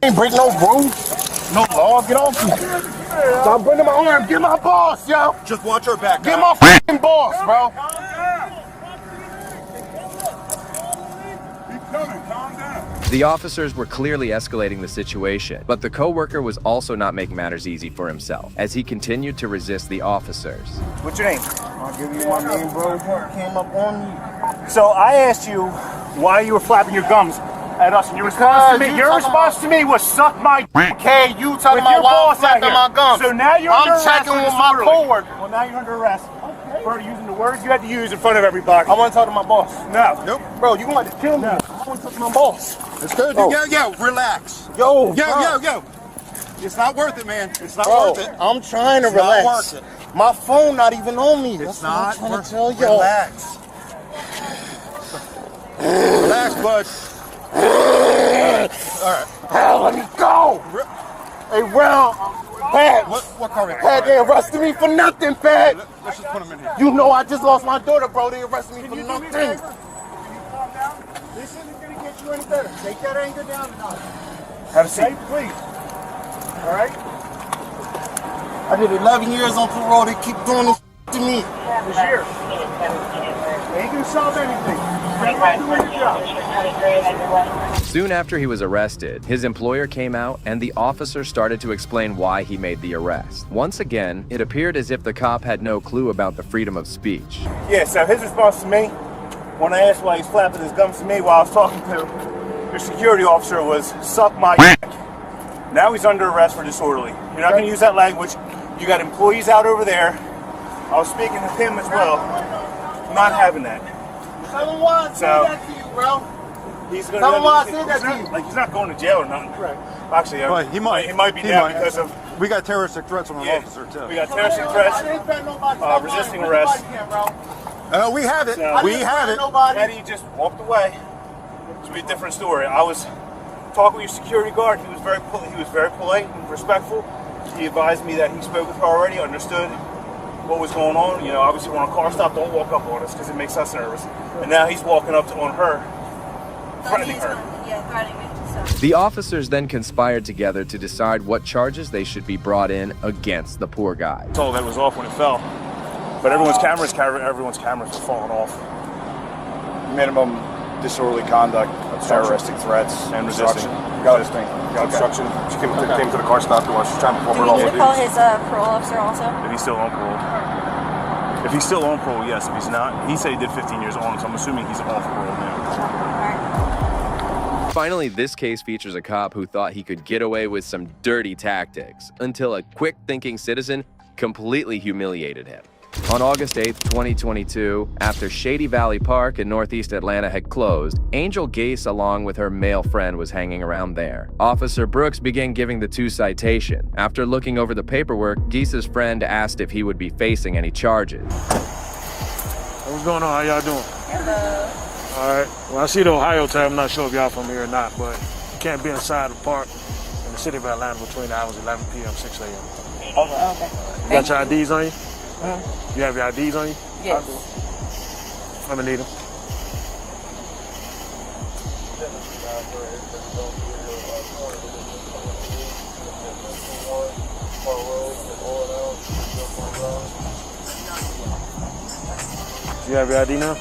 S6: ain't break no rules, no law. Get off me. Stop bringing my arm. Get my boss, yo. Just watch her back. Get my f***ing boss, bro. Keep coming. Calm down.
S1: The officers were clearly escalating the situation, but the co-worker was also not making matters easy for himself, as he continued to resist the officers.
S21: What's your name?
S6: I'll give you my name, bro. You came up on me.
S21: So I asked you why you were flapping your gums at us, and your response to me was suck my dick.
S6: Okay, you talking about why I'm flapping my gums.
S21: So now you're under arrest.
S6: I'm checking with my coworker.
S21: Well, now you're under arrest for using the words you had to use in front of everybody.
S6: I want to talk to my boss.
S21: No.
S6: Nope. Bro, you want to kill me.
S21: No.
S6: I want to talk to my boss.
S21: It's good.
S6: Oh. Yo, relax. Yo. It's not worth it, man. It's not worth it. I'm trying to relax. Not worth it. My phone not even on me. That's not what I'm trying to tell you. Relax. Relax, bud. All right. Let me go. Hey, well, Pat, what car? Pat, they arrested me for nothing, Pat. Let's just put him in here. You know I just lost my daughter, bro. They arrested me for nothing. Can you calm down? This isn't gonna get you any better. Take that anger down tonight. Have a seat, please. All right. I did 11 years on parole. They keep doing this to me. This year. They ain't gonna solve anything.
S1: Soon after he was arrested, his employer came out and the officer started to explain why he made the arrest. Once again, it appeared as if the cop had no clue about the freedom of speech.
S6: Yeah, so his response to me, when I asked why he's flapping his gums to me while I was talking to your security officer, was suck my dick. Now he's under arrest for disorderly. You're not gonna use that language. You got employees out over there. I was speaking to him as well. I'm not having that.
S5: Tell him why I said that to you, bro.
S6: He's gonna
S5: Tell him why I said that to you.
S6: Like, he's not going to jail or nothing. Right. Actually,
S4: he might.
S6: He might be now because of.
S4: We got terroristic threats on an officer too.
S6: We got terroristic threats. Resisting arrest.
S4: We have it.
S6: So,
S4: we have it.
S6: Eddie just walked away. It's a different story. I was talking with your security guard. He was very polite and respectful. He advised me that he spoke with her already, understood what was going on. You know, obviously when a car stop, don't walk up on us because it makes us nervous. And now he's walking up on her, threatening her.
S1: The officers then conspired together to decide what charges they should be brought in against the poor guy.
S6: Told that it was off when it fell, but everyone's cameras were falling off.
S2: Minimum disorderly conduct, terroristic threats,
S6: and resisting.
S2: Obstruction. She came to the car stop and was trying to pull her off.
S8: Do we need to call his parole officer also?
S6: If he's still on parole. If he's still on parole, yes. If he's not, he said he did 15 years on, so I'm assuming he's on parole now.
S1: Finally, this case features a cop who thought he could get away with some dirty tactics until a quick-thinking citizen completely humiliated him. On August 8, 2022, after Shady Valley Park in Northeast Atlanta had closed, Angel Gase along with her male friend was hanging around there. Officer Brooks began giving the two citation. After looking over the paperwork, Gase's friend asked if he would be facing any charges.
S20: What's going on? How y'all doing?
S8: Hello.
S20: All right. Well, I see the Ohio tag. I'm not sure if y'all from here or not, but you can't be inside the park in the city of Atlanta between the hours 11 p.m. 6 a.m.
S8: Okay.
S20: You got your IDs on you? You have your IDs on you?
S8: Yes.
S20: I'm gonna need them. You have your ID now?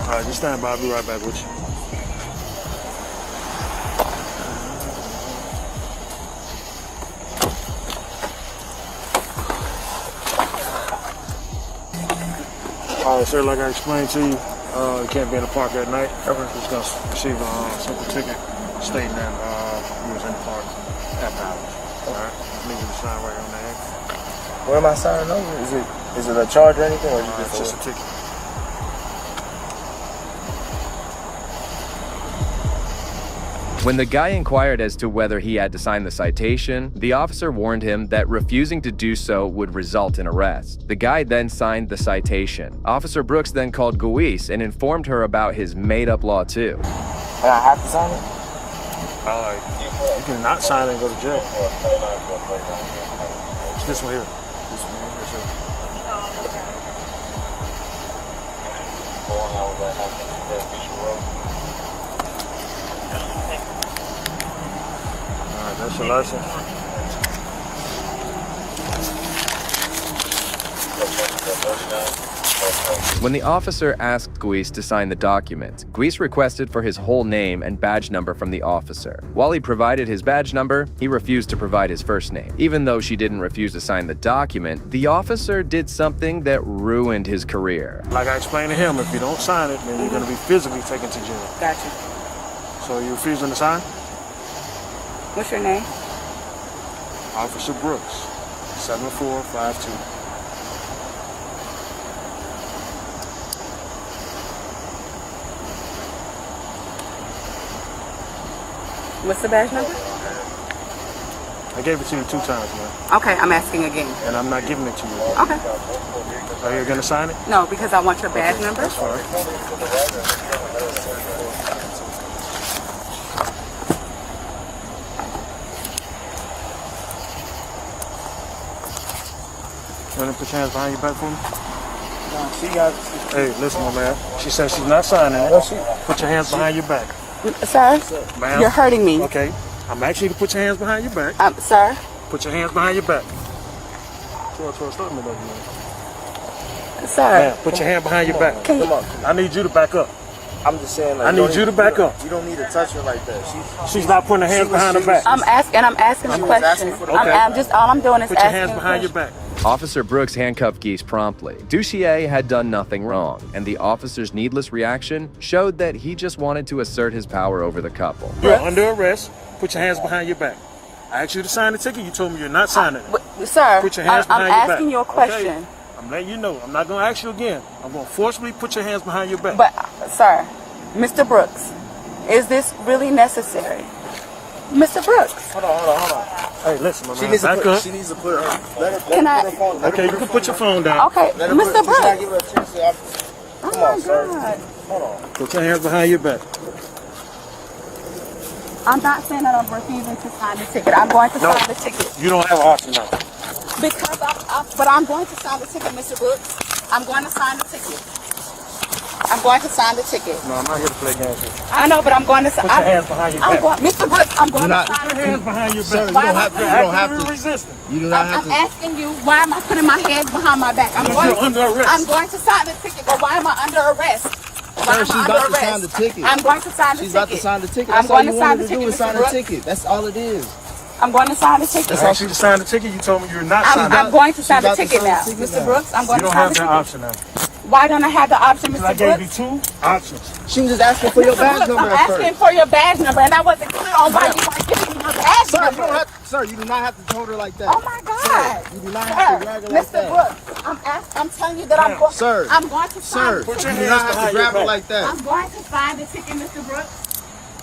S20: All right, just stand by. I'll be right back with you. All right, sir, like I explained to you, you can't be in the park at night. Everyone's just going to receive a simple ticket stating that you was in the park after hours. All right, just need you to sign right on that.
S7: What am I signing over? Is it a charge or anything? Or
S20: It's just a ticket.
S1: When the guy inquired as to whether he had to sign the citation, the officer warned him that refusing to do so would result in arrest. The guy then signed the citation. Officer Brooks then called Guis and informed her about his made-up law too.
S7: And I have to sign it?
S20: You can not sign it and go to jail. It's this one here. This one here, yes, sir. That's your license.
S1: When the officer asked Guis to sign the document, Guis requested for his whole name and badge number from the officer. While he provided his badge number, he refused to provide his first name. Even though she didn't refuse to sign the document, the officer did something that ruined his career.
S20: Like I explained to him, if you don't sign it, then you're going to be physically taken to jail.
S9: Gotcha.
S20: So you refusing to sign?
S9: What's your name?
S20: Officer Brooks, 7452.
S9: What's the badge number?
S6: I gave it to you 2 times, man.
S9: Okay, I'm asking again.
S6: And I'm not giving it to you again.
S9: Okay.
S6: Are you gonna sign it?
S9: No, because I want your badge number.
S6: That's fine. You want to put your hands behind your back for me?
S21: She got.
S6: Hey, listen, my man. She says she's not signing it. Put your hands behind your back.
S9: Sir,
S6: Ma'am.
S9: you're hurting me.
S6: Okay. I'm asking you to put your hands behind your back.
S9: Sir.
S6: Put your hands behind your back.
S9: Sir.
S6: Ma'am, put your hand behind your back.
S21: Come on.
S6: I need you to back up.
S21: I'm just saying. Like,
S6: I need you to back up.
S21: You don't need to touch her like that.
S6: She's not putting her hands behind her back.
S9: I'm asking a question. All I'm doing is
S6: put your
S9: asking
S6: hands behind your back.
S1: Officer Brooks handcuffed Geese promptly. Duchier had done nothing wrong, and the officer's needless reaction showed that he just wanted to assert his power over the couple.
S6: You're under arrest. Put your hands behind your back. I asked you to sign the ticket. You told me you're not signing it.
S9: Sir,
S6: put your hands behind your back.
S9: I'm asking you a question.
S6: Okay? I'm letting you know. I'm not going to ask you again. I'm going to forcibly put your hands behind your back.
S9: But, sir, Mr. Brooks, is this really necessary? Mr. Brooks.
S21: Hold on.
S6: Hey, listen, my man.
S21: She needs
S6: back
S21: to
S6: up.
S21: She needs to put her. Let her
S9: Can I?
S21: put her phone.
S6: Okay, you can put your phone down.
S9: Okay, Mr. Brooks.
S21: Give her a chance to, come on, sir. Hold on.
S6: Put your hands behind your back.
S9: I'm not saying that I'm refusing to sign the ticket. I'm going to sign the ticket.
S6: You don't have an option now.
S9: Because but I'm going to sign the ticket, Mr. Brooks. I'm going to sign the ticket. I'm going to sign the ticket.
S6: No, I'm not here to play games with you.
S9: I know, but I'm going to sign.
S6: Put your hands behind your back.
S9: Mr. Brooks, I'm going to sign
S6: Put your hands behind your back.
S21: Sir, you don't have to. You don't have to.
S6: Resisting.
S21: You do not have
S9: I'm
S21: to.
S9: asking you, why am I putting my hands behind my back?
S6: You're under arrest.
S9: I'm going to sign the ticket, but why am I under arrest?
S21: Sir, she's about to sign the ticket.
S9: I'm going to sign the ticket.
S21: She's about to sign the ticket.
S9: I'm
S21: That's all
S9: going
S21: you
S9: to sign
S21: wanted
S9: the
S21: to do
S9: ticket,
S21: is sign
S9: Mr.
S21: the
S9: Brooks.
S21: ticket. That's all it is.
S9: I'm going to sign the ticket.
S6: I asked you to sign the ticket. You told me you're not signing
S9: I'm going to sign the
S21: about to
S9: ticket
S21: sign the
S9: now.
S21: ticket
S9: Mr.
S21: now.
S9: Brooks, I'm going
S6: You
S9: to
S6: don't
S9: sign
S6: have
S9: the
S6: that
S9: ticket.
S6: option now.
S9: Why don't I have the option, Mr.
S6: I
S9: Brooks?
S6: gave you 2 options.
S21: She was just asking for your
S9: Mr.
S21: badge
S9: Brooks,
S21: number
S9: I'm
S21: at
S9: asking
S21: first.
S9: for your badge number, and I wasn't clear on why you weren't giving me your badge number.
S21: Sir, you do not have to hold her like that.
S9: Oh my God!
S21: Sir, you do not have to drag her like
S9: Mr.
S21: that.
S9: Brooks, I'm telling you that I'm going.
S21: Sir,
S9: I'm going to sign.
S21: Sir, you do not have to grab her like that.
S9: I'm going to sign the ticket, Mr. Brooks.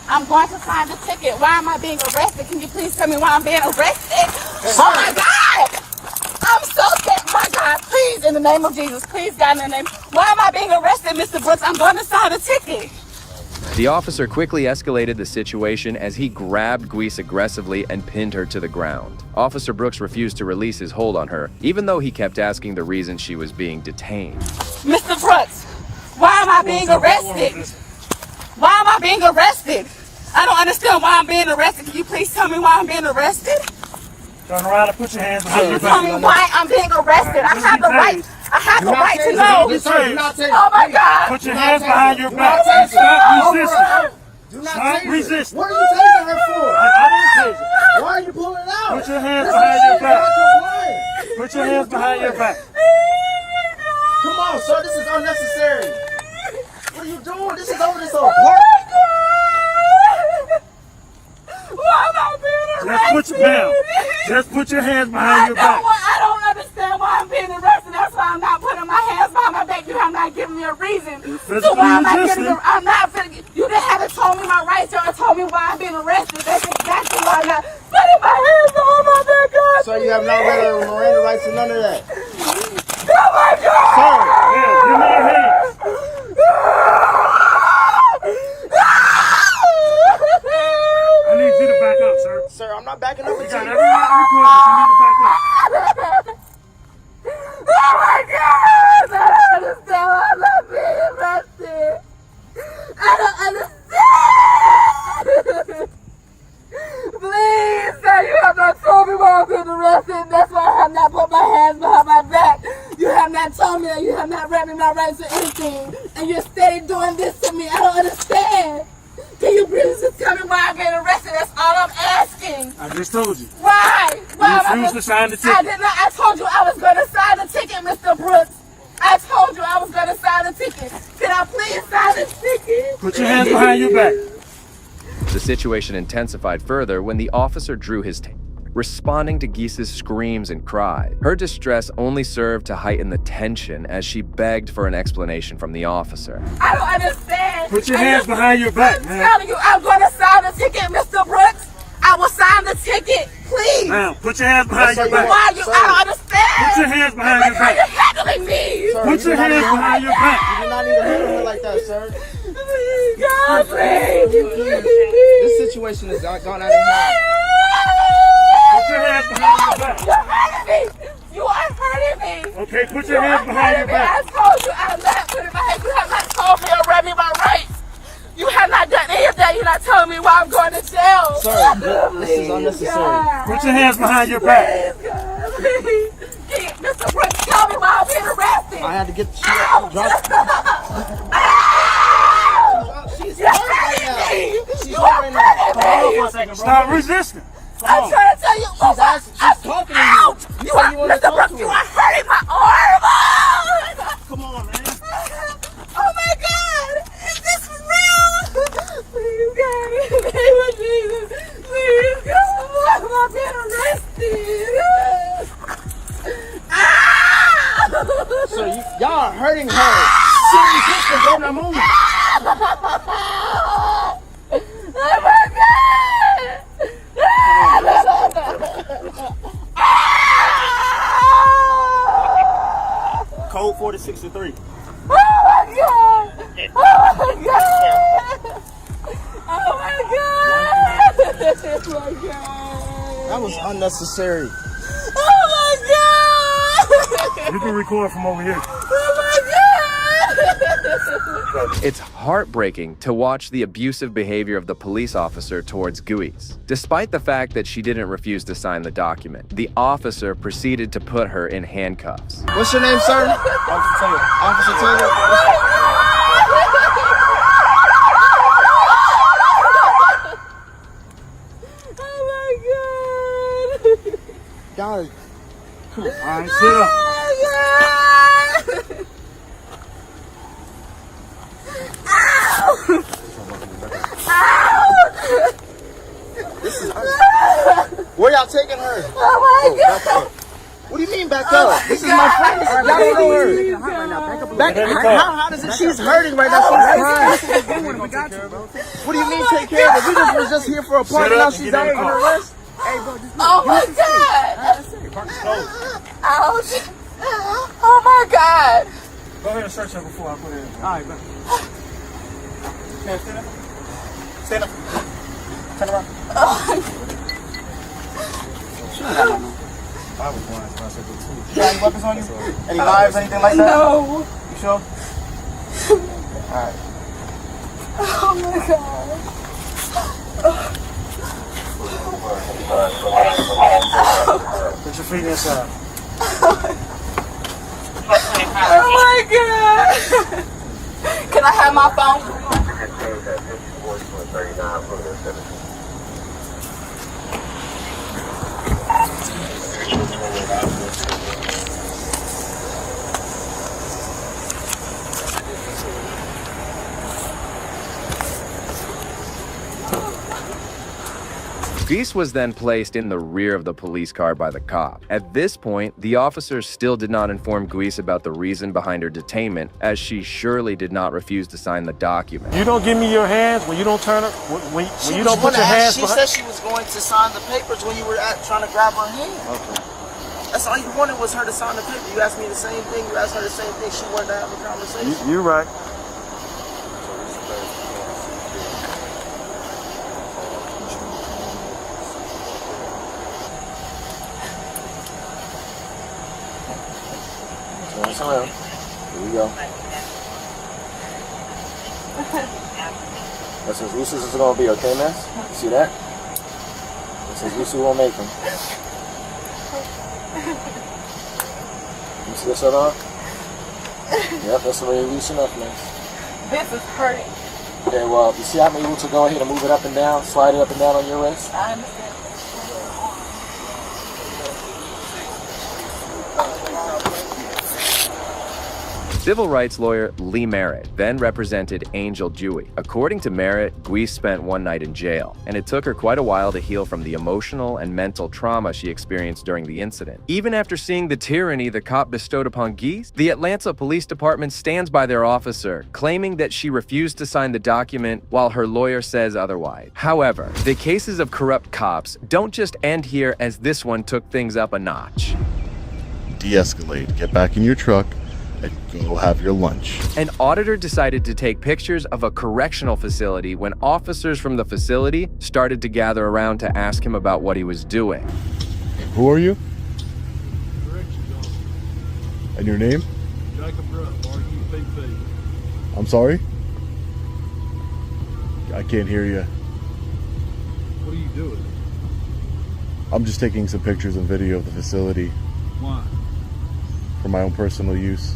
S9: I'm going to sign the ticket. Why am I being arrested? Can you please tell me why I'm being arrested? Oh my God! I'm so scared. My God, please, in the name of Jesus, please, God, in the name. Why am I being arrested, Mr. Brooks? I'm going to sign the ticket.
S1: The officer quickly escalated the situation as he grabbed Guise aggressively and pinned her to the ground. Officer Brooks refused to release his hold on her, even though he kept asking the reason she was being detained.
S9: Mr. Brooks, why am I being arrested? Why am I being arrested? I don't understand why I'm being arrested. Can you please tell me why I'm being arrested?
S6: Turn around and put your hands behind
S9: Can you
S6: your
S9: tell
S6: back.
S9: me why I'm being arrested? I have the right. I have the right to know. Oh my God!
S6: Put your hands behind your back. Stop resisting.
S21: Do not
S6: Stop
S21: take
S6: resisting.
S21: What are you tasing her for?
S6: I didn't take it.
S21: Why are you pulling it out?
S6: Put your hands behind your back. Put your hands behind your back.
S21: Come on, sir. This is unnecessary. What are you doing? This is over this whole park.
S9: Why am I being arrested?
S6: Just put your down. Just put your hands behind your back.
S9: I don't understand why I'm being arrested. That's why I'm not putting my hands behind my back. You have not given me a reason. So why am I getting? I'm not. You didn't have to told me my rights. You told me why I'm being arrested. That's exactly why I'm not putting my hands behind my back. God,
S21: Sir, you have not read her Miranda rights and none of that.
S9: Oh my God!
S6: Sir, give me your hands. I need you to back up, sir.
S21: Sir, I'm not backing up.
S6: You got every right to record, but you need to back up.
S9: Oh my God! I don't understand why I'm not being arrested. I don't understand. Please, sir, you have not told me why I'm being arrested. That's why I have not put my hands behind my back. You have not told me that. You have not read me my rights or anything. And you're steady doing this to me. I don't understand. Can you please just tell me why I'm being arrested? That's all I'm asking.
S6: I just told you.
S9: Why? Why
S6: You refused to sign the ticket.
S9: I did not. I told you I was going to sign the ticket, Mr. Brooks. I told you I was going to sign the ticket. Can I please sign the ticket?
S6: Put your hands behind your back.
S1: The situation intensified further when the officer drew his tape, responding to Guise's screams and cries. Her distress only served to heighten the tension as she begged for an explanation from the officer.
S9: I don't understand.
S6: Put your hands behind your back,
S9: I'm
S6: man.
S9: telling you, I'm going to sign the ticket, Mr. Brooks. I will sign the ticket, please.
S20: Ma'am, put your hands behind your back.
S9: Why you? I don't understand.
S20: Put your hands behind your back.
S9: You're handling me.
S20: Put your hands behind your back.
S5: You do not need to handle her like that, sir.
S9: God, please.
S5: This situation has gone out of hand.
S20: Put your hands behind your back.
S9: You're hurting me. You are hurting me.
S20: Okay, put your hands behind your back.
S9: I told you I'm not putting my hands. You have not told me or read me my rights. You have not done any of that. You're not telling me why I'm going to jail.
S5: Sir, this is unnecessary.
S9: God.
S20: Put your hands behind your back.
S9: Please, God, please. Mr. Brooks, tell me why I'm being arrested.
S5: I had to get the shit She's hurt right now. She's hurt right now.
S20: Hold on for a second, bro. Stop resisting.
S9: I'm trying to tell you.
S5: She's talking to you. You said you want to
S9: Mr.
S5: talk
S9: Brooks,
S5: to
S9: you
S5: her.
S9: are hurting my arm.
S20: Come on, man.
S9: Oh my God. Is this for real? Please, God. In the name of Jesus. Please, God. I'm being arrested.
S5: So y'all are hurting her. Serious sister, go now move.
S9: Oh my God.
S20: Code 4063.
S9: Oh my God. Oh my God. Oh my God. Oh my God.
S5: That was unnecessary.
S9: Oh my God.
S20: You can record from over here.
S9: Oh my God.
S1: It's heartbreaking to watch the abusive behavior of the police officer towards Guiz. Despite the fact that she didn't refuse to sign the document, the officer proceeded to put her in handcuffs.
S5: What's your name, sir? Officer Taylor. Officer Taylor.
S9: Oh my God.
S5: Guys, come on.
S20: All right, sit up.
S5: This is where y'all taking her?
S9: Oh my God.
S5: What do you mean back up? This is my friend. Y'all don't know her. How does it? She's hurting right now. She's crying. What do you mean take care of her? We was just here for a party. Now she's out under arrest.
S9: Oh my God. Ouch. Oh my God.
S20: Go ahead and search her before I put it in. All right, man. Stand up. Stand up. Turn around.
S5: I was blind, so I said go too. You got any weapons on you? Any knives, anything like that?
S9: No.
S5: You sure? Alright.
S9: Oh my God.
S20: Put your feet inside.
S9: Oh my God. Can I have my phone?
S1: Guiz was then placed in the rear of the police car by the cop. At this point, the officers still did not inform Guiz about the reason behind her detainment, as she surely did not refuse to sign the document.
S20: You don't give me your hands when you don't turn her. When you don't put your hands
S5: She
S20: behind.
S5: said she was going to sign the papers when you were trying to grab her hand.
S20: Okay.
S5: That's all you wanted was her to sign the paper. You asked me the same thing. You asked her the same thing. She wanted to have a conversation.
S20: You're right.
S5: Turn around. Here we go. That's as loose as it's gonna be, okay, man? You see that? That's as loose as we'll make them. You see this other arm? Yep, that's already loose enough, man.
S9: This is hurting.
S5: Okay, well, you see I'm able to go ahead and move it up and down, slide it up and down on your wrist?
S9: I understand.
S1: Civil rights lawyer Lee Merritt then represented Angel Dewey. According to Merritt, Guise spent one night in jail, and it took her quite a while to heal from the emotional and mental trauma she experienced during the incident. Even after seeing the tyranny the cop bestowed upon Guise, the Atlanta Police Department stands by their officer, claiming that she refused to sign the document while her lawyer says otherwise. However, the cases of corrupt cops don't just end here, as this one took things up a notch.
S10: De-escalate, get back in your truck, and go have your lunch.
S1: An auditor decided to take pictures of a correctional facility when officers from the facility started to gather around to ask him about what he was doing.
S10: Who are you? And your name?
S11: Jacob Rupp, RUPP.
S10: I'm sorry? I can't hear you.
S11: What are you doing?
S10: I'm just taking some pictures and video of the facility.
S11: Why?
S10: For my own personal use.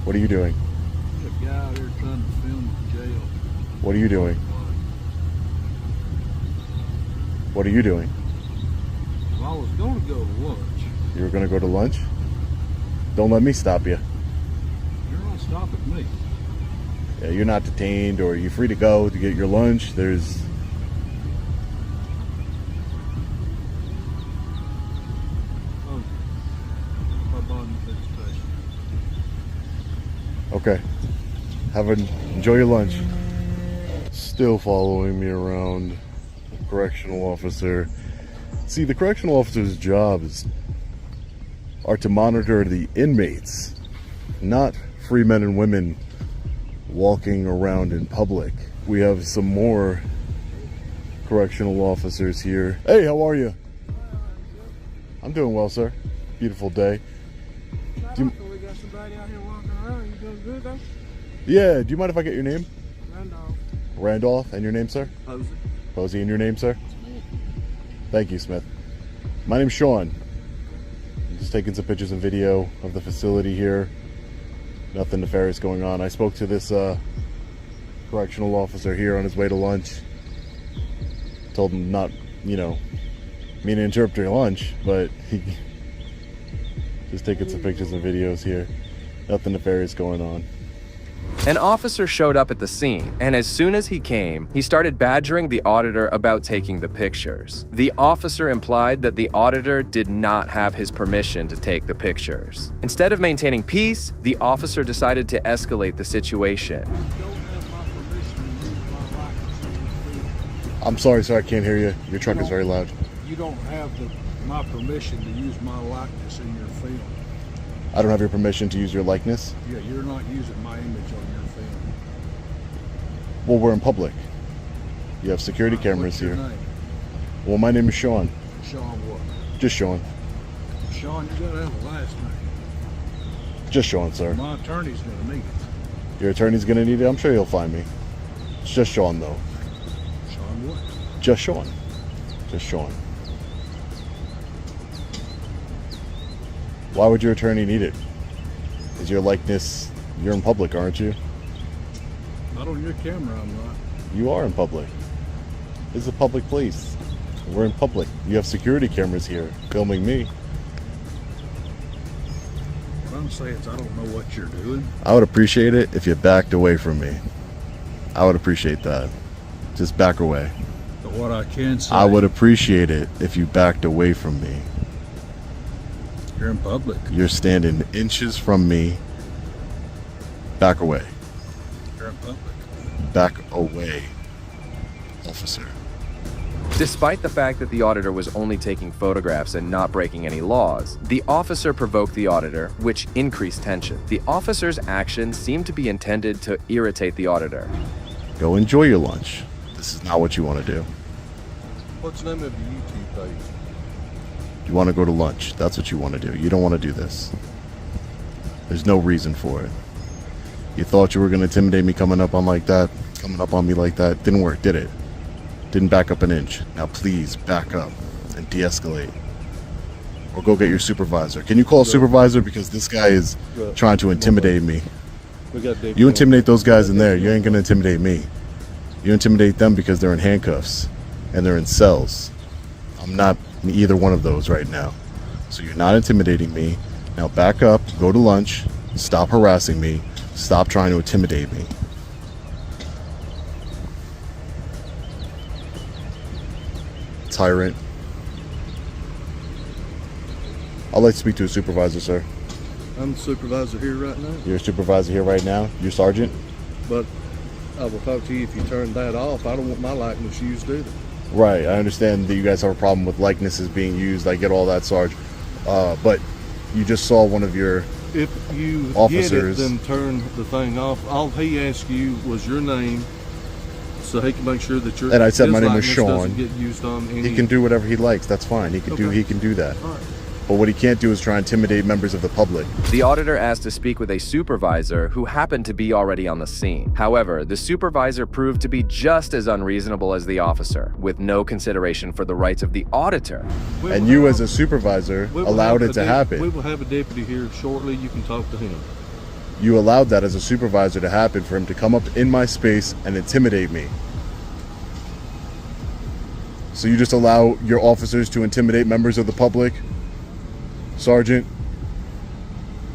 S10: What are you doing?
S11: There's a guy out here trying to film the jail.
S10: What are you doing? What are you doing?
S11: Well, I was going to go to lunch.
S10: You were going to go to lunch? Don't let me stop you.
S11: You're not stopping me.
S10: Yeah, you're not detained, or you're free to go to get your lunch. There's... Okay. Enjoy your lunch. Still following me around. Correctional officer. See, the correctional officer's jobs are to monitor the inmates, not free men and women walking around in public. We have some more correctional officers here. Hey, how are you? I'm doing well, sir. Beautiful day.
S11: We got somebody out here walking around. You doing good, though?
S10: Yeah, do you mind if I get your name?
S11: Randolph.
S10: Randolph, and your name, sir?
S11: Posey.
S10: Posey, and your name, sir? Thank you, Smith. My name's Sean. I'm just taking some pictures and video of the facility here. Nothing nefarious going on. I spoke to this correctional officer here on his way to lunch. Told him not, me to interrupt your lunch, but he just taking some pictures and videos here. Nothing nefarious going on.
S1: An officer showed up at the scene, and as soon as he came, he started badgering the auditor about taking the pictures. The officer implied that the auditor did not have his permission to take the pictures. Instead of maintaining peace, the officer decided to escalate the situation.
S10: I'm sorry, sir, I can't hear you. Your truck is very loud.
S11: You don't have my permission to use my likeness in your film.
S10: I don't have your permission to use your likeness?
S11: Yeah, you're not using my image on your film.
S10: Well, we're in public. You have security cameras here.
S11: Name?
S10: Well, my name is Sean.
S11: Sean what?
S10: Just Sean.
S11: Sean, you gotta have a last name.
S10: Just Sean, sir.
S11: My attorney's gonna need it.
S10: Your attorney's gonna need it? I'm sure he'll find me. It's just Sean, though.
S11: Sean what?
S10: Just Sean. Just Sean. Why would your attorney need it? Is your likeness... You're in public, aren't you?
S11: Not on your camera, I'm not.
S10: You are in public. This is a public place. We're in public. You have security cameras here filming me.
S11: What I'm saying is I don't know what you're doing.
S10: I would appreciate it if you backed away from me. I would appreciate that. Just back away.
S11: But what I can say...
S10: I would appreciate it if you backed away from me.
S11: You're in public.
S10: You're standing inches from me. Back away.
S11: You're in public.
S10: Back away, officer.
S1: Despite the fact that the auditor was only taking photographs and not breaking any laws, the officer provoked the auditor, which increased tension. The officer's actions seemed to be intended to irritate the auditor.
S10: Go enjoy your lunch. This is not what you want to do.
S11: What's the name of your YouTube page?
S10: You want to go to lunch. That's what you want to do. You don't want to do this. There's no reason for it. You thought you were going to intimidate me coming up on me like that. Didn't work, did it? Didn't back up an inch. Now please back up and de-escalate. Or go get your supervisor. Can you call a supervisor? Because this guy is trying to intimidate me. You intimidate those guys in there. You ain't going to intimidate me. You intimidate them because they're in handcuffs and they're in cells. I'm not in either one of those right now. So you're not intimidating me. Now back up, go to lunch, Stop harassing me. Stop trying to intimidate me. Tyrant. I'd like to speak to a supervisor, sir.
S11: I'm the supervisor here right now.
S10: You're a supervisor here right now? You're sergeant?
S11: But I will talk to you if you turn that off. I don't want my likeness used either.
S10: Right, I understand that you guys have a problem with likenesses being used. I get all that, Sarge. But you just saw one of your
S11: if you
S10: officers.
S11: Get it, then turn the thing off. All he asked you was your name, so he can make sure that your
S10: and I said my name
S11: likeness
S10: is Sean.
S11: doesn't get used on any...
S10: He can do whatever he likes. That's fine. He can do that.
S11: All right.
S10: But what he can't do is try and intimidate members of the public.
S1: The auditor asked to speak with a supervisor who happened to be already on the scene. However, the supervisor proved to be just as unreasonable as the officer, with no consideration for the rights of the auditor.
S10: And you as a supervisor allowed it to happen.
S11: We will have a deputy here shortly. You can talk to him.
S10: You allowed that as a supervisor to happen, for him to come up in my space and intimidate me. So you just allow your officers to intimidate members of the public? Sergeant,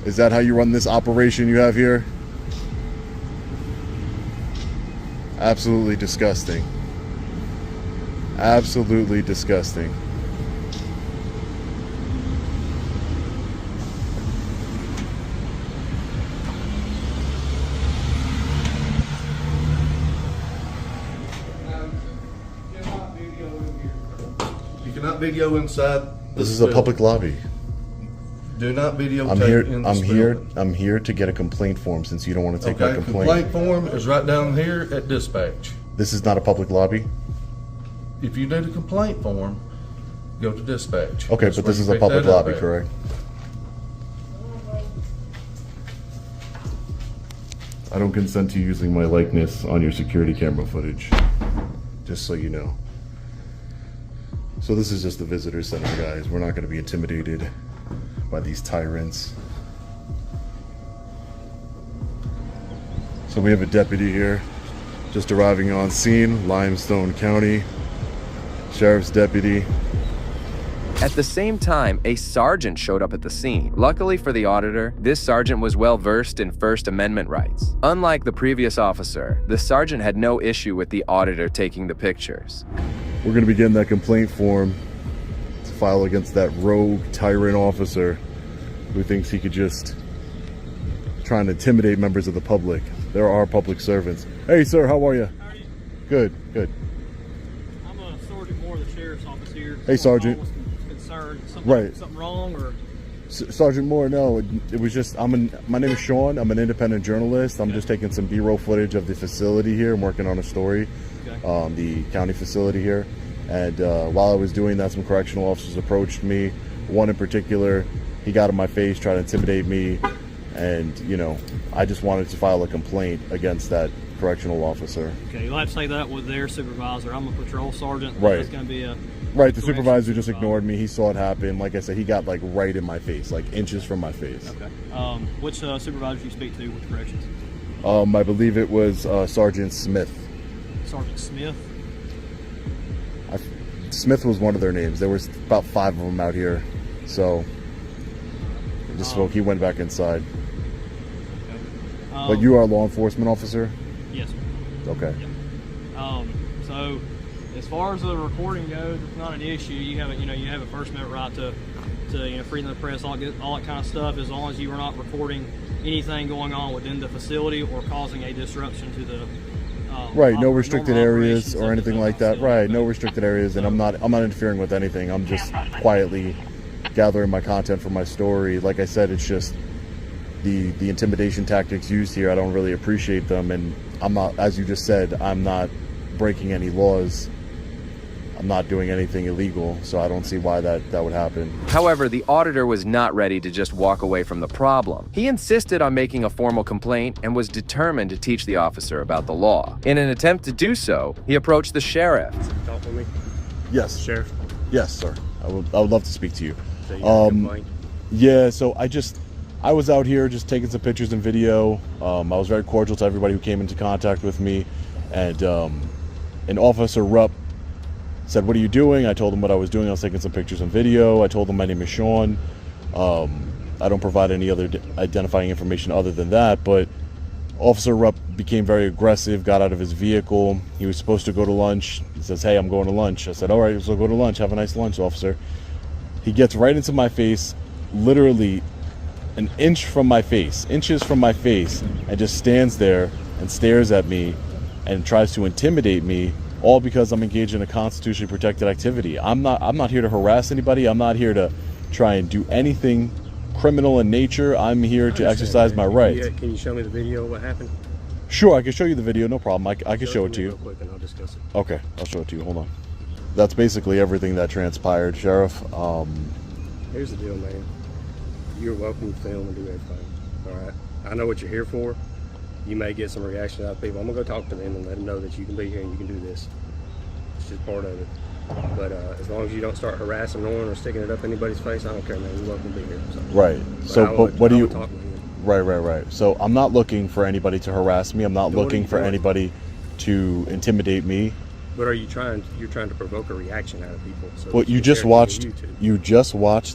S10: is that how you run this operation you have here? Absolutely disgusting. Absolutely disgusting.
S11: You cannot video inside.
S10: This is a public lobby.
S11: Do not videotape in this building.
S10: I'm here to get a complaint form, since you don't want to take my complaint.
S11: Complaint form is right down here at dispatch.
S10: This is not a public lobby?
S11: If you need a complaint form, go to dispatch.
S10: Okay, but this is a public lobby, correct? I don't consent to using my likeness on your security camera footage, just so you know. So this is just the visitor center, guys. We're not going to be intimidated by these tyrants. So we have a deputy here, just arriving on scene, Limestone County Sheriff's Deputy.
S1: At the same time, a sergeant showed up at the scene. Luckily for the auditor, this sergeant was well versed in First Amendment rights. Unlike the previous officer, the sergeant had no issue with the auditor taking the pictures.
S10: We're going to be getting that complaint form to file against that rogue tyrant officer who thinks he could just try and intimidate members of the public. There are public servants. Hey, sir, how are you?
S13: How are you?
S10: Good, good.
S13: I'm a Sergeant Moore of the Sheriff's Office here.
S10: Hey, Sergeant.
S13: Concerned.
S10: Right.
S13: Something wrong, or?
S10: Sergeant Moore, no, it was just, my name is Sean. I'm an independent journalist. I'm just taking some B-roll footage of the facility here. I'm working on a story, the county facility here. And while I was doing that, some correctional officers approached me. One in particular, he got in my face, tried to intimidate me. And, you know, I just wanted to file a complaint against that correctional officer.
S13: Okay, you'll have to say that with their supervisor. I'm a patrol sergeant.
S10: Right.
S13: That's going to be a...
S10: Right, the supervisor just ignored me. He saw it happen. Like I said, he got like right in my face, like inches from my face.
S13: Okay. Which supervisor did you speak to with corrections?
S10: I believe it was Sergeant Smith.
S13: Sergeant Smith?
S10: Smith was one of their names. There was about 5 of them out here. So, I just spoke. He went back inside.
S13: Okay.
S10: But you are a law enforcement officer?
S13: Yes, sir.
S10: Okay.
S13: Yeah. So, as far as the recording goes, it's not an issue. You have a First Amendment right to freedom of the press, all that kind of stuff, as long as you are not recording anything going on within the facility or causing a disruption to the
S10: right, no restricted areas or anything like that. Right, no restricted areas, and I'm not interfering with anything. I'm just quietly gathering my content for my story. Like I said, it's just the intimidation tactics used here. I don't really appreciate them, and I'm not, as you just said, I'm not breaking any laws. I'm not doing anything illegal, so I don't see why that would happen.
S1: However, the auditor was not ready to just walk away from the problem. He insisted on making a formal complaint and was determined to teach the officer about the law. In an attempt to do so, he approached the sheriff.
S2: Talk with me.
S10: Yes,
S2: Sheriff.
S10: Yes, sir. I would love to speak to you.
S2: So you got a complaint?
S10: Yeah, so I was out here just taking some pictures and video. I was very cordial to everybody who came into contact with me, and an officer Rupp said, "What are you doing?" I told him what I was doing. I was taking some pictures and video. I told him my name is Sean. I don't provide any other identifying information other than that, but Officer Rupp became very aggressive, got out of his vehicle. He was supposed to go to lunch. He says, hey, I'm going to lunch. I said, all right, so go to lunch. Have a nice lunch, officer. He gets right into my face, literally an inch from my face, inches from my face, and just stands there and stares at me and tries to intimidate me, all because I'm engaged in a constitutionally protected activity. I'm not here to harass anybody. I'm not here to try and do anything criminal in nature. I'm here to exercise my rights.
S2: Can you show me the video of what happened?
S10: Sure, I can show you the video, no problem. I can show it to you.
S2: Real quick and I'll discuss it.
S10: Okay, I'll show it to you. Hold on. That's basically everything that transpired, Sheriff.
S2: Here's the deal, man. You're welcome to film and do everything. All right. I know what you're here for. You may get some reaction out of people. I'm gonna go talk to them and let them know that you can be here and you can do this. It's just part of it. But as long as you don't start harassing no one or sticking it up anybody's face, I don't care, man. You're welcome to be here. So.
S10: Right.
S2: But
S10: what do you?
S2: Talk,
S10: Right. So I'm not looking for anybody to harass me. I'm not looking for anybody to intimidate me.
S2: But are you trying? You're trying to provoke a reaction out of people. So
S10: well, you just watched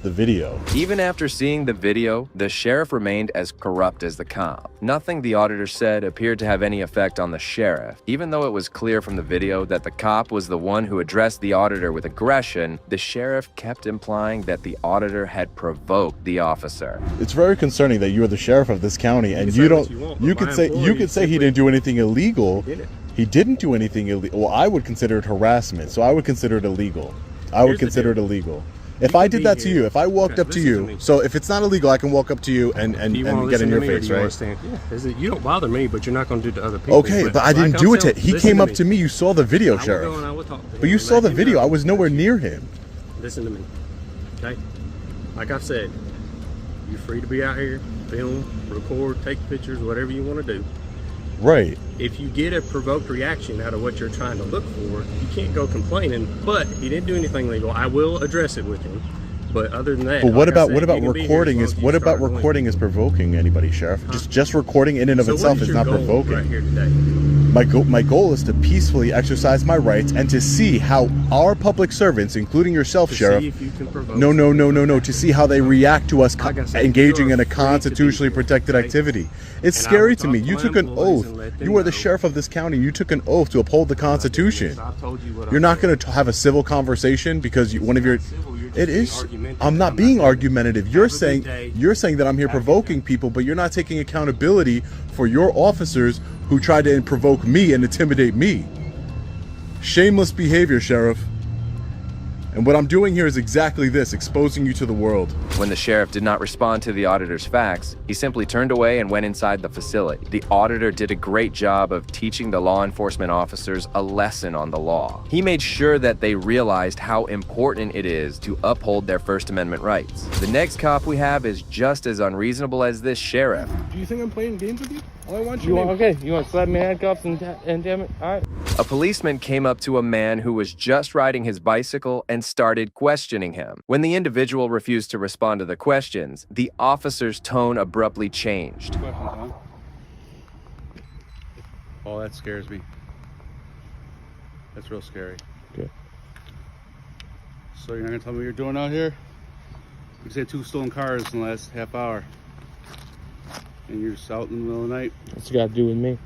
S10: the video.
S1: Even after seeing the video, the sheriff remained as corrupt as the cop. Nothing the auditor said appeared to have any effect on the sheriff. Even though it was clear from the video that the cop was the one who addressed the auditor with aggression, the sheriff kept implying that the auditor had provoked the officer.
S10: It's very concerning that you're the sheriff of this county and you don't. You could say he didn't do anything illegal. He didn't do anything illegal. Well, I would consider it harassment, so I would consider it illegal. If I did that to you, if I walked up to you, so if it's not illegal, I can walk up to you and get in your face, right?
S2: You don't bother me, but you're not going to do it to other people.
S10: Okay, but I didn't do it to him. He came up to me. You saw the video, Sheriff. But you saw the video. I was nowhere near him.
S2: Listen to me, okay? Like I've said, you're free to be out here, film, record, take pictures, whatever you want to do.
S10: Right.
S2: If you get a provoked reaction out of what you're trying to look for, you can't go complaining. But he didn't do anything legal. I will address it with him. But other than that,
S10: but what about recording? Recording is provoking anybody, Sheriff? Just recording in and of itself is not provoking.
S2: Right here today?
S10: My goal is to peacefully exercise my rights and to see how our public servants, including yourself, Sheriff, to see how they react to us engaging in a constitutionally protected activity. It's scary to me. You took an oath. You are the sheriff of this county. You took an oath to uphold the Constitution. You're not going to have a civil conversation because one of your. It is. I'm not being argumentative. You're saying that I'm here provoking people, but you're not taking accountability for your officers who tried to provoke me and intimidate me. Shameless behavior, Sheriff. And what I'm doing here is exactly this, exposing you to the world.
S1: When the sheriff did not respond to the auditor's facts, he simply turned away and went inside the facility. The auditor did a great job of teaching the law enforcement officers a lesson on the law. He made sure that they realized how important it is to uphold their First Amendment rights. The next cop we have is just as unreasonable as this sheriff.
S20: Do you think I'm playing games with you? All I want
S13: you want to slap me handcuffs and damn it? All right.
S1: A policeman came up to a man who was just riding his bicycle and started questioning him. When the individual refused to respond to the questions, the officer's tone abruptly changed.
S20: Questions, huh? Oh, that scares me. That's real scary.
S13: Okay.
S20: So you're not gonna tell me what you're doing out here? You said 2 stolen cars in the last half hour. And you're just out in the middle of the night?
S13: What's it got to do with me?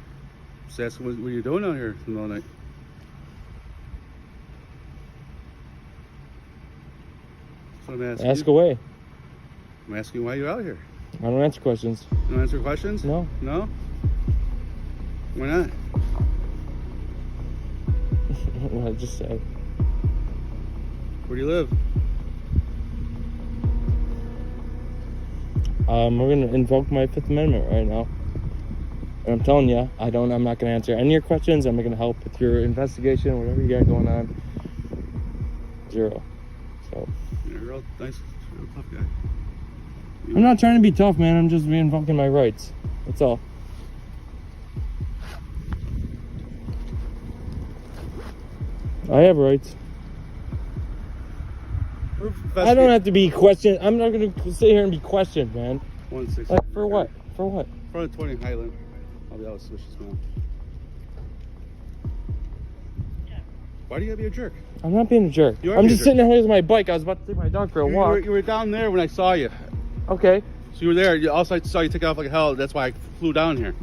S20: So that's what you're doing out here in the middle of the night. That's what I'm asking.
S13: Ask away.
S20: I'm asking why you're out here.
S13: I don't answer questions.
S20: You don't answer questions?
S13: No.
S20: No? Why not?
S13: What I just said.
S20: Where do you live?
S13: We're going to invoke my Fifth Amendment right now. And I'm telling you, I'm not going to answer any of your questions. I'm not going to help with your investigation, whatever you got going on. 0. So.
S20: You're a real nice, real tough guy.
S13: I'm not trying to be tough, man. I'm just invoking my rights. That's all. I have rights. I don't have to be questioned. I'm not going to sit here and be questioned, man.
S20: 160.
S13: Like, for what? For what?
S20: Front of 20 Highland. I'll be out suspicious, man. Why do you gotta be a jerk?
S13: I'm not being a jerk. I'm just sitting here with my bike. I was about to take my dog for a walk.
S20: You were down there when I saw you.
S13: Okay.
S6: So you were there. Also, I saw you take off like hell. That's why I flew down here.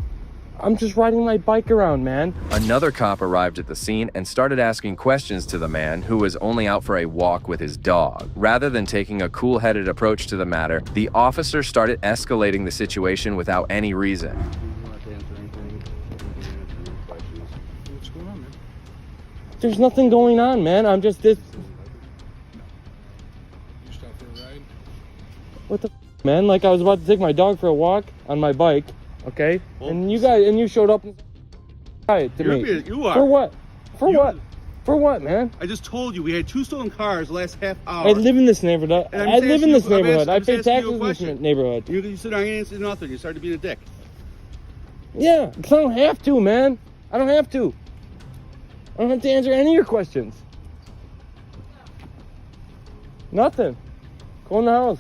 S15: I'm just riding my bike around, man.
S1: Another cop arrived at the scene and started asking questions to the man who was only out for a walk with his dog. Rather than taking a cool-headed approach to the matter, the officer started escalating the situation without any reason.
S6: What's going on, man?
S15: There's nothing going on, man. I'm just this.
S6: You stopped for a ride?
S15: What the man? Like I was about to take my dog for a walk on my bike, okay?
S6: Well,
S15: and you showed up and to me.
S6: You are.
S15: For what? For what? For what, man?
S6: I just told you we had 2 stolen cars the last half hour.
S15: I live in this neighborhood.
S6: And I'm
S15: I
S6: just
S15: live in
S6: asking
S15: this
S6: you- I'm
S15: neighborhood. I
S6: just
S15: pay
S6: asking you a
S15: taxes in this
S6: question.
S15: neighborhood.
S6: You said I answered nothing. You started being a dick.
S15: Yeah, 'cause I don't have to, man. I don't have to. I don't have to answer any of your questions. Nothing. Go in the house.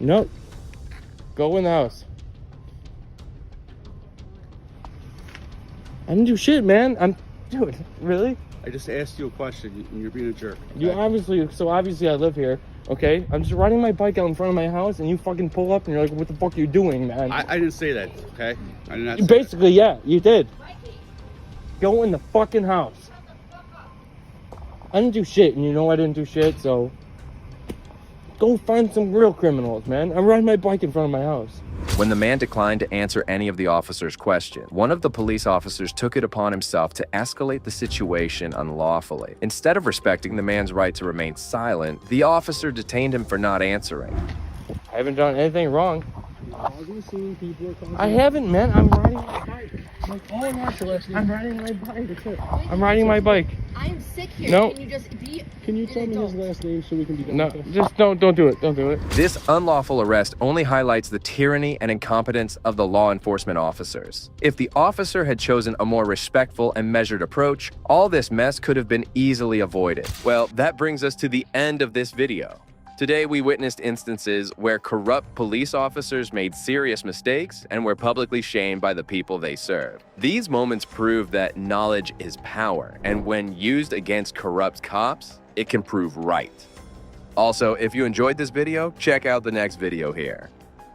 S15: Nope. Go in the house. I didn't do shit, man. Dude, really?
S6: I just asked you a question and you're being a jerk.
S15: You obviously I live here, okay? I'm just riding my bike out in front of my house and you fucking pull up and you're like, what the fuck are you doing, man?
S6: I didn't say that, okay? I did not
S15: You
S6: say
S15: basically, yeah, you did. Go in the fucking house. I didn't do shit, and you know I didn't do shit, so go find some real criminals, man. I'm riding my bike in front of my house.
S1: When the man declined to answer any of the officer's questions, one of the police officers took it upon himself to escalate the situation unlawfully. Instead of respecting the man's right to remain silent, the officer detained him for not answering.
S15: I haven't done anything wrong. I haven't, man. I'm riding my bike. I'm riding my bike. That's it. I'm riding my bike.
S8: I'm sick here.
S15: No.
S8: Can you just be
S6: Can you tell me his last name so we can be done?
S15: No,
S6: with this?
S15: just don't do it. Don't do it.
S1: This unlawful arrest only highlights the tyranny and incompetence of the law enforcement officers. If the officer had chosen a more respectful and measured approach, all this mess could have been easily avoided. Well, that brings us to the end of this video. Today, we witnessed instances where corrupt police officers made serious mistakes and were publicly shamed by the people they serve. These moments prove that knowledge is power, and when used against corrupt cops, it can prove right. Also, if you enjoyed this video, check out the next video here.